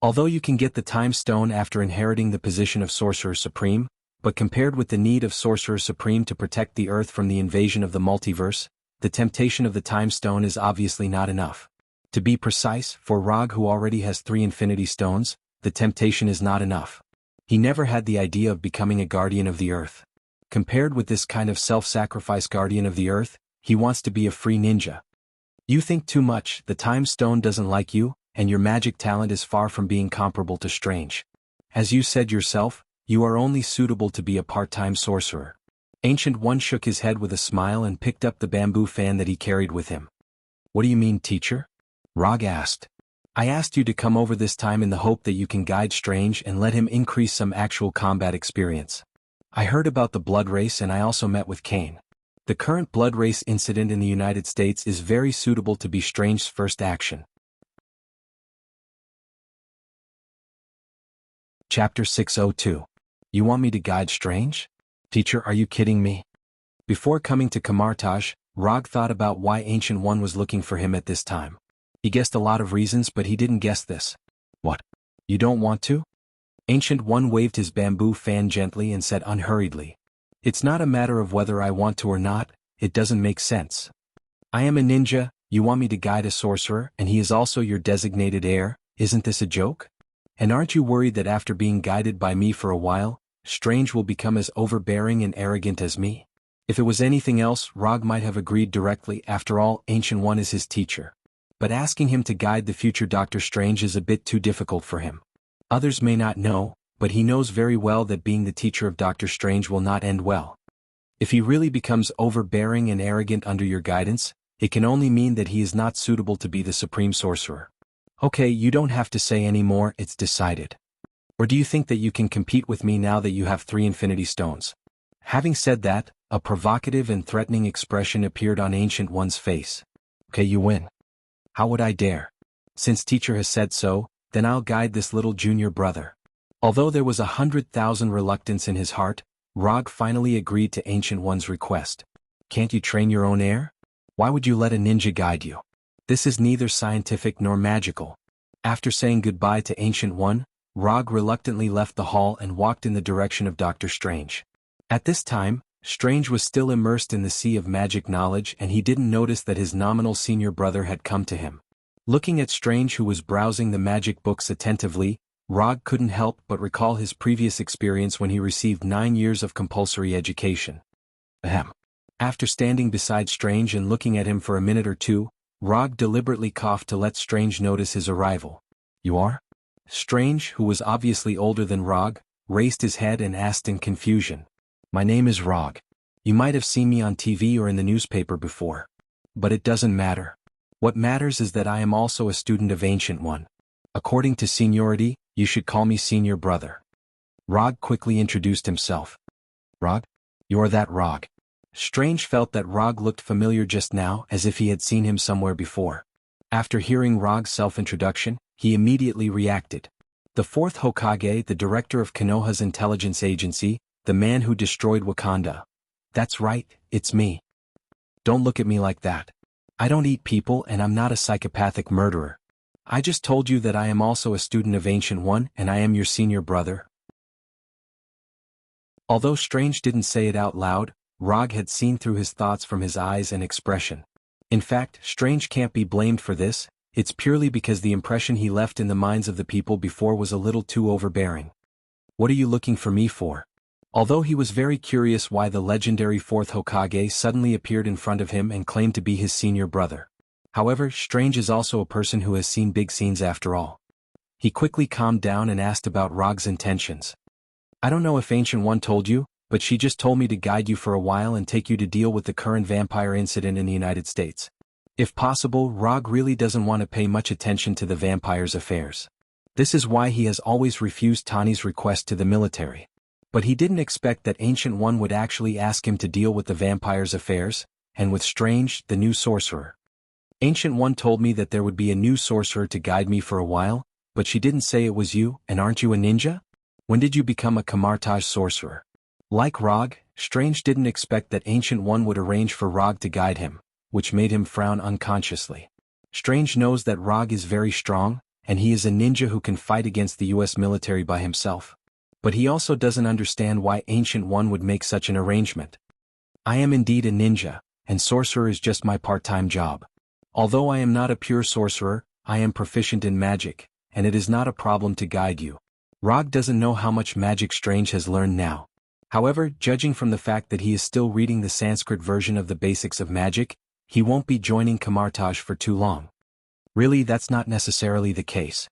Although you can get the Time Stone after inheriting the position of Sorcerer Supreme, but compared with the need of Sorcerer Supreme to protect the Earth from the invasion of the multiverse, the temptation of the Time Stone is obviously not enough. To be precise, for Rog, who already has 3 Infinity Stones, the temptation is not enough. He never had the idea of becoming a guardian of the Earth. Compared with this kind of self-sacrifice guardian of the Earth, he wants to be a free ninja. "You think too much, the Time Stone doesn't like you, and your magic talent is far from being comparable to Strange. As you said yourself, you are only suitable to be a part-time sorcerer." Ancient One shook his head with a smile and picked up the bamboo fan that he carried with him. "What do you mean, teacher?" Rog asked. "I asked you to come over this time in the hope that you can guide Strange and let him increase some actual combat experience. I heard about the blood race and I also met with Kane. The current blood race incident in the United States is very suitable to be Strange's first action." Chapter 602. You want me to guide Strange? Teacher, are you kidding me? Before coming to Kamartaj, Rog thought about why Ancient One was looking for him at this time. He guessed a lot of reasons, but he didn't guess this. What? You don't want to? Ancient One waved his bamboo fan gently and said unhurriedly. It's not a matter of whether I want to or not, it doesn't make sense. I am a ninja, you want me to guide a sorcerer, and he is also your designated heir, isn't this a joke? And aren't you worried that after being guided by me for a while, Strange will become as overbearing and arrogant as me? If it was anything else, Rog might have agreed directly, after all, Ancient One is his teacher. But asking him to guide the future Doctor Strange is a bit too difficult for him. Others may not know, but he knows very well that being the teacher of Doctor Strange will not end well. If he really becomes overbearing and arrogant under your guidance, it can only mean that he is not suitable to be the Supreme Sorcerer. Okay, you don't have to say any more, it's decided. Or do you think that you can compete with me now that you have 3 Infinity Stones? Having said that, a provocative and threatening expression appeared on Ancient One's face. Okay, you win. How would I dare? Since teacher has said so, then I'll guide this little junior brother. Although there was 100,000 reluctance in his heart, Rog finally agreed to Ancient One's request. Can't you train your own heir? Why would you let a ninja guide you? This is neither scientific nor magical. After saying goodbye to Ancient One, Rog reluctantly left the hall and walked in the direction of Doctor Strange. At this time, Strange was still immersed in the sea of magic knowledge, and he didn't notice that his nominal senior brother had come to him. Looking at Strange, who was browsing the magic books attentively, Rog couldn't help but recall his previous experience when he received 9 years of compulsory education. Ahem. After standing beside Strange and looking at him for a minute or two, Rog deliberately coughed to let Strange notice his arrival. You are? Strange, who was obviously older than Rog, raised his head and asked in confusion. My name is Rog. You might have seen me on TV or in the newspaper before. But it doesn't matter. What matters is that I am also a student of Ancient One. According to seniority, you should call me senior brother. Rog quickly introduced himself. Rog? You're that Rog. Strange felt that Rog looked familiar just now, as if he had seen him somewhere before. After hearing Rog's self-introduction, he immediately reacted. The 4th Hokage, the director of Konoha's intelligence agency, the man who destroyed Wakanda. That's right, it's me. Don't look at me like that. I don't eat people and I'm not a psychopathic murderer. I just told you that I am also a student of Ancient One and I am your senior brother. Although Strange didn't say it out loud, Rog had seen through his thoughts from his eyes and expression. In fact, Strange can't be blamed for this, it's purely because the impression he left in the minds of the people before was a little too overbearing. What are you looking for me for? Although he was very curious why the legendary 4th Hokage suddenly appeared in front of him and claimed to be his senior brother. However, Strange is also a person who has seen big scenes after all. He quickly calmed down and asked about Rog's intentions. I don't know if Ancient One told you, but she just told me to guide you for a while and take you to deal with the current vampire incident in the United States. If possible, Rog really doesn't want to pay much attention to the vampire's affairs. This is why he has always refused Tani's request to the military. But he didn't expect that Ancient One would actually ask him to deal with the vampire's affairs, and with Strange, the new sorcerer. Ancient One told me that there would be a new sorcerer to guide me for a while, but she didn't say it was you, and aren't you a ninja? When did you become a Kamartaj sorcerer? Like Rog, Strange didn't expect that Ancient One would arrange for Rog to guide him, which made him frown unconsciously. Strange knows that Rog is very strong, and he is a ninja who can fight against the US military by himself. But he also doesn't understand why Ancient One would make such an arrangement. I am indeed a ninja, and sorcerer is just my part-time job. Although I am not a pure sorcerer, I am proficient in magic, and it is not a problem to guide you. Rog doesn't know how much magic Strange has learned now. However, judging from the fact that he is still reading the Sanskrit version of the basics of magic, he won't be joining Kamartaj for too long. Really, that's not necessarily the case.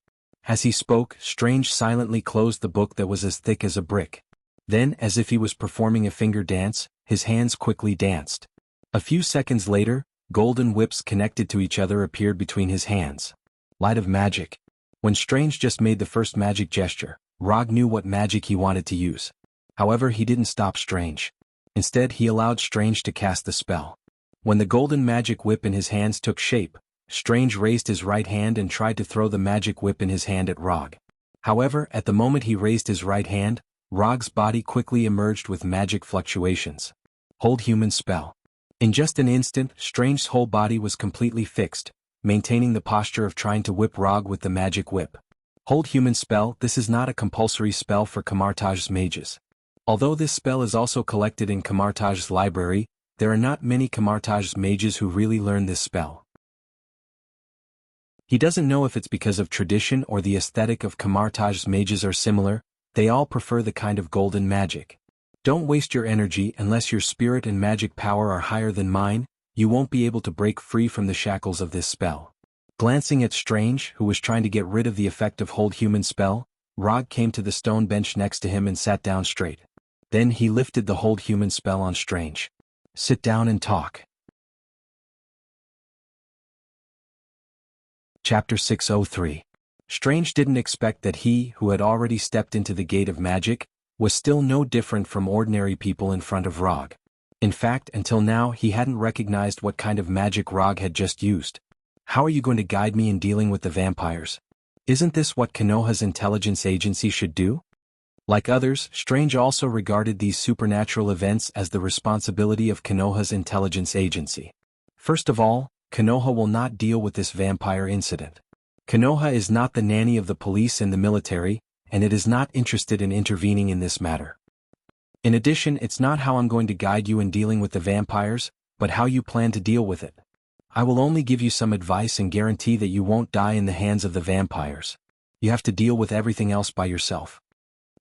As he spoke, Strange silently closed the book that was as thick as a brick. Then, as if he was performing a finger dance, his hands quickly danced. A few seconds later, golden whips connected to each other appeared between his hands. Light of magic. When Strange just made the first magic gesture, Rog knew what magic he wanted to use. However, he didn't stop Strange. Instead, he allowed Strange to cast the spell. When the golden magic whip in his hands took shape, Strange raised his right hand and tried to throw the magic whip in his hand at Rog. However, at the moment he raised his right hand, Rog's body quickly emerged with magic fluctuations. Hold human spell. In just an instant, Strange's whole body was completely fixed, maintaining the posture of trying to whip Rog with the magic whip. Hold human spell. This is not a compulsory spell for Kamartaj's mages. Although this spell is also collected in Kamartaj's library, there are not many Kamartaj's mages who really learn this spell. He doesn't know if it's because of tradition or the aesthetic of Kamartaj's mages are similar, they all prefer the kind of golden magic. Don't waste your energy. Unless your spirit and magic power are higher than mine, you won't be able to break free from the shackles of this spell. Glancing at Strange, who was trying to get rid of the effect of Hold Human spell, Rog came to the stone bench next to him and sat down straight. Then he lifted the Hold Human spell on Strange. Sit down and talk. Chapter 603. Strange didn't expect that he, who had already stepped into the gate of magic, was still no different from ordinary people in front of Rog. In fact, until now he hadn't recognized what kind of magic Rog had just used. How are you going to guide me in dealing with the vampires? Isn't this what Konoha's intelligence agency should do? Like others, Strange also regarded these supernatural events as the responsibility of Konoha's intelligence agency. First of all, Konoha will not deal with this vampire incident. Konoha is not the nanny of the police and the military, and it is not interested in intervening in this matter. In addition, it's not how I'm going to guide you in dealing with the vampires, but how you plan to deal with it. I will only give you some advice and guarantee that you won't die in the hands of the vampires. You have to deal with everything else by yourself.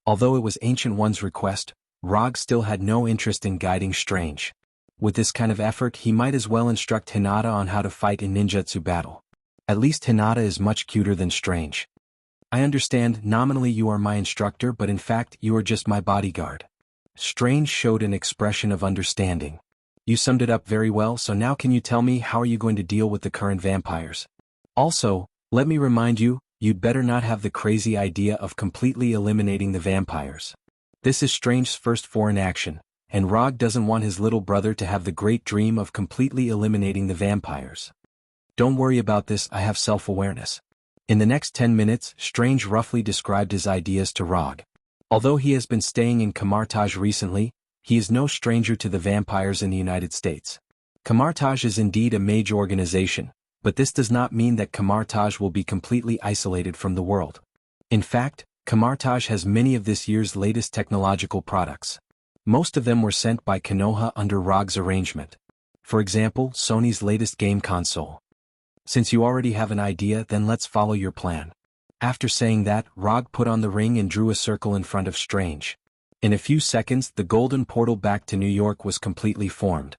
Although it was Ancient One's request, Rog still had no interest in guiding Strange. With this kind of effort, he might as well instruct Hinata on how to fight in ninjutsu battle. At least Hinata is much cuter than Strange. I understand, nominally you are my instructor, but in fact you are just my bodyguard. Strange showed an expression of understanding. You summed it up very well, so now can you tell me how are you going to deal with the current vampires? Also, let me remind you, you'd better not have the crazy idea of completely eliminating the vampires. This is Strange's first foreign action, and Rog doesn't want his little brother to have the great dream of completely eliminating the vampires. Don't worry about this, I have self-awareness. In the next 10 minutes, Strange roughly described his ideas to Rog. Although he has been staying in Kamartaj recently, he is no stranger to the vampires in the United States. Kamartaj is indeed a major organization, but this does not mean that Kamartaj will be completely isolated from the world. In fact, Kamartaj has many of this year's latest technological products. Most of them were sent by Konoha under Rog's arrangement. For example, Sony's latest game console. Since you already have an idea, then let's follow your plan. After saying that, Rog put on the ring and drew a circle in front of Strange. In a few seconds, the golden portal back to New York was completely formed.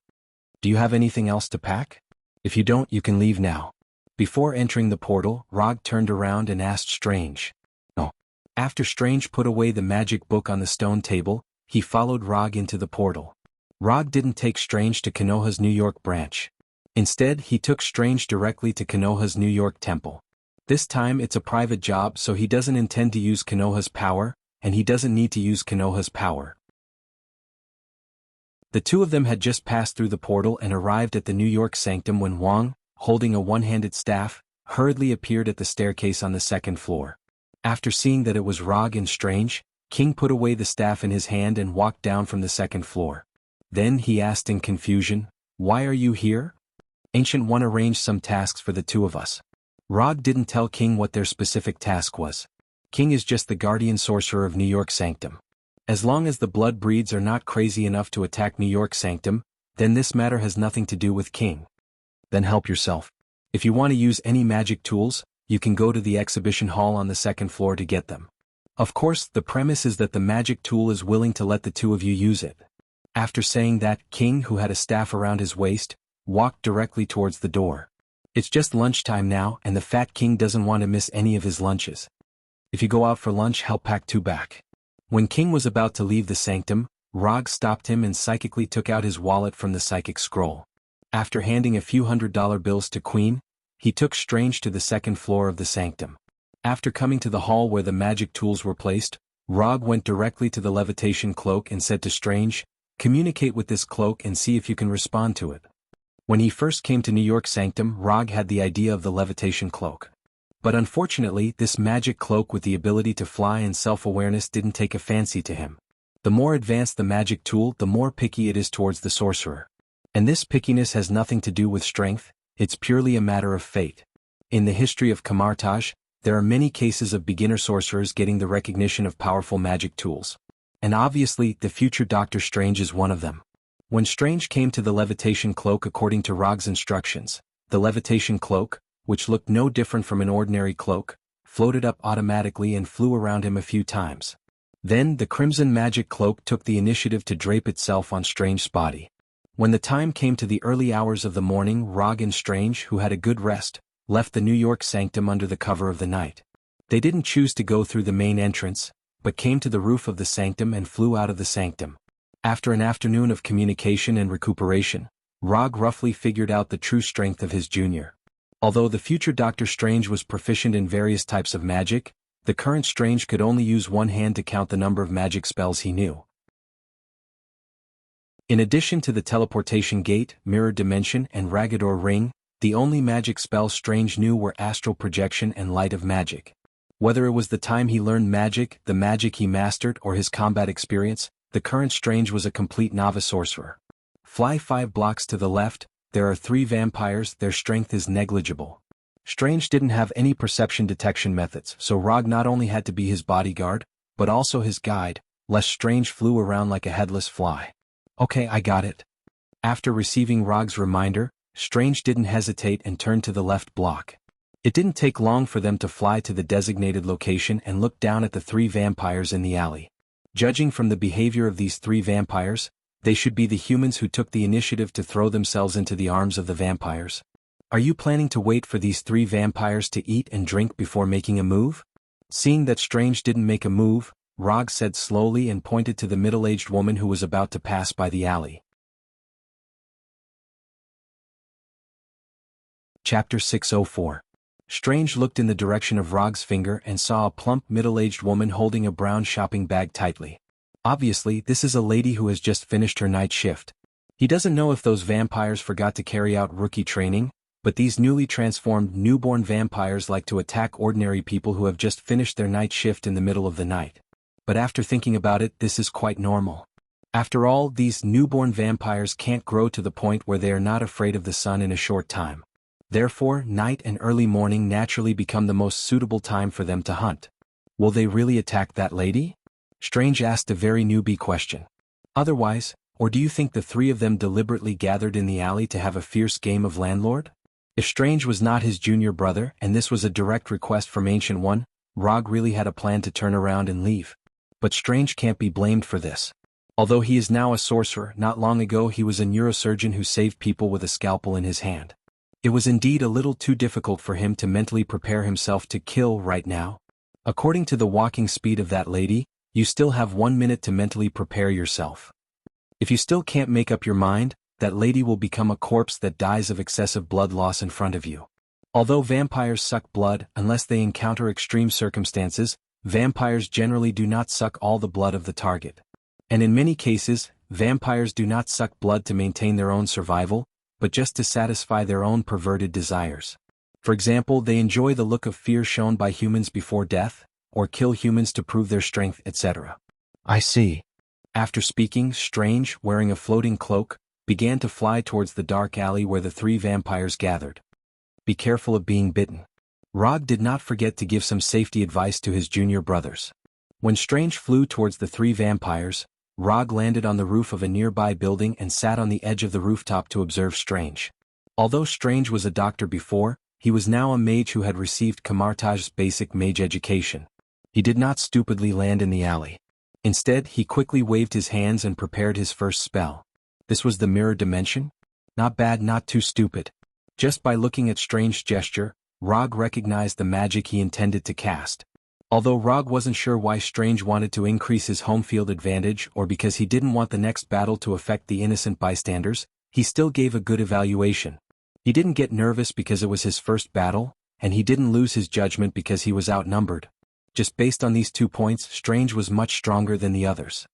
Do you have anything else to pack? If you don't, you can leave now. Before entering the portal, Rog turned around and asked Strange. No. After Strange put away the magic book on the stone table, he followed Rog into the portal. Rog didn't take Strange to Konoha's New York branch. Instead, he took Strange directly to Konoha's New York temple. This time it's a private job, so he doesn't intend to use Konoha's power, and he doesn't need to use Konoha's power. The two of them had just passed through the portal and arrived at the New York sanctum when Wang, holding a one-handed staff, hurriedly appeared at the staircase on the second floor. After seeing that it was Rog and Strange, King put away the staff in his hand and walked down from the second floor. Then he asked in confusion, "Why are you here?" Ancient One arranged some tasks for the two of us. Rog didn't tell King what their specific task was. King is just the guardian sorcerer of New York Sanctum. As long as the blood breeds are not crazy enough to attack New York Sanctum, then this matter has nothing to do with King. Then help yourself. If you want to use any magic tools, you can go to the exhibition hall on the second floor to get them. Of course, the premise is that the magic tool is willing to let the two of you use it. After saying that, King, who had a staff around his waist, walked directly towards the door. It's just lunchtime now, and the Fat King doesn't want to miss any of his lunches. If you go out for lunch, help pack two back. When King was about to leave the sanctum, Rog stopped him and psychically took out his wallet from the psychic scroll. After handing a few $100 bills to Queen, he took Strange to the second floor of the sanctum. After coming to the hall where the magic tools were placed, Rog went directly to the levitation cloak and said to Strange, "Communicate with this cloak and see if you can respond to it." When he first came to New York Sanctum, Rog had the idea of the levitation cloak. But unfortunately, this magic cloak with the ability to fly and self-awareness didn't take a fancy to him. The more advanced the magic tool, the more picky it is towards the sorcerer. And this pickiness has nothing to do with strength, it's purely a matter of fate. In the history of Kamartaj, there are many cases of beginner sorcerers getting the recognition of powerful magic tools. And obviously, the future Doctor Strange is one of them. When Strange came to the levitation cloak according to Rog's instructions, the levitation cloak, which looked no different from an ordinary cloak, floated up automatically and flew around him a few times. Then the crimson magic cloak took the initiative to drape itself on Strange's body. When the time came to the early hours of the morning, Rog and Strange, who had a good rest, left the New York sanctum under the cover of the night. They didn't choose to go through the main entrance, but came to the roof of the sanctum and flew out of the sanctum. After an afternoon of communication and recuperation, Rog roughly figured out the true strength of his junior. Although the future Doctor Strange was proficient in various types of magic, the current Strange could only use one hand to count the number of magic spells he knew. In addition to the teleportation gate, mirror dimension, and Ragador ring, the only magic spells Strange knew were astral projection and light of magic. Whether it was the time he learned magic, the magic he mastered, or his combat experience, the current Strange was a complete novice sorcerer. Fly 5 blocks to the left, there are 3 vampires, their strength is negligible. Strange didn't have any perception detection methods, so Rog not only had to be his bodyguard, but also his guide, lest Strange flew around like a headless fly. Okay, I got it. After receiving Rog's reminder, Strange didn't hesitate and turned to the left block. It didn't take long for them to fly to the designated location and look down at the 3 vampires in the alley. Judging from the behavior of these 3 vampires, they should be the humans who took the initiative to throw themselves into the arms of the vampires. Are you planning to wait for these 3 vampires to eat and drink before making a move? Seeing that Strange didn't make a move, Rog said slowly and pointed to the middle-aged woman who was about to pass by the alley. Chapter 604. Strange looked in the direction of Rog's finger and saw a plump middle-aged woman holding a brown shopping bag tightly. Obviously, this is a lady who has just finished her night shift. He doesn't know if those vampires forgot to carry out rookie training, but these newly transformed newborn vampires like to attack ordinary people who have just finished their night shift in the middle of the night. But after thinking about it, this is quite normal. After all, these newborn vampires can't grow to the point where they are not afraid of the sun in a short time. Therefore, night and early morning naturally become the most suitable time for them to hunt. Will they really attack that lady? Strange asked a very newbie question. Otherwise, or do you think the 3 of them deliberately gathered in the alley to have a fierce game of landlord? If Strange was not his junior brother and this was a direct request from Ancient One, Rog really had a plan to turn around and leave. But Strange can't be blamed for this. Although he is now a sorcerer, not long ago he was a neurosurgeon who saved people with a scalpel in his hand. It was indeed a little too difficult for him to mentally prepare himself to kill right now. According to the walking speed of that lady, you still have 1 minute to mentally prepare yourself. If you still can't make up your mind, that lady will become a corpse that dies of excessive blood loss in front of you. Although vampires suck blood unless they encounter extreme circumstances, vampires generally do not suck all the blood of the target. And in many cases, vampires do not suck blood to maintain their own survival, but just to satisfy their own perverted desires. For example, they enjoy the look of fear shown by humans before death, or kill humans to prove their strength, etc. I see. After speaking, Strange, wearing a floating cloak, began to fly towards the dark alley where the 3 vampires gathered. Be careful of being bitten. Rog did not forget to give some safety advice to his junior brothers. When Strange flew towards the 3 vampires, Rog landed on the roof of a nearby building and sat on the edge of the rooftop to observe Strange. Although Strange was a doctor before, he was now a mage who had received Kamartaj's basic mage education. He did not stupidly land in the alley. Instead, he quickly waved his hands and prepared his first spell. This was the mirror dimension? Not bad, not too stupid. Just by looking at Strange's gesture, Rog recognized the magic he intended to cast. Although Rog wasn't sure why Strange wanted to increase his home field advantage or because he didn't want the next battle to affect the innocent bystanders, he still gave a good evaluation. He didn't get nervous because it was his first battle, and he didn't lose his judgment because he was outnumbered. Just based on these 2 points, Strange was much stronger than the others.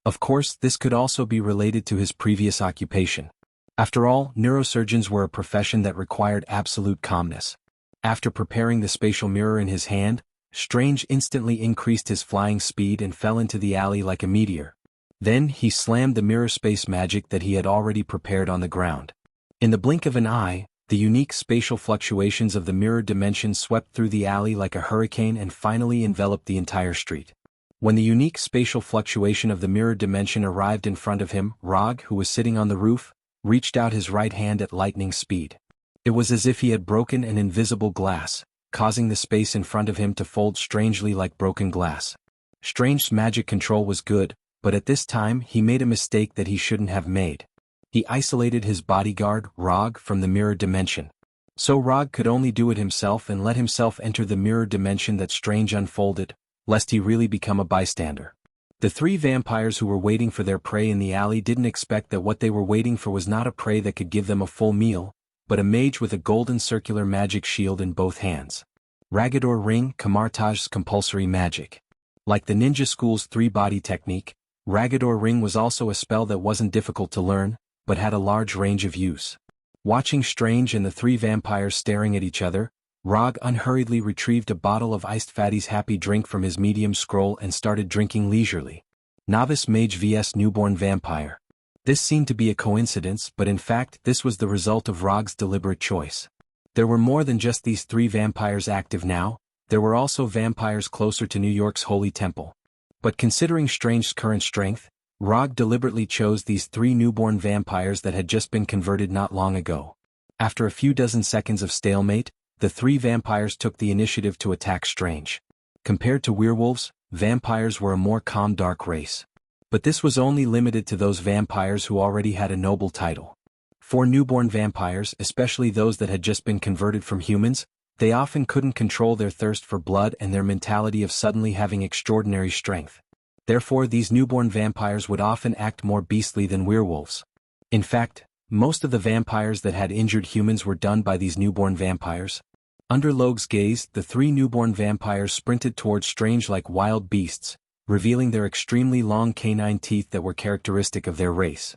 Of course, this could also be related to his previous occupation. After all, neurosurgeons were a profession that required absolute calmness. After preparing the spatial mirror in his hand, Strange instantly increased his flying speed and fell into the alley like a meteor. Then he slammed the mirror space magic that he had already prepared on the ground. In the blink of an eye, the unique spatial fluctuations of the mirror dimension swept through the alley like a hurricane and finally enveloped the entire street. When the unique spatial fluctuation of the mirror dimension arrived in front of him, Rog, who was sitting on the roof, reached out his right hand at lightning speed. It was as if he had broken an invisible glass, causing the space in front of him to fold strangely like broken glass. Strange's magic control was good, but at this time he made a mistake that he shouldn't have made. He isolated his bodyguard, Rog, from the mirror dimension. So Rog could only do it himself and let himself enter the mirror dimension that Strange unfolded, lest he really become a bystander. The three vampires who were waiting for their prey in the alley didn't expect that what they were waiting for was not a prey that could give them a full meal, but a mage with a golden circular magic shield in both hands. Ragador Ring, Kamartaj's compulsory magic. Like the ninja school's three-body technique, Ragador Ring was also a spell that wasn't difficult to learn, but had a large range of use. Watching Strange and the three vampires staring at each other, Rog unhurriedly retrieved a bottle of iced Fatty's happy drink from his medium scroll and started drinking leisurely. Novice Mage vs Newborn Vampire. This seemed to be a coincidence, but in fact this was the result of Rog's deliberate choice. There were more than just these three vampires active now, there were also vampires closer to New York's Holy Temple. But considering Strange's current strength, Rog deliberately chose these three newborn vampires that had just been converted not long ago. After a few dozen seconds of stalemate, the three vampires took the initiative to attack Strange. Compared to werewolves, vampires were a more calm dark race. But this was only limited to those vampires who already had a noble title. For newborn vampires, especially those that had just been converted from humans, they often couldn't control their thirst for blood and their mentality of suddenly having extraordinary strength. Therefore these newborn vampires would often act more beastly than werewolves. In fact, most of the vampires that had injured humans were done by these newborn vampires. Under Logue's gaze, the three newborn vampires sprinted towards Strange like wild beasts, revealing their extremely long canine teeth that were characteristic of their race.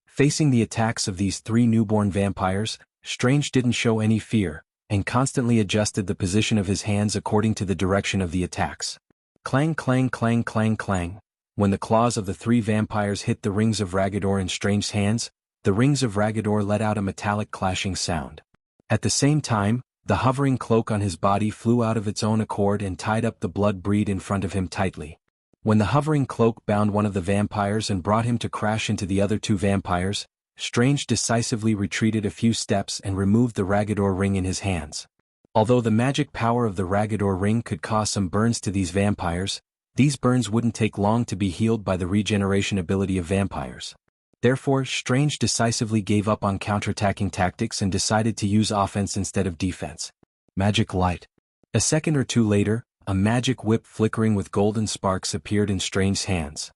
Facing the attacks of these three newborn vampires, Strange didn't show any fear, and constantly adjusted the position of his hands according to the direction of the attacks. Clang clang clang clang clang. When the claws of the three vampires hit the rings of Ragador in Strange's hands, the rings of Ragador let out a metallic clashing sound. At the same time, the hovering cloak on his body flew out of its own accord and tied up the blood breed in front of him tightly. When the hovering cloak bound one of the vampires and brought him to crash into the other two vampires, Strange decisively retreated a few steps and removed the Ragador ring in his hands. Although the magic power of the Ragador ring could cause some burns to these vampires, these burns wouldn't take long to be healed by the regeneration ability of vampires. Therefore, Strange decisively gave up on counterattacking tactics and decided to use offense instead of defense. Magic Light. A second or two later, a magic whip flickering with golden sparks appeared in Strange's hands.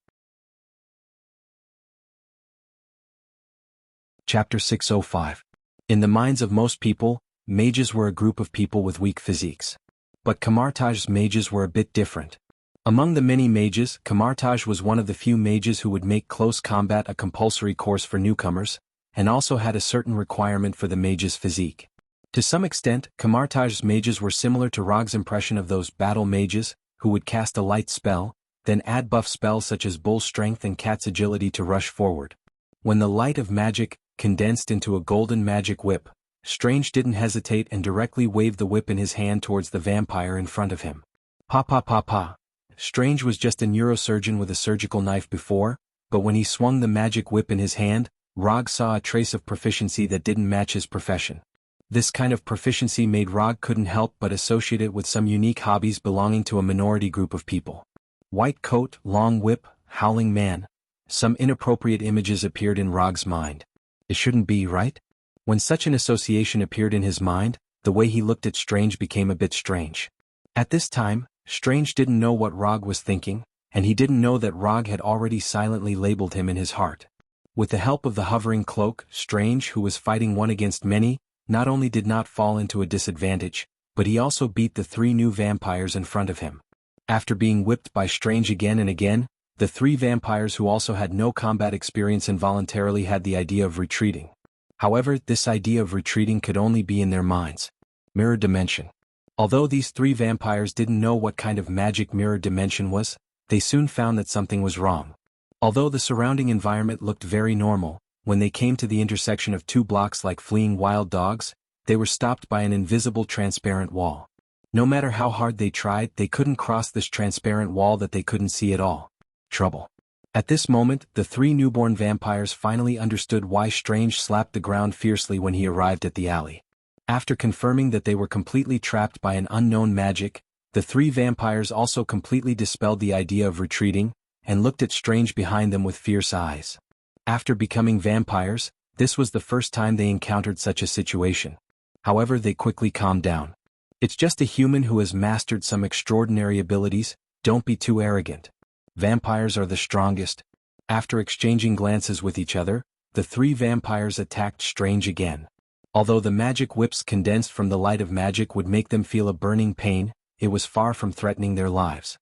Chapter 605. In the minds of most people, mages were a group of people with weak physiques. But Kamartaj's mages were a bit different. Among the many mages, Kamartaj was one of the few mages who would make close combat a compulsory course for newcomers, and also had a certain requirement for the mage's physique. To some extent, Kamartaj's mages were similar to Rog's impression of those battle mages, who would cast a light spell, then add buff spells such as bull strength and cat's agility to rush forward. When the light of magic condensed into a golden magic whip, Strange didn't hesitate and directly waved the whip in his hand towards the vampire in front of him. Pa pa pa pa. Strange was just a neurosurgeon with a surgical knife before, but when he swung the magic whip in his hand, Rog saw a trace of proficiency that didn't match his profession. This kind of proficiency made Rog couldn't help but associate it with some unique hobbies belonging to a minority group of people. White coat, long whip, howling man. Some inappropriate images appeared in Rog's mind. It shouldn't be, right? When such an association appeared in his mind, the way he looked at Strange became a bit strange. At this time, Strange didn't know what Rog was thinking, and he didn't know that Rog had already silently labeled him in his heart. With the help of the hovering cloak, Strange, who was fighting one against many, not only did not fall into a disadvantage, but he also beat the three new vampires in front of him. After being whipped by Strange again and again, the three vampires who also had no combat experience involuntarily had the idea of retreating. However, this idea of retreating could only be in their minds. Mirror dimension. Although these three vampires didn't know what kind of magic mirror dimension was, they soon found that something was wrong. Although the surrounding environment looked very normal, when they came to the intersection of two blocks like fleeing wild dogs, they were stopped by an invisible transparent wall. No matter how hard they tried, they couldn't cross this transparent wall that they couldn't see at all. Trouble. At this moment, the three newborn vampires finally understood why Strange slapped the ground fiercely when he arrived at the alley. After confirming that they were completely trapped by an unknown magic, the three vampires also completely dispelled the idea of retreating, and looked at Strange behind them with fierce eyes. After becoming vampires, this was the first time they encountered such a situation. However, they quickly calmed down. It's just a human who has mastered some extraordinary abilities, don't be too arrogant. Vampires are the strongest. After exchanging glances with each other, the three vampires attacked Strange again. Although the magic whips condensed from the light of magic would make them feel a burning pain, it was far from threatening their lives.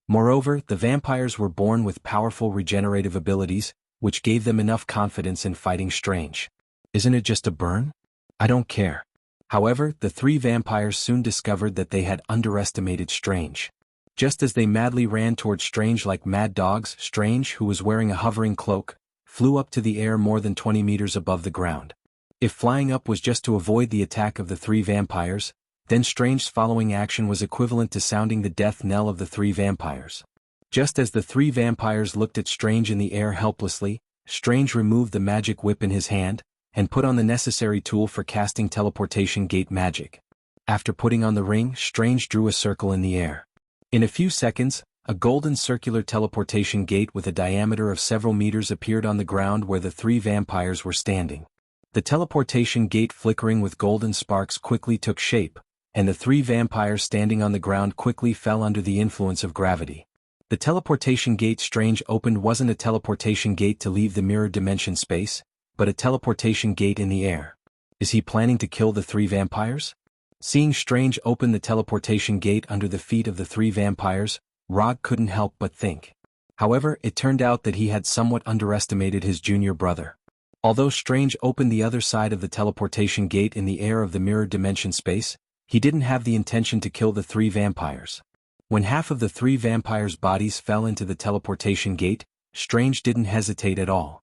Moreover, the vampires were born with powerful regenerative abilities, which gave them enough confidence in fighting Strange. Isn't it just a burn? I don't care. However, the three vampires soon discovered that they had underestimated Strange. Just as they madly ran toward Strange like mad dogs, Strange, who was wearing a hovering cloak, flew up to the air more than 20 meters above the ground. If flying up was just to avoid the attack of the three vampires, then Strange's following action was equivalent to sounding the death knell of the three vampires. Just as the three vampires looked at Strange in the air helplessly, Strange removed the magic whip in his hand, and put on the necessary tool for casting teleportation gate magic. After putting on the ring, Strange drew a circle in the air. In a few seconds, a golden circular teleportation gate with a diameter of several meters appeared on the ground where the three vampires were standing. The teleportation gate flickering with golden sparks quickly took shape, and the three vampires standing on the ground quickly fell under the influence of gravity. The teleportation gate Strange opened wasn't a teleportation gate to leave the mirror dimension space, but a teleportation gate in the air. Is he planning to kill the three vampires? Seeing Strange open the teleportation gate under the feet of the three vampires, Rog couldn't help but think. However, it turned out that he had somewhat underestimated his junior brother. Although Strange opened the other side of the teleportation gate in the air of the mirror dimension space, he didn't have the intention to kill the three vampires. When half of the three vampires' bodies fell into the teleportation gate, Strange didn't hesitate at all.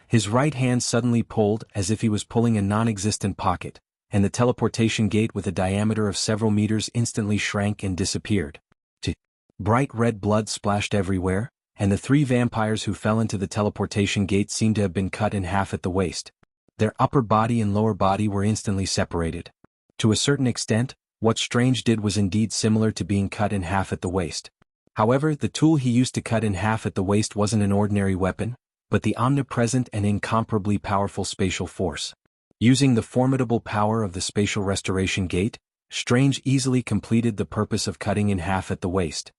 His right hand suddenly pulled as if he was pulling a non-existent pocket, and the teleportation gate with a diameter of several meters instantly shrank and disappeared. Bright red blood splashed everywhere, and the three vampires who fell into the teleportation gate seemed to have been cut in half at the waist. Their upper body and lower body were instantly separated. To a certain extent, what Strange did was indeed similar to being cut in half at the waist. However, the tool he used to cut in half at the waist wasn't an ordinary weapon, but the omnipresent and incomparably powerful spatial force. Using the formidable power of the spatial restoration gate, Strange easily completed the purpose of cutting in half at the waist.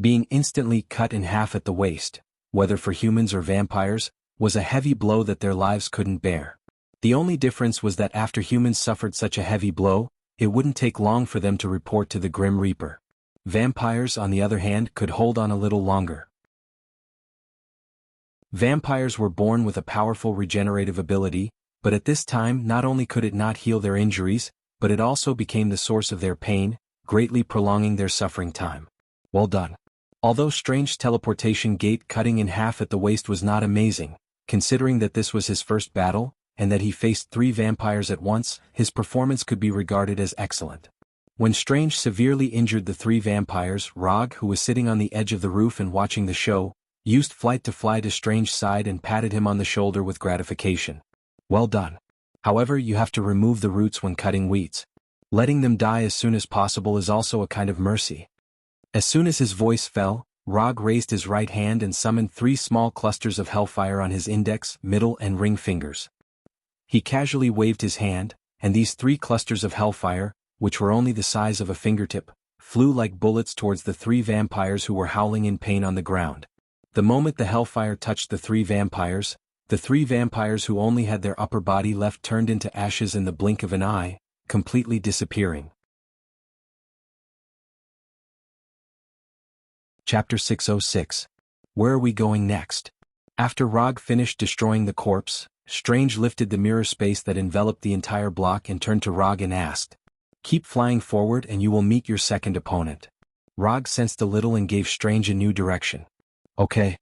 Being instantly cut in half at the waist, whether for humans or vampires, was a heavy blow that their lives couldn't bear. The only difference was that after humans suffered such a heavy blow, it wouldn't take long for them to report to the Grim Reaper. Vampires, on the other hand, could hold on a little longer. Vampires were born with a powerful regenerative ability, but at this time not only could it not heal their injuries, but it also became the source of their pain, greatly prolonging their suffering time. Well done. Although Strange's teleportation gate cutting in half at the waist was not amazing, considering that this was his first battle, and that he faced three vampires at once, his performance could be regarded as excellent. When Strange severely injured the three vampires, Rog, who was sitting on the edge of the roof and watching the show, used flight to fly to Strange's side and patted him on the shoulder with gratification. Well done. However, you have to remove the roots when cutting weeds. Letting them die as soon as possible is also a kind of mercy. As soon as his voice fell, Rog raised his right hand and summoned 3 small clusters of hellfire on his index, middle and ring fingers. He casually waved his hand, and these 3 clusters of hellfire, which were only the size of a fingertip, flew like bullets towards the 3 vampires who were howling in pain on the ground. The moment the hellfire touched the 3 vampires who only had their upper body left turned into ashes in the blink of an eye, completely disappearing. Chapter 606. Where are we going next? After Rog finished destroying the corpse, Strange lifted the mirror space that enveloped the entire block and turned to Rog and asked, "Keep flying forward and you will meet your second opponent." Rog sensed a little and gave Strange a new direction. "Okay."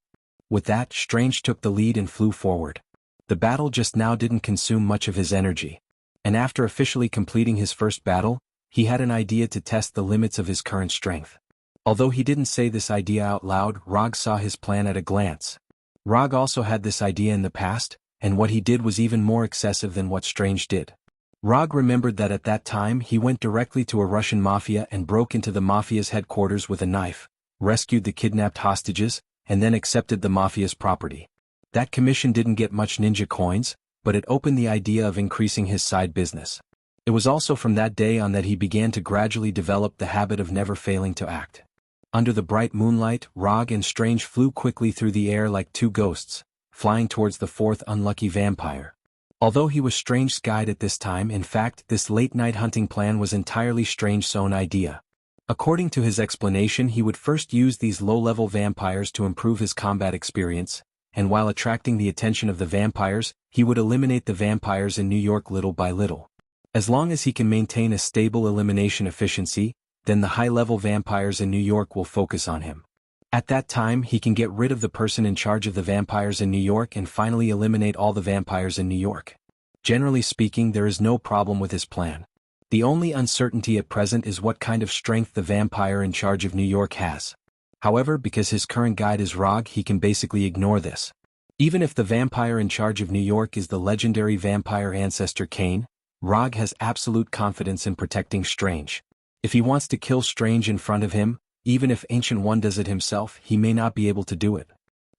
With that, Strange took the lead and flew forward. The battle just now didn't consume much of his energy. And after officially completing his first battle, he had an idea to test the limits of his current strength. Although he didn't say this idea out loud, Rog saw his plan at a glance. Rog also had this idea in the past, and what he did was even more excessive than what Strange did. Rog remembered that at that time he went directly to a Russian mafia and broke into the mafia's headquarters with a knife, rescued the kidnapped hostages, and then accepted the mafia's property. That commission didn't get much ninja coins, but it opened the idea of increasing his side business. It was also from that day on that he began to gradually develop the habit of never failing to act. Under the bright moonlight, Rog and Strange flew quickly through the air like two ghosts, flying towards the fourth unlucky vampire. Although he was Strange's guide at this time, in fact, this late-night hunting plan was entirely Strange's own idea. According to his explanation, he would first use these low-level vampires to improve his combat experience, and while attracting the attention of the vampires, he would eliminate the vampires in New York little by little. As long as he can maintain a stable elimination efficiency, then the high-level vampires in New York will focus on him. At that time, he can get rid of the person in charge of the vampires in New York and finally eliminate all the vampires in New York. Generally speaking, there is no problem with his plan. The only uncertainty at present is what kind of strength the vampire in charge of New York has. However, because his current guide is Rog, he can basically ignore this. Even if the vampire in charge of New York is the legendary vampire ancestor Kane, Rog has absolute confidence in protecting Strange. If he wants to kill Strange in front of him, even if Ancient One does it himself, he may not be able to do it.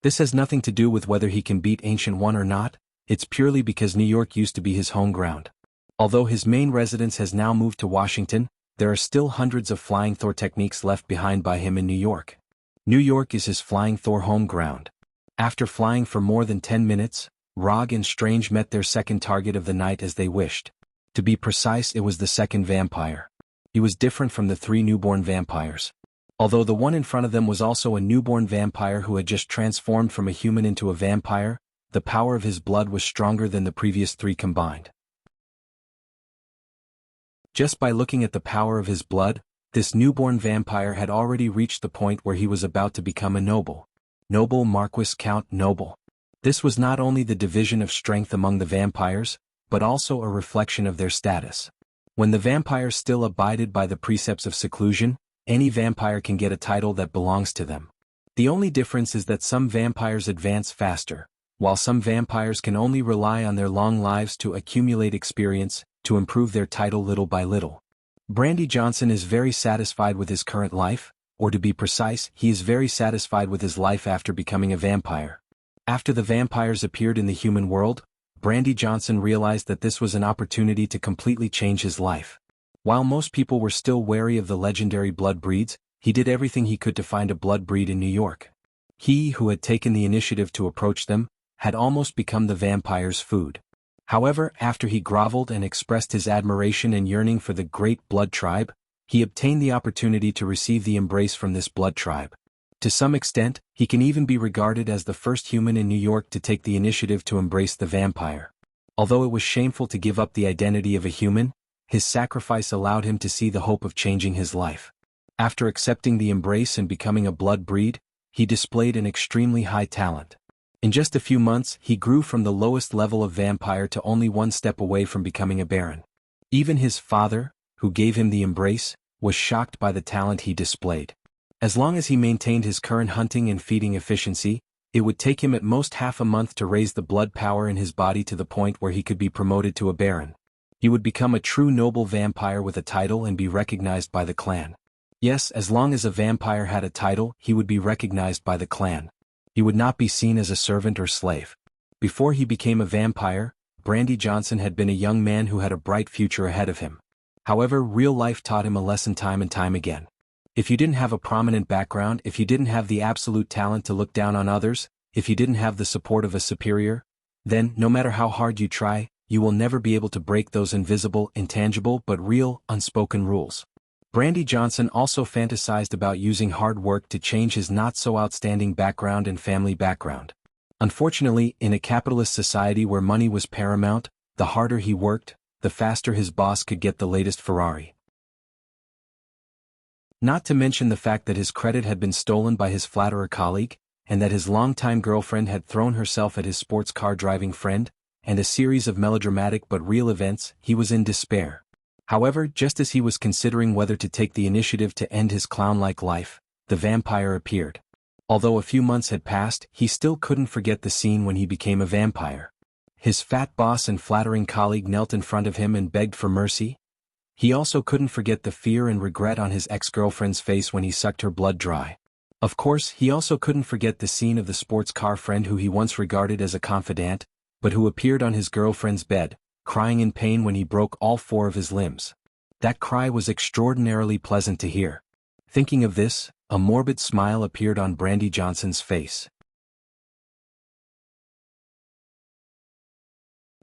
This has nothing to do with whether he can beat Ancient One or not, it's purely because New York used to be his home ground. Although his main residence has now moved to Washington, there are still hundreds of Flying Thor techniques left behind by him in New York. New York is his Flying Thor home ground. After flying for more than 10 minutes, Rog and Strange met their second target of the night as they wished. To be precise, it was the second vampire. He was different from the three newborn vampires. Although the one in front of them was also a newborn vampire who had just transformed from a human into a vampire, the power of his blood was stronger than the previous three combined. Just by looking at the power of his blood, this newborn vampire had already reached the point where he was about to become a noble. Noble, Marquis, Count, Noble. This was not only the division of strength among the vampires, but also a reflection of their status. When the vampires still abided by the precepts of seclusion, any vampire can get a title that belongs to them. The only difference is that some vampires advance faster, while some vampires can only rely on their long lives to accumulate experience, to improve their title little by little. Brandy Johnson is very satisfied with his current life, or to be precise, he is very satisfied with his life after becoming a vampire. After the vampires appeared in the human world, Brandy Johnson realized that this was an opportunity to completely change his life. While most people were still wary of the legendary blood breeds, he did everything he could to find a blood breed in New York. He, who had taken the initiative to approach them, had almost become the vampire's food. However, after he groveled and expressed his admiration and yearning for the great blood tribe, he obtained the opportunity to receive the embrace from this blood tribe. To some extent, he can even be regarded as the first human in New York to take the initiative to embrace the vampire. Although it was shameful to give up the identity of a human, his sacrifice allowed him to see the hope of changing his life. After accepting the embrace and becoming a blood breed, he displayed an extremely high talent. In just a few months, he grew from the lowest level of vampire to only one step away from becoming a baron. Even his father, who gave him the embrace, was shocked by the talent he displayed. As long as he maintained his current hunting and feeding efficiency, it would take him at most half a month to raise the blood power in his body to the point where he could be promoted to a baron. He would become a true noble vampire with a title and be recognized by the clan. Yes, as long as a vampire had a title, he would be recognized by the clan. He would not be seen as a servant or slave. Before he became a vampire, Brandy Johnson had been a young man who had a bright future ahead of him. However, real life taught him a lesson time and time again. If you didn't have a prominent background, if you didn't have the absolute talent to look down on others, if you didn't have the support of a superior, then, no matter how hard you try, you will never be able to break those invisible, intangible but real, unspoken rules. Brandy Johnson also fantasized about using hard work to change his not-so-outstanding background and family background. Unfortunately, in a capitalist society where money was paramount, the harder he worked, the faster his boss could get the latest Ferrari. Not to mention the fact that his credit had been stolen by his flatterer colleague, and that his longtime girlfriend had thrown herself at his sports car driving friend, and a series of melodramatic but real events, he was in despair. However, just as he was considering whether to take the initiative to end his clown-like life, the vampire appeared. Although a few months had passed, he still couldn't forget the scene when he became a vampire. His fat boss and flattering colleague knelt in front of him and begged for mercy. He also couldn't forget the fear and regret on his ex-girlfriend's face when he sucked her blood dry. Of course, he also couldn't forget the scene of the sports car friend who he once regarded as a confidant, but who appeared on his girlfriend's bed, crying in pain when he broke all 4 of his limbs. That cry was extraordinarily pleasant to hear. Thinking of this, a morbid smile appeared on Brandy Johnson's face.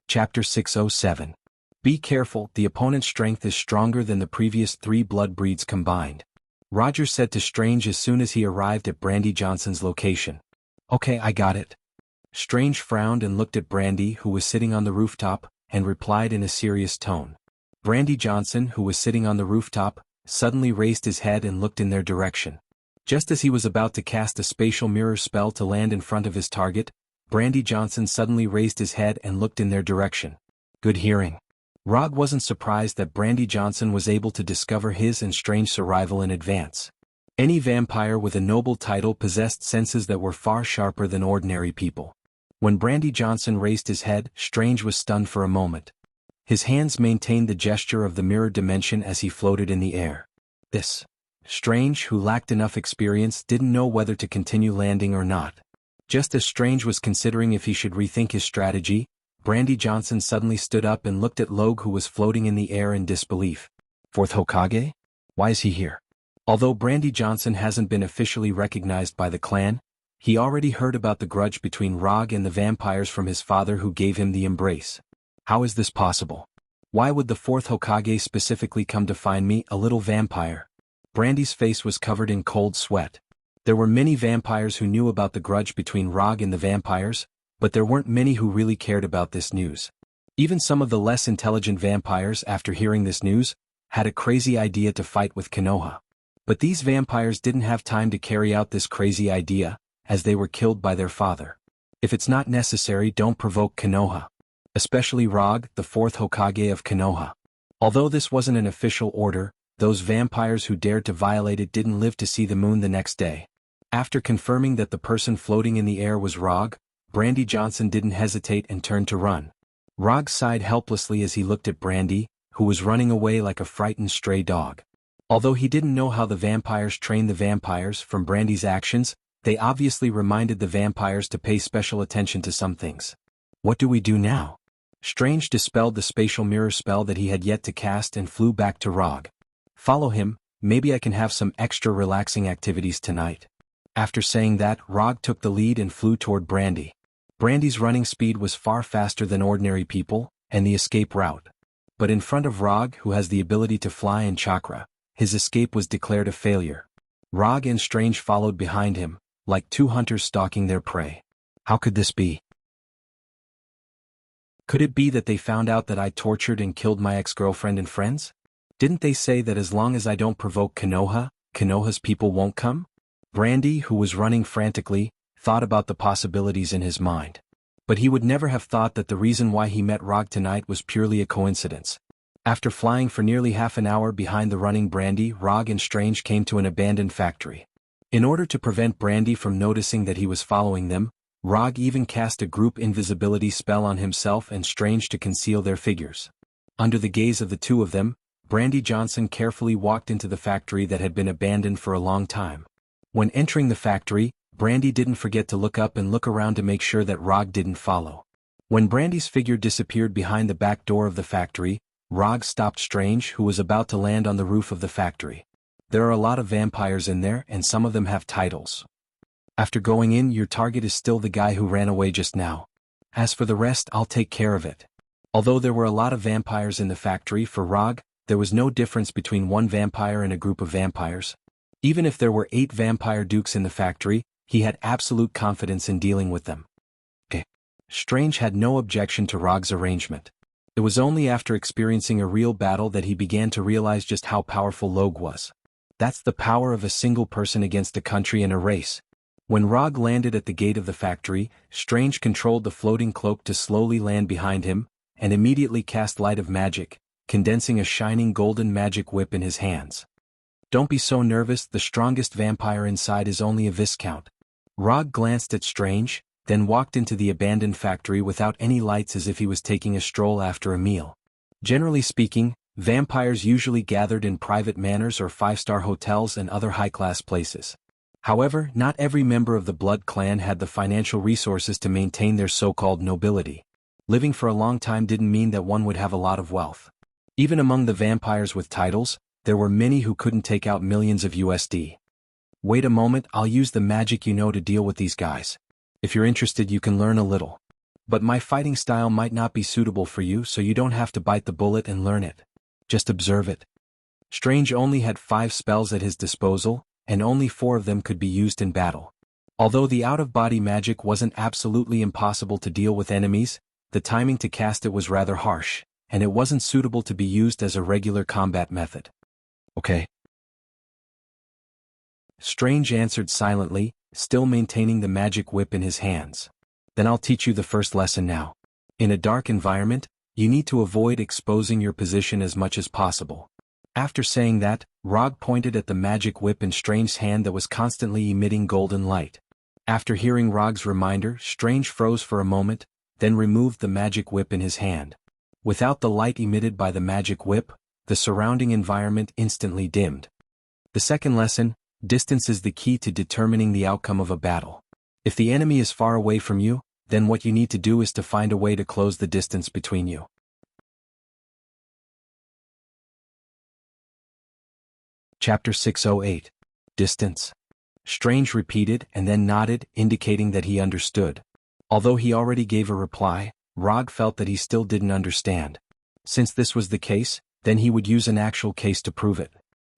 Chapter 607. Be careful, the opponent's strength is stronger than the previous 3 blood breeds combined. Roger said to Strange as soon as he arrived at Brandy Johnson's location. Okay, I got it. Strange frowned and looked at Brandy, who was sitting on the rooftop, and replied in a serious tone. Brandy Johnson, who was sitting on the rooftop, suddenly raised his head and looked in their direction. Just as he was about to cast a spatial mirror spell to land in front of his target, Brandy Johnson suddenly raised his head and looked in their direction. Good hearing. Rog wasn't surprised that Brandy Johnson was able to discover his and Strange's arrival in advance. Any vampire with a noble title possessed senses that were far sharper than ordinary people. When Brandy Johnson raised his head, Strange was stunned for a moment. His hands maintained the gesture of the mirror dimension as he floated in the air. This. Strange, who lacked enough experience, didn't know whether to continue landing or not. Just as Strange was considering if he should rethink his strategy, Brandy Johnson suddenly stood up and looked at Logue, who was floating in the air in disbelief. 4th Hokage? Why is he here? Although Brandy Johnson hasn't been officially recognized by the clan, he already heard about the grudge between Rog and the vampires from his father who gave him the embrace. How is this possible? Why would the 4th Hokage specifically come to find me, a little vampire? Brandy's face was covered in cold sweat. There were many vampires who knew about the grudge between Rog and the vampires, but there weren't many who really cared about this news. Even some of the less intelligent vampires, after hearing this news, had a crazy idea to fight with Konoha. But these vampires didn't have time to carry out this crazy idea, as they were killed by their father. If it's not necessary, don't provoke Konoha. Especially Rog, the 4th Hokage of Konoha. Although this wasn't an official order, those vampires who dared to violate it didn't live to see the moon the next day. After confirming that the person floating in the air was Rog, Brandy Johnson didn't hesitate and turned to run. Rog sighed helplessly as he looked at Brandy, who was running away like a frightened stray dog. Although he didn't know how the vampires trained the vampires, from Brandy's actions, they obviously reminded the vampires to pay special attention to some things. What do we do now? Strange dispelled the spatial mirror spell that he had yet to cast and flew back to Rog. Follow him, maybe I can have some extra relaxing activities tonight. After saying that, Rog took the lead and flew toward Brandy. Brandy's running speed was far faster than ordinary people, and the escape route. But in front of Rog, who has the ability to fly and chakra, his escape was declared a failure. Rog and Strange followed behind him, like 2 hunters stalking their prey. How could this be? Could it be that they found out that I tortured and killed my ex-girlfriend and friends? Didn't they say that as long as I don't provoke Konoha, Konoha's people won't come? Brandy, who was running frantically, thought about the possibilities in his mind. But he would never have thought that the reason why he met Rog tonight was purely a coincidence. After flying for nearly half an hour behind the running Brandy, Rog and Strange came to an abandoned factory. In order to prevent Brandy from noticing that he was following them, Rog even cast a group invisibility spell on himself and Strange to conceal their figures. Under the gaze of the 2 of them, Brandy Johnson carefully walked into the factory that had been abandoned for a long time. When entering the factory, Brandy didn't forget to look up and look around to make sure that Rog didn't follow. When Brandy's figure disappeared behind the back door of the factory, Rog stopped Strange, who was about to land on the roof of the factory. There are a lot of vampires in there, and some of them have titles. After going in, your target is still the guy who ran away just now. As for the rest, I'll take care of it. Although there were a lot of vampires in the factory, for Rog, there was no difference between one vampire and a group of vampires. Even if there were 8 vampire dukes in the factory, he had absolute confidence in dealing with them. Strange had no objection to Rog's arrangement. It was only after experiencing a real battle that he began to realize just how powerful Log was. That's the power of a single person against a country and a race. When Rog landed at the gate of the factory, Strange controlled the floating cloak to slowly land behind him, and immediately cast Light of Magic, condensing a shining golden magic whip in his hands. Don't be so nervous, the strongest vampire inside is only a Viscount. Rog glanced at Strange, then walked into the abandoned factory without any lights as if he was taking a stroll after a meal. Generally speaking, vampires usually gathered in private manors or five-star hotels and other high-class places. However, not every member of the Blood clan had the financial resources to maintain their so-called nobility. Living for a long time didn't mean that one would have a lot of wealth. Even among the vampires with titles, there were many who couldn't take out millions of USD. Wait a moment, I'll use the magic you know to deal with these guys. If you're interested, you can learn a little. But my fighting style might not be suitable for you, so you don't have to bite the bullet and learn it. Just observe it. Strange only had 5 spells at his disposal, and only 4 of them could be used in battle. Although the out-of-body magic wasn't absolutely impossible to deal with enemies, the timing to cast it was rather harsh, and it wasn't suitable to be used as a regular combat method. Okay. Strange answered silently, still maintaining the magic whip in his hands. Then I'll teach you the first lesson now. In a dark environment, you need to avoid exposing your position as much as possible. After saying that, Rog pointed at the magic whip in Strange's hand that was constantly emitting golden light. After hearing Rog's reminder, Strange froze for a moment, then removed the magic whip in his hand. Without the light emitted by the magic whip, the surrounding environment instantly dimmed. The second lesson: distance is the key to determining the outcome of a battle. If the enemy is far away from you, then what you need to do is to find a way to close the distance between you. Chapter 608. Distance. Strange repeated and then nodded, indicating that he understood. Although he already gave a reply, Rog felt that he still didn't understand. Since this was the case, then he would use an actual case to prove it.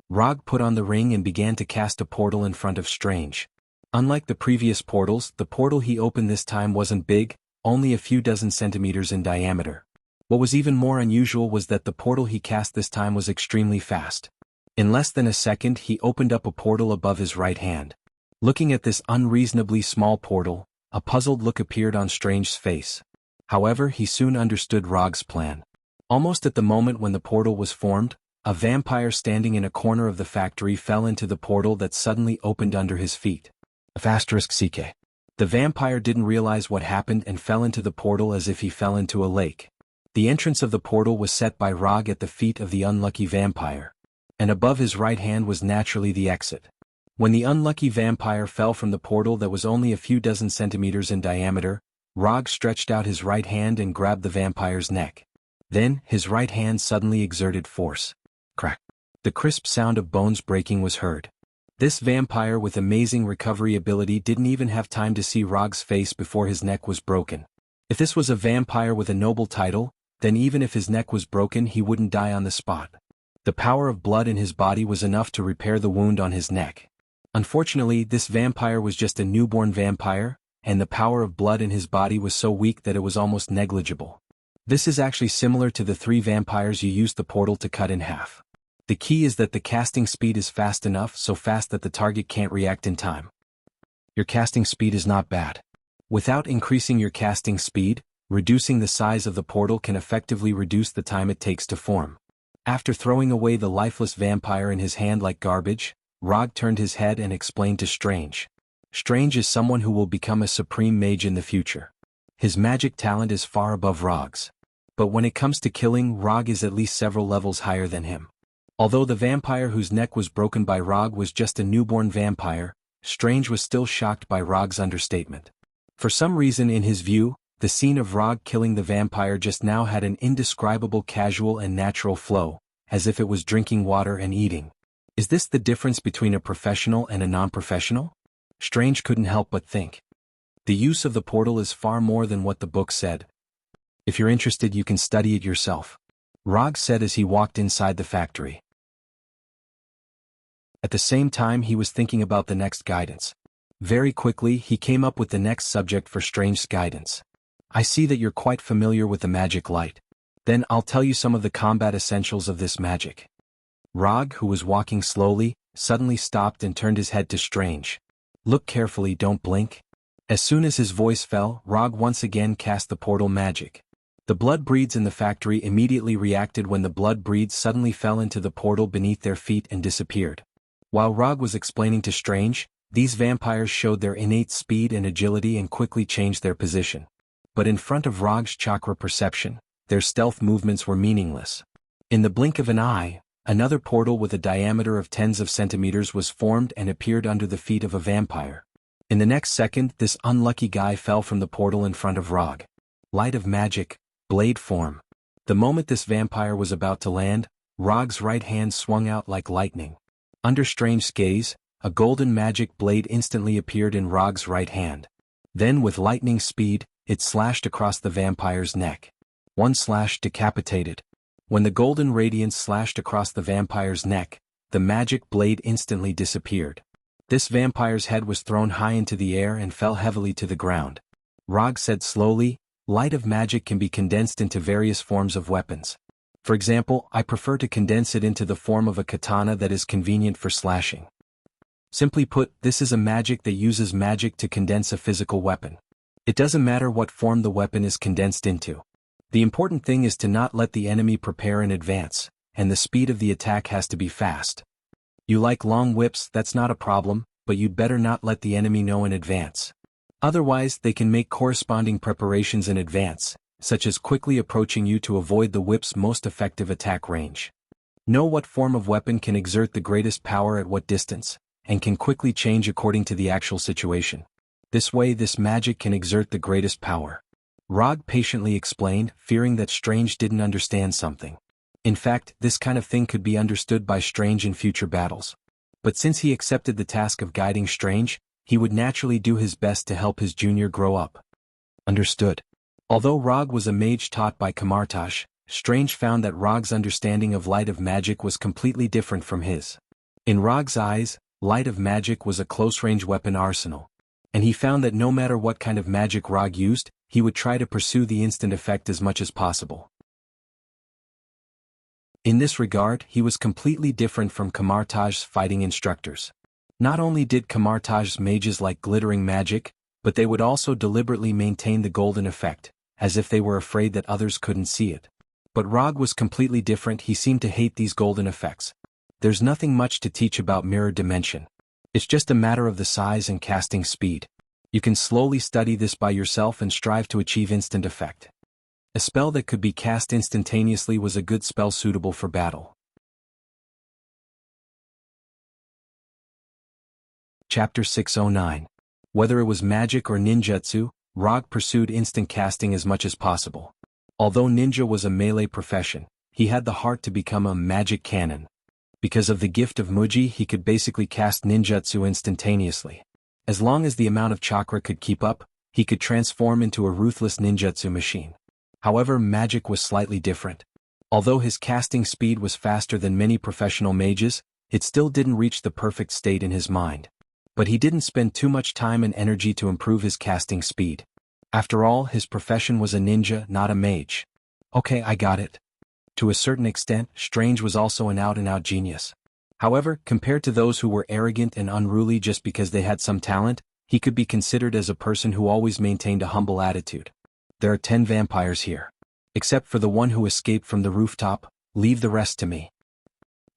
Rog put on the ring and began to cast a portal in front of Strange. Unlike the previous portals, the portal he opened this time wasn't big, only a few dozen centimeters in diameter. What was even more unusual was that the portal he cast this time was extremely fast. In less than a second, he opened up a portal above his right hand. Looking at this unreasonably small portal, a puzzled look appeared on Strange's face. However, he soon understood Rog's plan. Almost at the moment when the portal was formed, a vampire standing in a corner of the factory fell into the portal that suddenly opened under his feet. *CK. The vampire didn't realize what happened and fell into the portal as if he fell into a lake. The entrance of the portal was set by Rog at the feet of the unlucky vampire. And above his right hand was naturally the exit. When the unlucky vampire fell from the portal that was only a few dozen centimeters in diameter, Rog stretched out his right hand and grabbed the vampire's neck. Then, his right hand suddenly exerted force. Crack. The crisp sound of bones breaking was heard. This vampire with amazing recovery ability didn't even have time to see Rog's face before his neck was broken. If this was a vampire with a noble title, then even if his neck was broken he wouldn't die on the spot. The power of blood in his body was enough to repair the wound on his neck. Unfortunately, this vampire was just a newborn vampire, and the power of blood in his body was so weak that it was almost negligible. This is actually similar to the 3 vampires you used the portal to cut in half. The key is that the casting speed is fast enough, so fast that the target can't react in time. Your casting speed is not bad. Without increasing your casting speed, reducing the size of the portal can effectively reduce the time it takes to form. After throwing away the lifeless vampire in his hand like garbage, Rog turned his head and explained to Strange. Strange is someone who will become a supreme mage in the future. His magic talent is far above Rog's. But when it comes to killing, Rog is at least several levels higher than him. Although the vampire whose neck was broken by Rog was just a newborn vampire, Strange was still shocked by Rog's understatement. For some reason in his view, the scene of Rog killing the vampire just now had an indescribable casual and natural flow, as if it was drinking water and eating. Is this the difference between a professional and a non-professional? Strange couldn't help but think. The use of the portal is far more than what the book said. If you're interested, you can study it yourself, Rog said as he walked inside the factory. At the same time he was thinking about the next guidance. Very quickly he came up with the next subject for Strange's guidance. I see that you're quite familiar with the magic light. Then I'll tell you some of the combat essentials of this magic. Rog, who was walking slowly, suddenly stopped and turned his head to Strange. Look carefully, don't blink. As soon as his voice fell, Rog once again cast the portal magic. The blood breeds in the factory immediately reacted when the blood breeds suddenly fell into the portal beneath their feet and disappeared. While Rog was explaining to Strange, these vampires showed their innate speed and agility and quickly changed their position. But in front of Rog's chakra perception, their stealth movements were meaningless. In the blink of an eye, another portal with a diameter of tens of centimeters was formed and appeared under the feet of a vampire. In the next second, this unlucky guy fell from the portal in front of Rog. Light of magic, blade form. The moment this vampire was about to land, Rog's right hand swung out like lightning. Under Strange's gaze, a golden magic blade instantly appeared in Rog's right hand. Then with lightning speed, it slashed across the vampire's neck. One slash decapitated. When the golden radiance slashed across the vampire's neck, the magic blade instantly disappeared. This vampire's head was thrown high into the air and fell heavily to the ground. Rog said slowly, light of magic can be condensed into various forms of weapons. For example, I prefer to condense it into the form of a katana that is convenient for slashing. Simply put, this is a magic that uses magic to condense a physical weapon. It doesn't matter what form the weapon is condensed into. The important thing is to not let the enemy prepare in advance, and the speed of the attack has to be fast. You like long whips, that's not a problem, but you'd better not let the enemy know in advance. Otherwise, they can make corresponding preparations in advance, such as quickly approaching you to avoid the whip's most effective attack range. Know what form of weapon can exert the greatest power at what distance, and can quickly change according to the actual situation. This way, this magic can exert the greatest power. Rog patiently explained, fearing that Strange didn't understand something. In fact, this kind of thing could be understood by Strange in future battles. But since he accepted the task of guiding Strange, he would naturally do his best to help his junior grow up. Understood. Although Rog was a mage taught by Kamartaj, Strange found that Rog's understanding of light of magic was completely different from his. In Rog's eyes, light of magic was a close-range weapon arsenal. And he found that no matter what kind of magic Rog used, he would try to pursue the instant effect as much as possible. In this regard, he was completely different from Kamartaj's fighting instructors. Not only did Kamartaj's mages like glittering magic, but they would also deliberately maintain the golden effect, as if they were afraid that others couldn't see it. But Rog was completely different. He seemed to hate these golden effects. There's nothing much to teach about mirror dimension. It's just a matter of the size and casting speed. You can slowly study this by yourself and strive to achieve instant effect. A spell that could be cast instantaneously was a good spell suitable for battle. Chapter 609. Whether it was magic or ninjutsu, Rog pursued instant casting as much as possible. Although ninja was a melee profession, he had the heart to become a magic cannon. Because of the gift of Muji, he could basically cast ninjutsu instantaneously. As long as the amount of chakra could keep up, he could transform into a ruthless ninjutsu machine. However, magic was slightly different. Although his casting speed was faster than many professional mages, it still didn't reach the perfect state in his mind. But he didn't spend too much time and energy to improve his casting speed. After all, his profession was a ninja, not a mage. Okay, I got it. To a certain extent, Strange was also an out-and-out genius. However, compared to those who were arrogant and unruly just because they had some talent, he could be considered as a person who always maintained a humble attitude. There are 10 vampires here. Except for the one who escaped from the rooftop, leave the rest to me.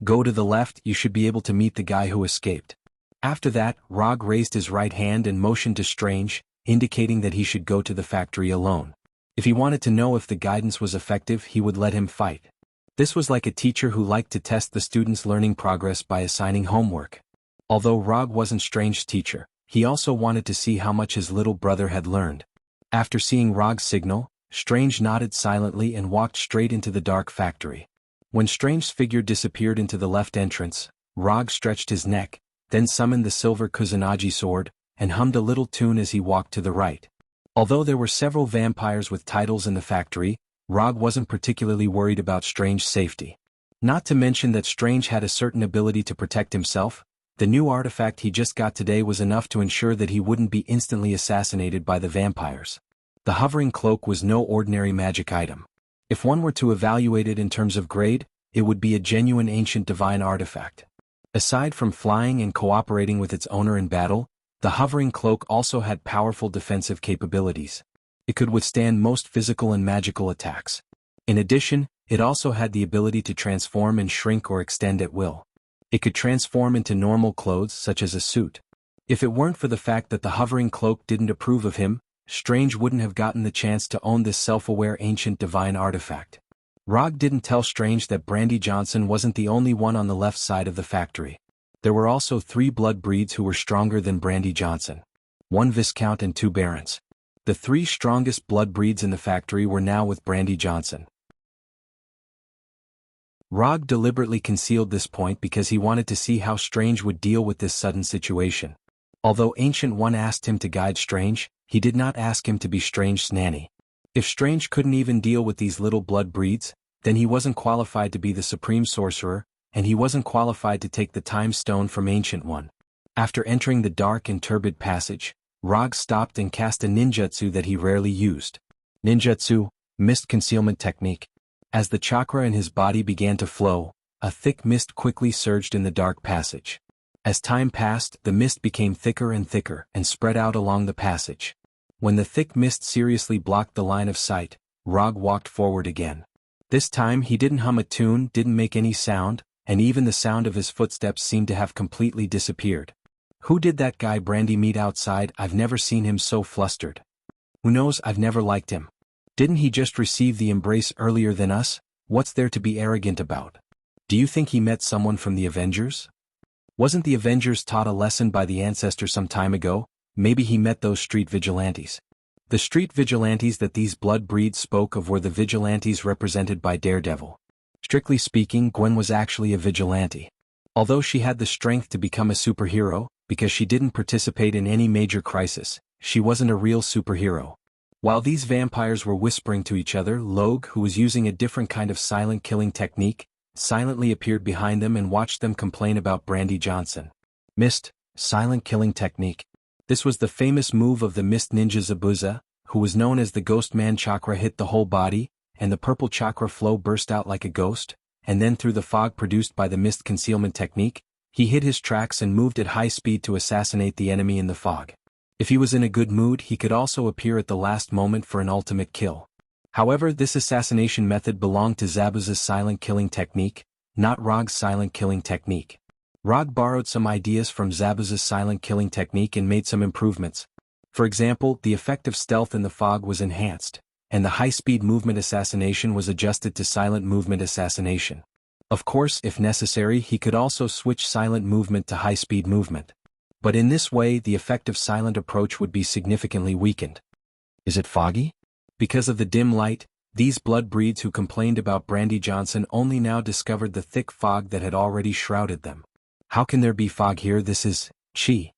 Go to the left, you should be able to meet the guy who escaped. After that, Rog raised his right hand and motioned to Strange, indicating that he should go to the factory alone. If he wanted to know if the guidance was effective, he would let him fight. This was like a teacher who liked to test the student's learning progress by assigning homework. Although Rog wasn't Strange's teacher, he also wanted to see how much his little brother had learned. After seeing Rog's signal, Strange nodded silently and walked straight into the dark factory. When Strange's figure disappeared into the left entrance, Rog stretched his neck, then summoned the silver Kusanagi sword, and hummed a little tune as he walked to the right. Although there were several vampires with titles in the factory, Rog wasn't particularly worried about Strange's safety. Not to mention that Strange had a certain ability to protect himself. The new artifact he just got today was enough to ensure that he wouldn't be instantly assassinated by the vampires. The hovering cloak was no ordinary magic item. If one were to evaluate it in terms of grade, it would be a genuine ancient divine artifact. Aside from flying and cooperating with its owner in battle, the hovering cloak also had powerful defensive capabilities. It could withstand most physical and magical attacks. In addition, it also had the ability to transform and shrink or extend at will. It could transform into normal clothes such as a suit. If it weren't for the fact that the hovering cloak didn't approve of him, Strange wouldn't have gotten the chance to own this self-aware ancient divine artifact. Rog didn't tell Strange that Brandy Johnson wasn't the only one on the left side of the factory. There were also 3 blood breeds who were stronger than Brandy Johnson. 1 Viscount and 2 Barons. The 3 strongest blood breeds in the factory were now with Brandy Johnson. Rog deliberately concealed this point because he wanted to see how Strange would deal with this sudden situation. Although Ancient One asked him to guide Strange, he did not ask him to be Strange's nanny. If Strange couldn't even deal with these little blood breeds, then he wasn't qualified to be the Supreme Sorcerer, and he wasn't qualified to take the Time Stone from Ancient One. After entering the dark and turbid passage, Rog stopped and cast a ninjutsu that he rarely used. Ninjutsu, Mist Concealment Technique. As the chakra in his body began to flow, a thick mist quickly surged in the dark passage. As time passed, the mist became thicker and thicker and spread out along the passage. When the thick mist seriously blocked the line of sight, Rog walked forward again. This time he didn't hum a tune, didn't make any sound, and even the sound of his footsteps seemed to have completely disappeared. Who did that guy Brandy meet outside? I've never seen him so flustered. Who knows, I've never liked him. Didn't he just receive the embrace earlier than us? What's there to be arrogant about? Do you think he met someone from the Avengers? Wasn't the Avengers taught a lesson by the ancestor some time ago? Maybe he met those street vigilantes. The street vigilantes that these blood breeds spoke of were the vigilantes represented by Daredevil. Strictly speaking, Gwen was actually a vigilante. Although she had the strength to become a superhero, because she didn't participate in any major crisis, she wasn't a real superhero. While these vampires were whispering to each other, Logue, who was using a different kind of silent killing technique, silently appeared behind them and watched them complain about Brandy Johnson. Mist, silent killing technique. This was the famous move of the Mist Ninja Zabuza, who was known as the Ghost Man chakra hit the whole body, and the purple chakra flow burst out like a ghost, and then through the fog produced by the mist concealment technique, he hid his tracks and moved at high speed to assassinate the enemy in the fog. If he was in a good mood, he could also appear at the last moment for an ultimate kill. However, this assassination method belonged to Zabuza's silent killing technique, not Rog's silent killing technique. Rog borrowed some ideas from Zabuza's silent killing technique and made some improvements. For example, the effect of stealth in the fog was enhanced, and the high-speed movement assassination was adjusted to silent movement assassination. Of course, if necessary, he could also switch silent movement to high-speed movement. But in this way, the effective silent approach would be significantly weakened. Is it foggy? Because of the dim light, these blood breeds who complained about Brandy Johnson only now discovered the thick fog that had already shrouded them. How can there be fog here? This is chi.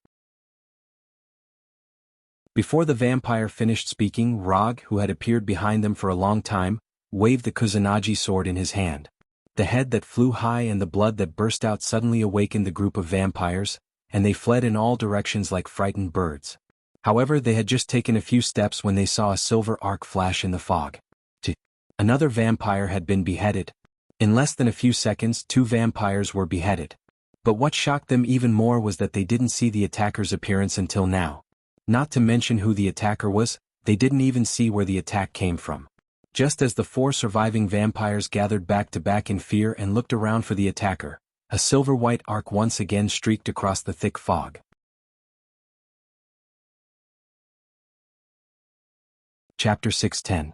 Before the vampire finished speaking, Rog, who had appeared behind them for a long time, waved the Kusanagi sword in his hand. The head that flew high and the blood that burst out suddenly awakened the group of vampires, and they fled in all directions like frightened birds. However, they had just taken a few steps when they saw a silver arc flash in the fog. Another vampire had been beheaded. In less than a few seconds, 2 vampires were beheaded. But what shocked them even more was that they didn't see the attacker's appearance until now. Not to mention who the attacker was, they didn't even see where the attack came from. Just as the 4 surviving vampires gathered back to back in fear and looked around for the attacker, a silver-white arc once again streaked across the thick fog. Chapter 610.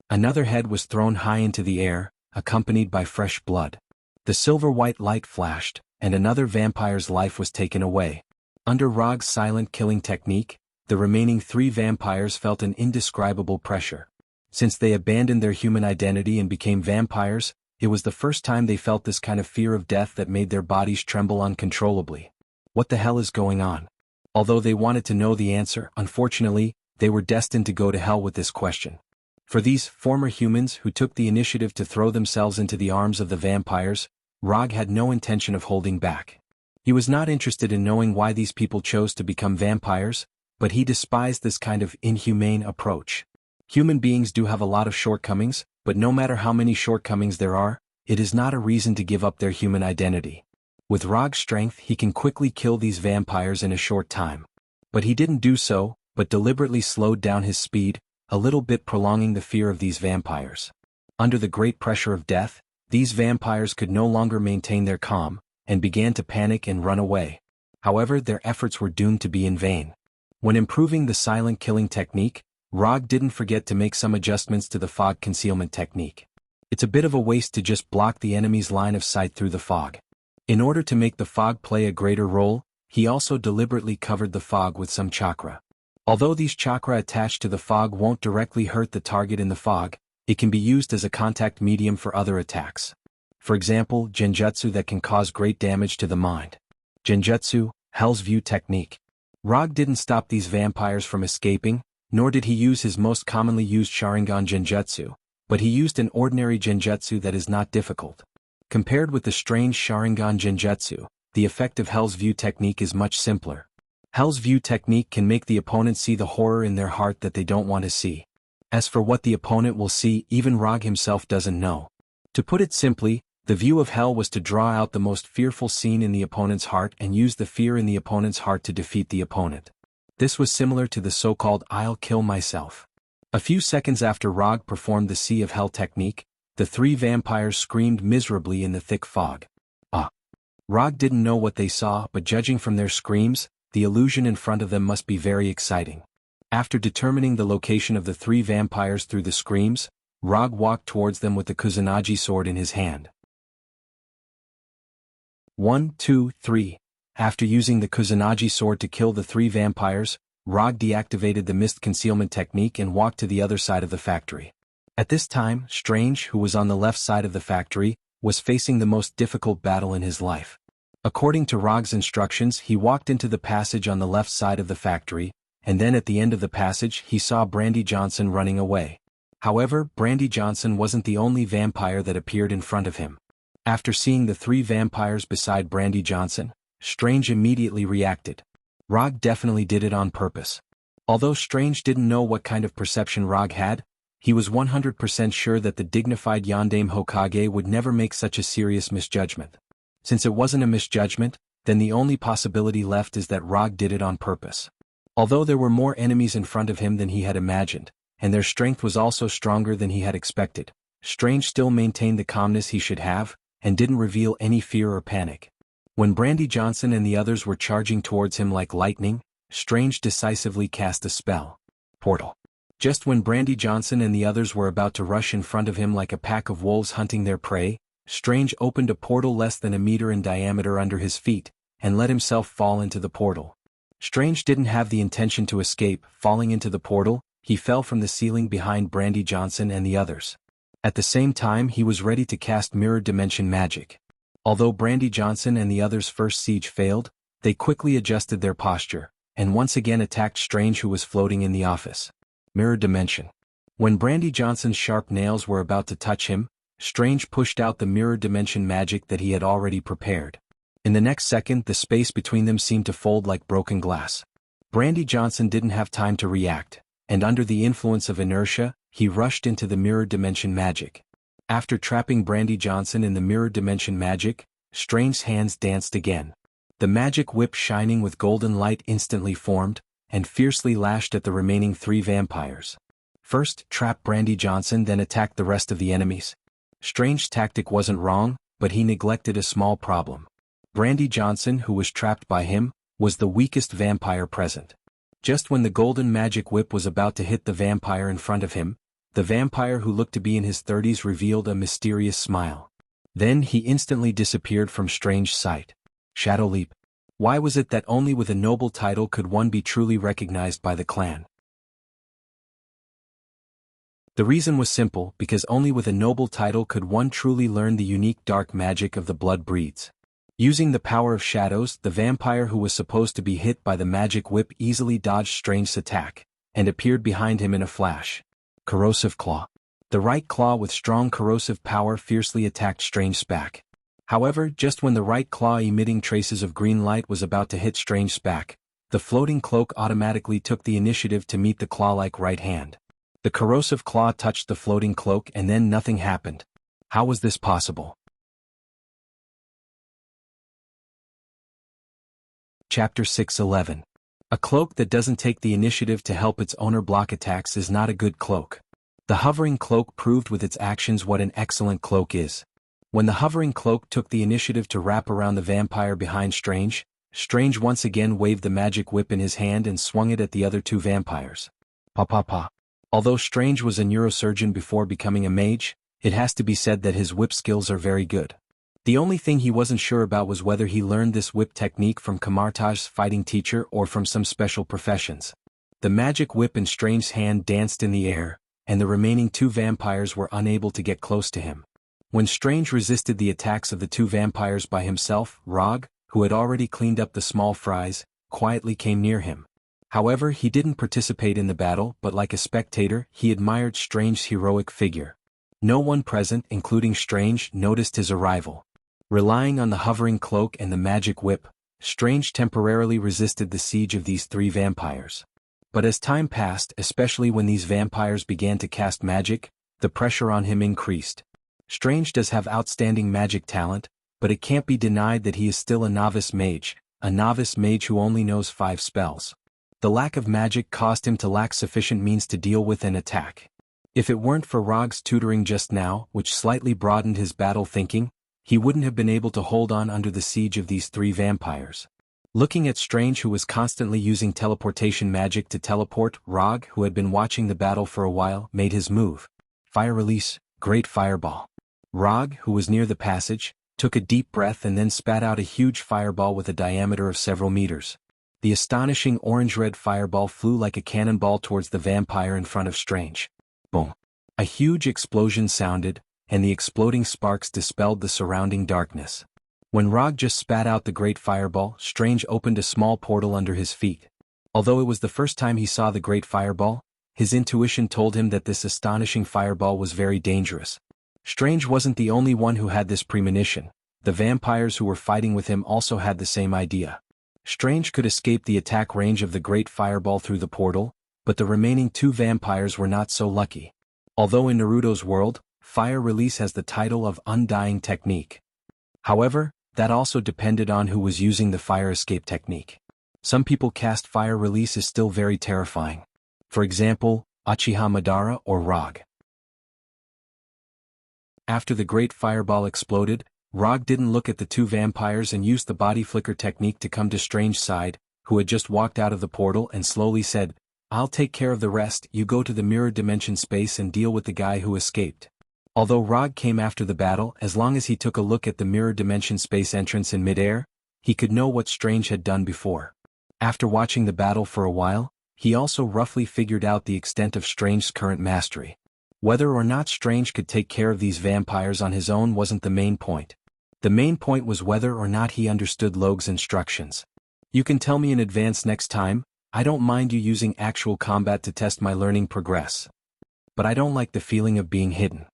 Another head was thrown high into the air, accompanied by fresh blood. The silver-white light flashed, and another vampire's life was taken away. Under Rog's silent killing technique, the remaining 3 vampires felt an indescribable pressure. Since they abandoned their human identity and became vampires, it was the first time they felt this kind of fear of death that made their bodies tremble uncontrollably. What the hell is going on? Although they wanted to know the answer, unfortunately, they were destined to go to hell with this question. For these former humans who took the initiative to throw themselves into the arms of the vampires, Rog had no intention of holding back. He was not interested in knowing why these people chose to become vampires, but he despised this kind of inhumane approach. Human beings do have a lot of shortcomings, but no matter how many shortcomings there are, it is not a reason to give up their human identity. With Rog's strength he can quickly kill these vampires in a short time. But he didn't do so, but deliberately slowed down his speed, a little bit prolonging the fear of these vampires. Under the great pressure of death, these vampires could no longer maintain their calm, and began to panic and run away. However, their efforts were doomed to be in vain. When improving the silent killing technique, Rog didn't forget to make some adjustments to the fog concealment technique. It's a bit of a waste to just block the enemy's line of sight through the fog. In order to make the fog play a greater role, he also deliberately covered the fog with some chakra. Although these chakra attached to the fog won't directly hurt the target in the fog, it can be used as a contact medium for other attacks. For example, genjutsu that can cause great damage to the mind. Genjutsu, Hell's View technique. Rog didn't stop these vampires from escaping, nor did he use his most commonly used Sharingan genjutsu, but he used an ordinary genjutsu that is not difficult. Compared with the strange Sharingan genjutsu, the effect of Hell's View technique is much simpler. Hell's View technique can make the opponent see the horror in their heart that they don't want to see. As for what the opponent will see, even Rog himself doesn't know. To put it simply, the view of hell was to draw out the most fearful scene in the opponent's heart and use the fear in the opponent's heart to defeat the opponent. This was similar to the so-called "I'll kill myself." A few seconds after Rog performed the Sea of Hell technique, the three vampires screamed miserably in the thick fog. Rog didn't know what they saw, but judging from their screams, the illusion in front of them must be very exciting. After determining the location of the three vampires through the screams, Rog walked towards them with the Kusanagi sword in his hand. 1, 2, 3. After using the Kusanagi sword to kill the three vampires, Rog deactivated the mist concealment technique and walked to the other side of the factory. At this time, Strange, who was on the left side of the factory, was facing the most difficult battle in his life. According to Rog's instructions, he walked into the passage on the left side of the factory, and then at the end of the passage he saw Brandy Johnson running away. However, Brandy Johnson wasn't the only vampire that appeared in front of him. After seeing the three vampires beside Brandy Johnson, Strange immediately reacted. Rog definitely did it on purpose. Although Strange didn't know what kind of perception Rog had, he was 100% sure that the dignified Yondaime Hokage would never make such a serious misjudgment. Since it wasn't a misjudgment, then the only possibility left is that Rog did it on purpose. Although there were more enemies in front of him than he had imagined, and their strength was also stronger than he had expected, Strange still maintained the calmness he should have, and didn't reveal any fear or panic. When Brandy Johnson and the others were charging towards him like lightning, Strange decisively cast a spell. Portal. Just when Brandy Johnson and the others were about to rush in front of him like a pack of wolves hunting their prey, Strange opened a portal less than a meter in diameter under his feet, and let himself fall into the portal. Strange didn't have the intention to escape. Falling into the portal, he fell from the ceiling behind Brandy Johnson and the others. At the same time he was ready to cast mirror dimension magic. Although Brandy Johnson and the others' first siege failed, they quickly adjusted their posture, and once again attacked Strange, who was floating in the office. Mirror dimension. When Brandy Johnson's sharp nails were about to touch him, Strange pushed out the mirror dimension magic that he had already prepared. In the next second the space between them seemed to fold like broken glass. Brandy Johnson didn't have time to react, and under the influence of inertia, he rushed into the mirror dimension magic. After trapping Brandy Johnson in the mirror dimension magic, Strange's hands danced again. The magic whip shining with golden light instantly formed, and fiercely lashed at the remaining three vampires. First, trap Brandy Johnson, then attack the rest of the enemies. Strange's tactic wasn't wrong, but he neglected a small problem. Brandy Johnson, who was trapped by him, was the weakest vampire present. Just when the golden magic whip was about to hit the vampire in front of him, the vampire, who looked to be in his 30s, revealed a mysterious smile. Then he instantly disappeared from Strange's sight. Shadow Leap. Why was it that only with a noble title could one be truly recognized by the clan? The reason was simple: because only with a noble title could one truly learn the unique dark magic of the blood breeds. Using the power of shadows, the vampire who was supposed to be hit by the magic whip easily dodged Strange's attack, and appeared behind him in a flash. Corrosive Claw. The right claw with strong corrosive power fiercely attacked Strange's back. However, just when the right claw emitting traces of green light was about to hit Strange's back, The floating cloak automatically took the initiative to meet the claw-like right hand. The corrosive claw touched the floating cloak and then nothing happened. How was this possible? Chapter 6:11. A cloak that doesn't take the initiative to help its owner block attacks is not a good cloak. The hovering cloak proved with its actions what an excellent cloak is. When the hovering cloak took the initiative to wrap around the vampire behind Strange, Strange once again waved the magic whip in his hand and swung it at the other two vampires. Pa pa pa. Although Strange was a neurosurgeon before becoming a mage, it has to be said that his whip skills are very good. The only thing he wasn't sure about was whether he learned this whip technique from Kamartaj's fighting teacher or from some special professions. The magic whip in Strange's hand danced in the air, and the remaining two vampires were unable to get close to him. When Strange resisted the attacks of the two vampires by himself, Rog, who had already cleaned up the small fries, quietly came near him. However, he didn't participate in the battle, but like a spectator, he admired Strange's heroic figure. No one present, including Strange, noticed his arrival. Relying on the hovering cloak and the magic whip, Strange temporarily resisted the siege of these three vampires. But as time passed, especially when these vampires began to cast magic, the pressure on him increased. Strange does have outstanding magic talent, but it can't be denied that he is still a novice mage who only knows 5 spells. The lack of magic caused him to lack sufficient means to deal with an attack. If it weren't for Rog's tutoring just now, which slightly broadened his battle thinking, he wouldn't have been able to hold on under the siege of these three vampires. Looking at Strange, who was constantly using teleportation magic to teleport, Rog, who had been watching the battle for a while, made his move. Fire release, great fireball. Rog, who was near the passage, took a deep breath and then spat out a huge fireball with a diameter of several meters. The astonishing orange-red fireball flew like a cannonball towards the vampire in front of Strange. Boom! A huge explosion sounded, and the exploding sparks dispelled the surrounding darkness. When Rog just spat out the great fireball, Strange opened a small portal under his feet. Although it was the first time he saw the great fireball, his intuition told him that this astonishing fireball was very dangerous. Strange wasn't the only one who had this premonition. The vampires who were fighting with him also had the same idea. Strange could escape the attack range of the great fireball through the portal, but the remaining two vampires were not so lucky. Although in Naruto's world, fire release has the title of undying technique. However, that also depended on who was using the fire escape technique. Some people cast fire release is still very terrifying. For example, Uchiha Madara or Rog. After the great fireball exploded, Rog didn't look at the two vampires and used the body flicker technique to come to Strange's side, who had just walked out of the portal, and slowly said, "I'll take care of the rest, you go to the mirror dimension space and deal with the guy who escaped." Although Rog came after the battle, as long as he took a look at the mirror dimension space entrance in midair, he could know what Strange had done before. After watching the battle for a while, he also roughly figured out the extent of Strange's current mastery. Whether or not Strange could take care of these vampires on his own wasn't the main point. The main point was whether or not he understood Logue's instructions. "You can tell me in advance next time, I don't mind you using actual combat to test my learning progress. But I don't like the feeling of being hidden,"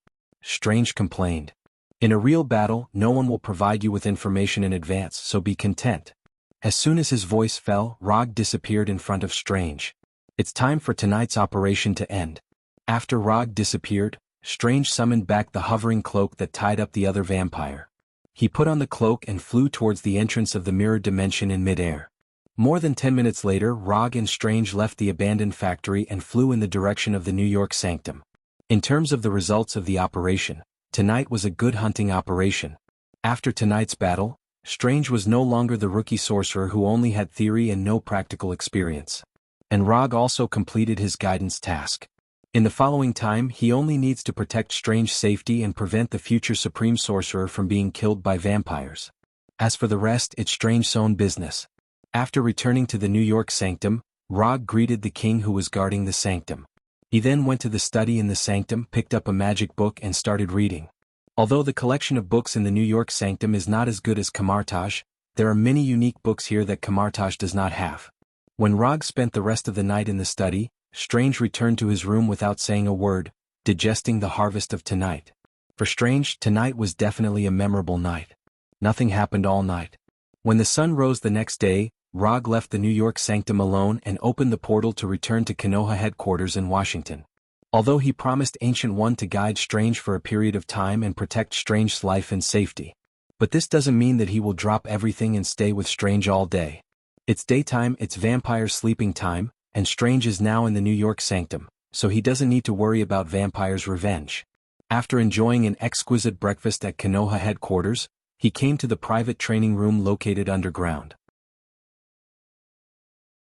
Strange complained. "In a real battle, no one will provide you with information in advance, so be content." As soon as his voice fell, Rog disappeared in front of Strange. "It's time for tonight's operation to end." After Rog disappeared, Strange summoned back the hovering cloak that tied up the other vampire. He put on the cloak and flew towards the entrance of the mirror dimension in midair. More than 10 minutes later, Rog and Strange left the abandoned factory and flew in the direction of the New York Sanctum. In terms of the results of the operation, tonight was a good hunting operation. After tonight's battle, Strange was no longer the rookie sorcerer who only had theory and no practical experience. And Rog also completed his guidance task. In the following time, he only needs to protect Strange's safety and prevent the future Supreme Sorcerer from being killed by vampires. As for the rest, it's Strange's own business. After returning to the New York Sanctum, Rog greeted the king who was guarding the sanctum. He then went to the study in the sanctum, picked up a magic book and started reading. Although the collection of books in the New York Sanctum is not as good as Kamartaj, there are many unique books here that Kamartaj does not have. When Rog spent the rest of the night in the study, Strange returned to his room without saying a word, digesting the harvest of tonight. For Strange, tonight was definitely a memorable night. Nothing happened all night. When the sun rose the next day, Rog left the New York sanctum alone and opened the portal to return to Konoha headquarters in Washington. Although he promised Ancient One to guide Strange for a period of time and protect Strange's life and safety. But this doesn't mean that he will drop everything and stay with Strange all day. It's daytime, it's vampire sleeping time, and Strange is now in the New York sanctum, so he doesn't need to worry about Vampire's revenge. After enjoying an exquisite breakfast at Konoha headquarters, he came to the private training room located underground.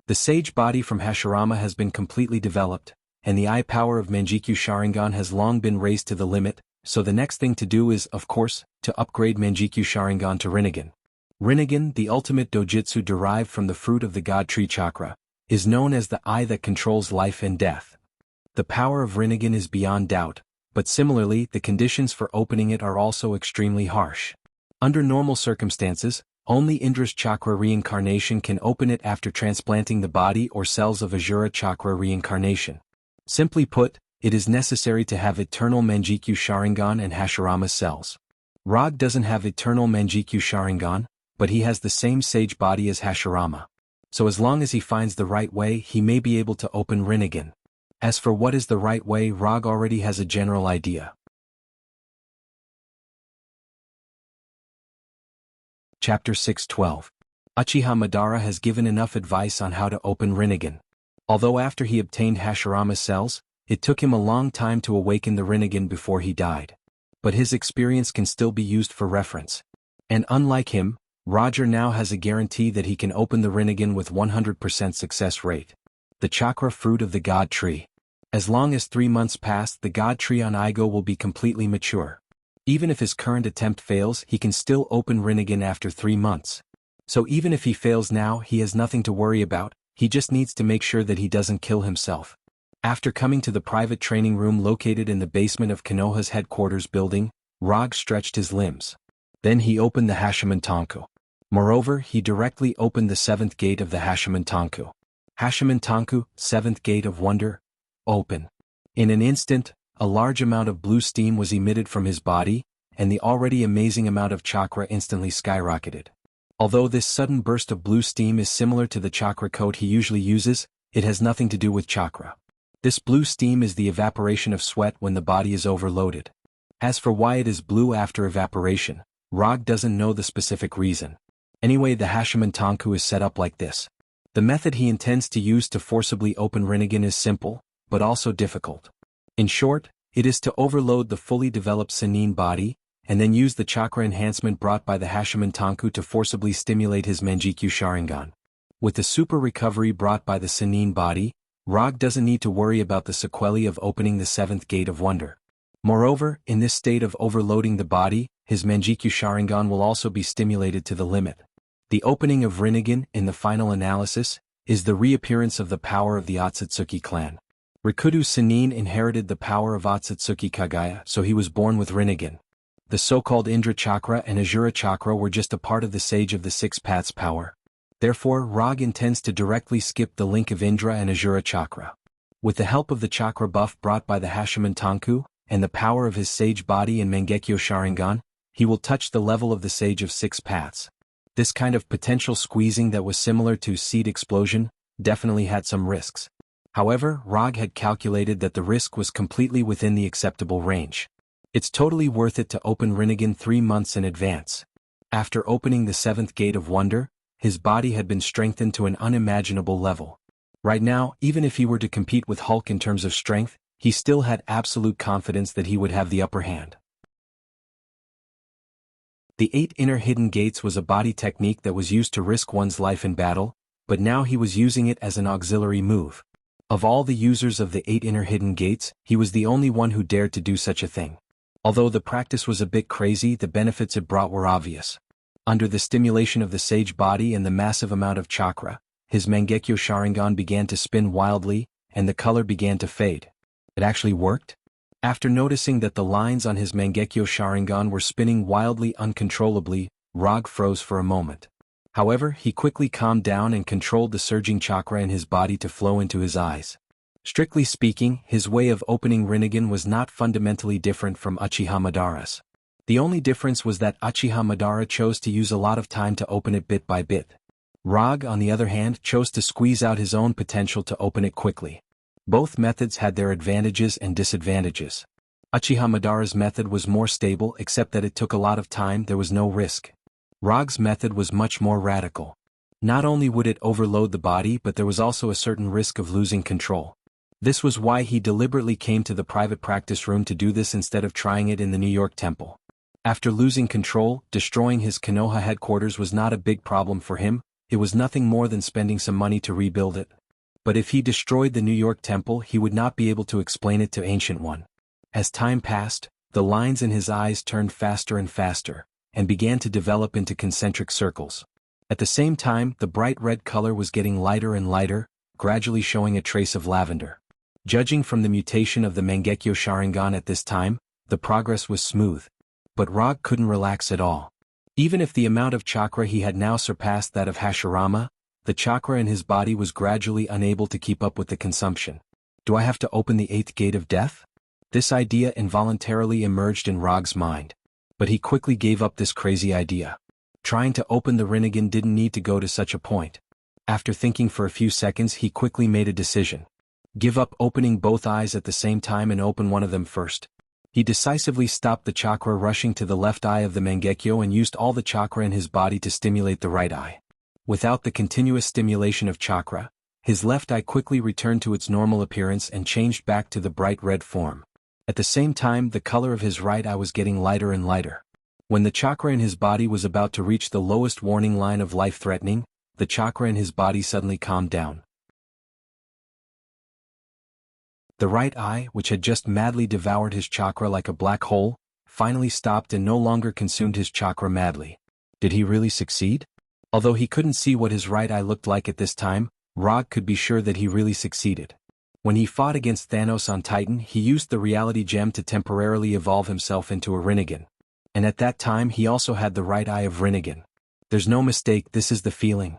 The sage body from Hashirama has been completely developed, and the eye power of Manjikyu Sharingan has long been raised to the limit, so the next thing to do is, of course, to upgrade Manjikyu Sharingan to Rinnegan. Rinnegan, the ultimate dojutsu derived from the fruit of the God Tree Chakra, is known as the eye that controls life and death. The power of Rinnegan is beyond doubt, but similarly the conditions for opening it are also extremely harsh. Under normal circumstances, only Indra's Chakra reincarnation can open it after transplanting the body or cells of Ajura Chakra reincarnation. Simply put, it is necessary to have eternal Manjikyu Sharingan and Hashirama cells. Rog doesn't have eternal Manjikyu Sharingan, but he has the same sage body as Hashirama. So as long as he finds the right way, he may be able to open Rinnegan. As for what is the right way, Rog already has a general idea. Chapter 6:12. Uchiha Madara has given enough advice on how to open Rinnegan. Although after he obtained Hashirama's cells, it took him a long time to awaken the Rinnegan before he died. But his experience can still be used for reference. And unlike him, Roger now has a guarantee that he can open the Rinnegan with 100% success rate. The chakra fruit of the God Tree. As long as 3 months pass, the God Tree on Igo will be completely mature. Even if his current attempt fails, he can still open Rinnegan after 3 months. So even if he fails now, he has nothing to worry about, he just needs to make sure that he doesn't kill himself. After coming to the private training room located in the basement of Konoha's headquarters building, Rog stretched his limbs. Then he opened the Hashiman Tanku. Moreover, he directly opened the 7th gate of the Hashiman Tanku. Hashiman Tanku, 7th gate of wonder, open. In an instant, a large amount of blue steam was emitted from his body, and the already amazing amount of chakra instantly skyrocketed. Although this sudden burst of blue steam is similar to the chakra coat he usually uses, it has nothing to do with chakra. This blue steam is the evaporation of sweat when the body is overloaded. As for why it is blue after evaporation, Rog doesn't know the specific reason. Anyway, the Hashiman Tanku is set up like this. The method he intends to use to forcibly open Rinnegan is simple, but also difficult. In short, it is to overload the fully developed Sannin body, and then use the chakra enhancement brought by the Hashiman Tanku to forcibly stimulate his Manjikyu Sharingan. With the super recovery brought by the Sannin body, Rog doesn't need to worry about the sequelae of opening the 7th gate of wonder. Moreover, in this state of overloading the body, his Manjikyu Sharingan will also be stimulated to the limit. The opening of Rinnegan, in the final analysis, is the reappearance of the power of the Otsutsuki clan. Rikudo Sannin inherited the power of Otsutsuki Kagaya, so he was born with Rinnegan. The so-called Indra Chakra and Ajura Chakra were just a part of the Sage of the Six Paths power. Therefore, Rog intends to directly skip the link of Indra and Ajura Chakra. With the help of the chakra buff brought by the Hashiman Tanku, and the power of his sage body and Mangekyo Sharingan, he will touch the level of the Sage of Six Paths. This kind of potential squeezing that was similar to seed explosion definitely had some risks. However, Rog had calculated that the risk was completely within the acceptable range. It's totally worth it to open Rinnegan 3 months in advance. After opening the 7th gate of wonder, his body had been strengthened to an unimaginable level. Right now, even if he were to compete with Hulk in terms of strength, he still had absolute confidence that he would have the upper hand. The 8 inner hidden gates was a body technique that was used to risk one's life in battle, but now he was using it as an auxiliary move. Of all the users of the 8 inner hidden gates, he was the only one who dared to do such a thing. Although the practice was a bit crazy, the benefits it brought were obvious. Under the stimulation of the sage body and the massive amount of chakra, his Mangekyo Sharingan began to spin wildly, and the color began to fade. It actually worked? After noticing that the lines on his Mangekyo Sharingan were spinning wildly uncontrollably, Rog froze for a moment. However, he quickly calmed down and controlled the surging chakra in his body to flow into his eyes. Strictly speaking, his way of opening Rinnegan was not fundamentally different from Uchiha Madara's. The only difference was that Uchiha Madara chose to use a lot of time to open it bit by bit. Rog, on the other hand, chose to squeeze out his own potential to open it quickly. Both methods had their advantages and disadvantages. Uchiha Madara's method was more stable except that it took a lot of time, there was no risk. Rog's method was much more radical. Not only would it overload the body but there was also a certain risk of losing control. This was why he deliberately came to the private practice room to do this instead of trying it in the New York temple. After losing control, destroying his Konoha headquarters was not a big problem for him, it was nothing more than spending some money to rebuild it. But if he destroyed the New York temple he would not be able to explain it to Ancient One. As time passed, the lines in his eyes turned faster and faster, and began to develop into concentric circles. At the same time, the bright red color was getting lighter and lighter, gradually showing a trace of lavender. Judging from the mutation of the Mangekyo Sharingan at this time, the progress was smooth. But Rog couldn't relax at all. Even if the amount of chakra he had now surpassed that of Hashirama, the chakra in his body was gradually unable to keep up with the consumption. Do I have to open the 8th gate of death? This idea involuntarily emerged in Rog's mind. But he quickly gave up this crazy idea. Trying to open the Rinnegan didn't need to go to such a point. After thinking for a few seconds he quickly made a decision. Give up opening both eyes at the same time and open one of them first. He decisively stopped the chakra rushing to the left eye of the Mangekyo and used all the chakra in his body to stimulate the right eye. Without the continuous stimulation of chakra, his left eye quickly returned to its normal appearance and changed back to the bright red form. At the same time the color of his right eye was getting lighter and lighter. When the chakra in his body was about to reach the lowest warning line of life-threatening, the chakra in his body suddenly calmed down. The right eye, which had just madly devoured his chakra like a black hole, finally stopped and no longer consumed his chakra madly. Did he really succeed? Although he couldn't see what his right eye looked like at this time, Rog could be sure that he really succeeded. When he fought against Thanos on Titan he used the reality gem to temporarily evolve himself into a Rinnegan. And at that time he also had the right eye of Rinnegan. There's no mistake, this is the feeling.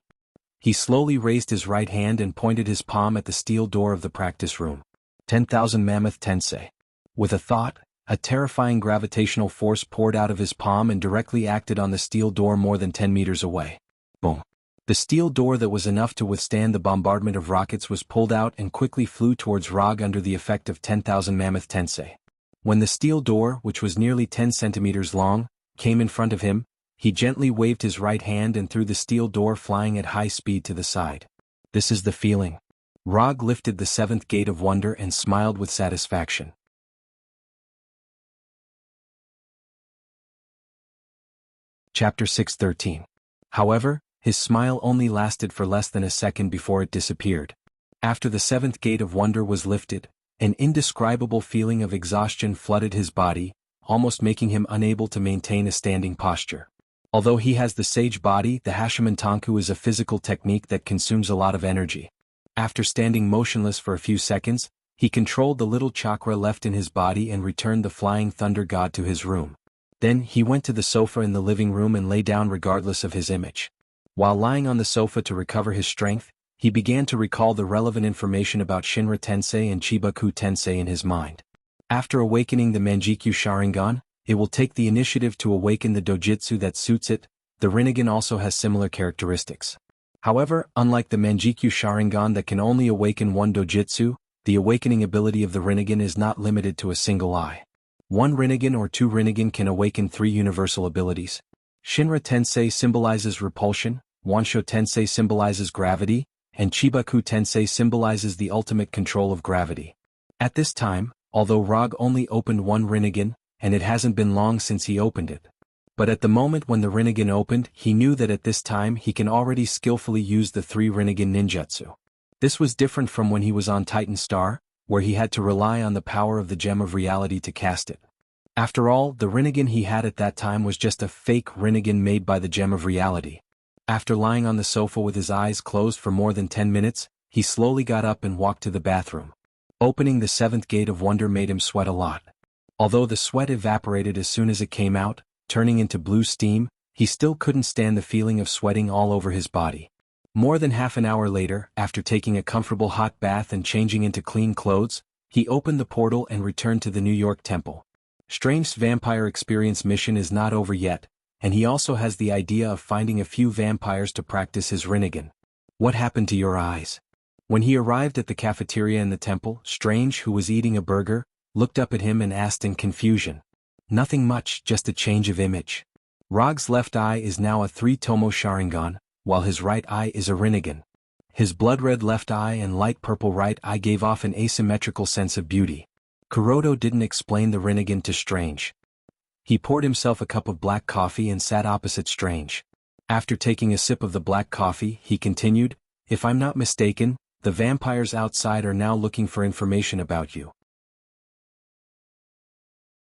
He slowly raised his right hand and pointed his palm at the steel door of the practice room. 10,000 Mammoth Tensei. With a thought, a terrifying gravitational force poured out of his palm and directly acted on the steel door more than 10 meters away. Boom. The steel door that was enough to withstand the bombardment of rockets was pulled out and quickly flew towards Rog under the effect of 10,000 Mammoth Tensei. When the steel door, which was nearly 10 centimeters long, came in front of him, he gently waved his right hand and threw the steel door flying at high speed to the side. This is the feeling. Rog lifted the 7th gate of wonder and smiled with satisfaction. Chapter 613. However, his smile only lasted for less than a second before it disappeared. After the 7th gate of wonder was lifted, an indescribable feeling of exhaustion flooded his body, almost making him unable to maintain a standing posture. Although he has the sage body, the Hashimantanku is a physical technique that consumes a lot of energy. After standing motionless for a few seconds, he controlled the little chakra left in his body and returned the flying thunder god to his room. Then he went to the sofa in the living room and lay down regardless of his image. While lying on the sofa to recover his strength, he began to recall the relevant information about Shinra Tensei and Chibaku Tensei in his mind. After awakening the Mangekyo Sharingan, it will take the initiative to awaken the dojutsu that suits it. The Rinnegan also has similar characteristics. However, unlike the Mangekyo Sharingan that can only awaken one dojutsu, the awakening ability of the Rinnegan is not limited to a single eye. One Rinnegan or two Rinnegan can awaken 3 universal abilities. Shinra Tensei symbolizes repulsion, Wansho Tensei symbolizes gravity, and Chibaku Tensei symbolizes the ultimate control of gravity. At this time, although Rog only opened one Rinnegan, and it hasn't been long since he opened it. But at the moment when the Rinnegan opened, he knew that at this time he can already skillfully use the 3 Rinnegan ninjutsu. This was different from when he was on Titan Star, where he had to rely on the power of the Gem of Reality to cast it. After all, the Rinnegan he had at that time was just a fake Rinnegan made by the Gem of Reality. After lying on the sofa with his eyes closed for more than 10 minutes, he slowly got up and walked to the bathroom. Opening the 7th gate of wonder made him sweat a lot. Although the sweat evaporated as soon as it came out, turning into blue steam, he still couldn't stand the feeling of sweating all over his body. More than half an hour later, after taking a comfortable hot bath and changing into clean clothes, he opened the portal and returned to the New York temple. Strange Vampire Experience mission is not over yet. and he also has the idea of finding a few vampires to practice his Rinnegan. What happened to your eyes? When he arrived at the cafeteria in the temple, Strange, who was eating a burger, looked up at him and asked in confusion. Nothing much, just a change of image. Rog's left eye is now a 3-tomo Sharingan, while his right eye is a Rinnegan. His blood-red left eye and light-purple right eye gave off an asymmetrical sense of beauty. Kuroda didn't explain the Rinnegan to Strange. He poured himself a cup of black coffee and sat opposite Strange. After taking a sip of the black coffee, he continued, "If I'm not mistaken, the vampires outside are now looking for information about you.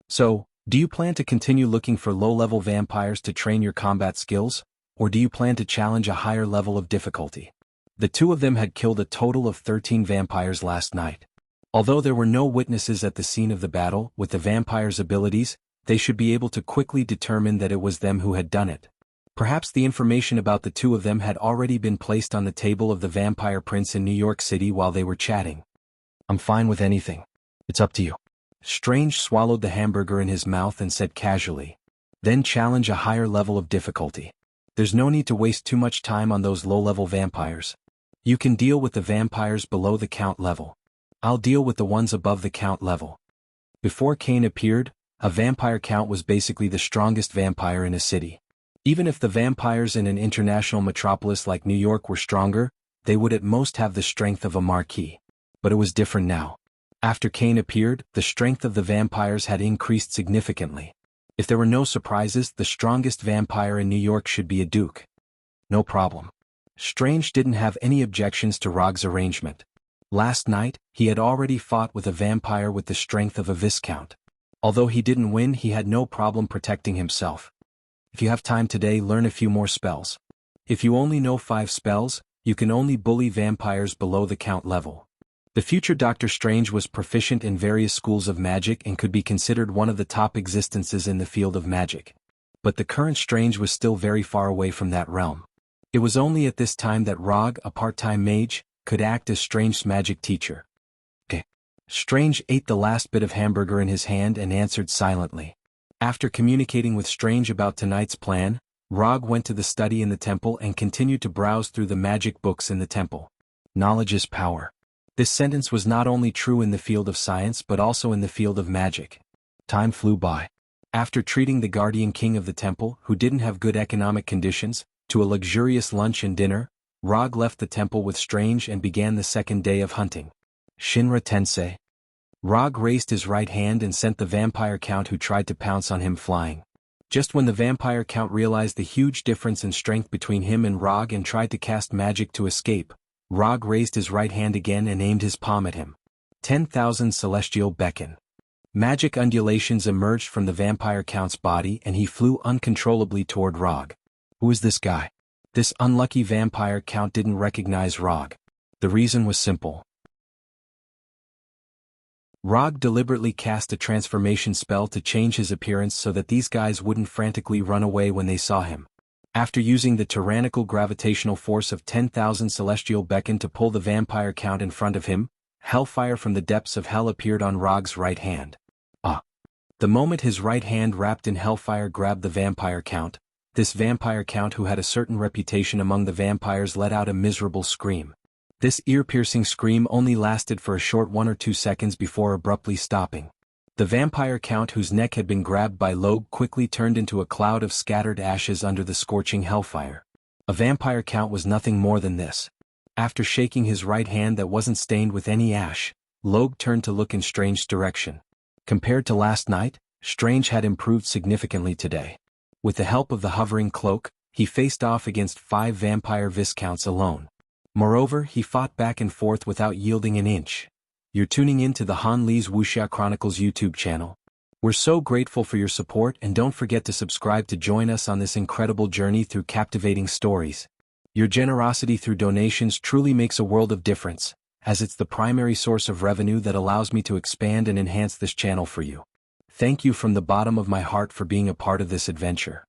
So, do you plan to continue looking for low-level vampires to train your combat skills, or do you plan to challenge a higher level of difficulty?" The two of them had killed a total of 13 vampires last night. Although there were no witnesses at the scene of the battle, with the vampires' abilities, they should be able to quickly determine that it was them who had done it. Perhaps the information about the two of them had already been placed on the table of the vampire prince in New York City while they were chatting. "I'm fine with anything. It's up to you." Strange swallowed the hamburger in his mouth and said casually. "Then challenge a higher level of difficulty. There's no need to waste too much time on those low-level vampires. You can deal with the vampires below the count level. I'll deal with the ones above the count level." Before Kane appeared, a vampire count was basically the strongest vampire in a city. Even if the vampires in an international metropolis like New York were stronger, they would at most have the strength of a marquis. But it was different now. After Kane appeared, the strength of the vampires had increased significantly. If there were no surprises, the strongest vampire in New York should be a duke. No problem. Strange didn't have any objections to Rog's arrangement. Last night, he had already fought with a vampire with the strength of a viscount. Although he didn't win, he had no problem protecting himself. If you have time today, learn a few more spells. If you only know 5 spells, you can only bully vampires below the count level. The future Doctor Strange was proficient in various schools of magic and could be considered one of the top existences in the field of magic. But the current Strange was still very far away from that realm. It was only at this time that Rog, a part-time mage, could act as Strange's magic teacher. Strange ate the last bit of hamburger in his hand and answered silently. After communicating with Strange about tonight's plan, Rog went to the study in the temple and continued to browse through the magic books in the temple. Knowledge is power. This sentence was not only true in the field of science but also in the field of magic. Time flew by. After treating the guardian king of the temple, who didn't have good economic conditions, to a luxurious lunch and dinner, Rog left the temple with Strange and began the second day of hunting. Shinra Tensei. Rog raised his right hand and sent the vampire count who tried to pounce on him flying. Just when the vampire count realized the huge difference in strength between him and Rog and tried to cast magic to escape, Rog raised his right hand again and aimed his palm at him. 10,000 Celestial Beacon. Magic undulations emerged from the vampire count's body and he flew uncontrollably toward Rog. Who is this guy? This unlucky vampire count didn't recognize Rog. The reason was simple. Rog deliberately cast a transformation spell to change his appearance so that these guys wouldn't frantically run away when they saw him. After using the tyrannical gravitational force of 10,000 Celestial Beacon to pull the vampire count in front of him, hellfire from the depths of hell appeared on Rog's right hand. The moment his right hand wrapped in hellfire grabbed the vampire count, this vampire count who had a certain reputation among the vampires let out a miserable scream. This ear-piercing scream only lasted for a short 1 or 2 seconds before abruptly stopping. The vampire count whose neck had been grabbed by Logue quickly turned into a cloud of scattered ashes under the scorching hellfire. A vampire count was nothing more than this. After shaking his right hand that wasn't stained with any ash, Logue turned to look in Strange's direction. Compared to last night, Strange had improved significantly today. With the help of the hovering cloak, he faced off against 5 vampire viscounts alone. Moreover, he fought back and forth without yielding an inch. You're tuning in to the Han Lee's Wuxia Chronicles YouTube channel. We're so grateful for your support and don't forget to subscribe to join us on this incredible journey through captivating stories. Your generosity through donations truly makes a world of difference, as it's the primary source of revenue that allows me to expand and enhance this channel for you. Thank you from the bottom of my heart for being a part of this adventure.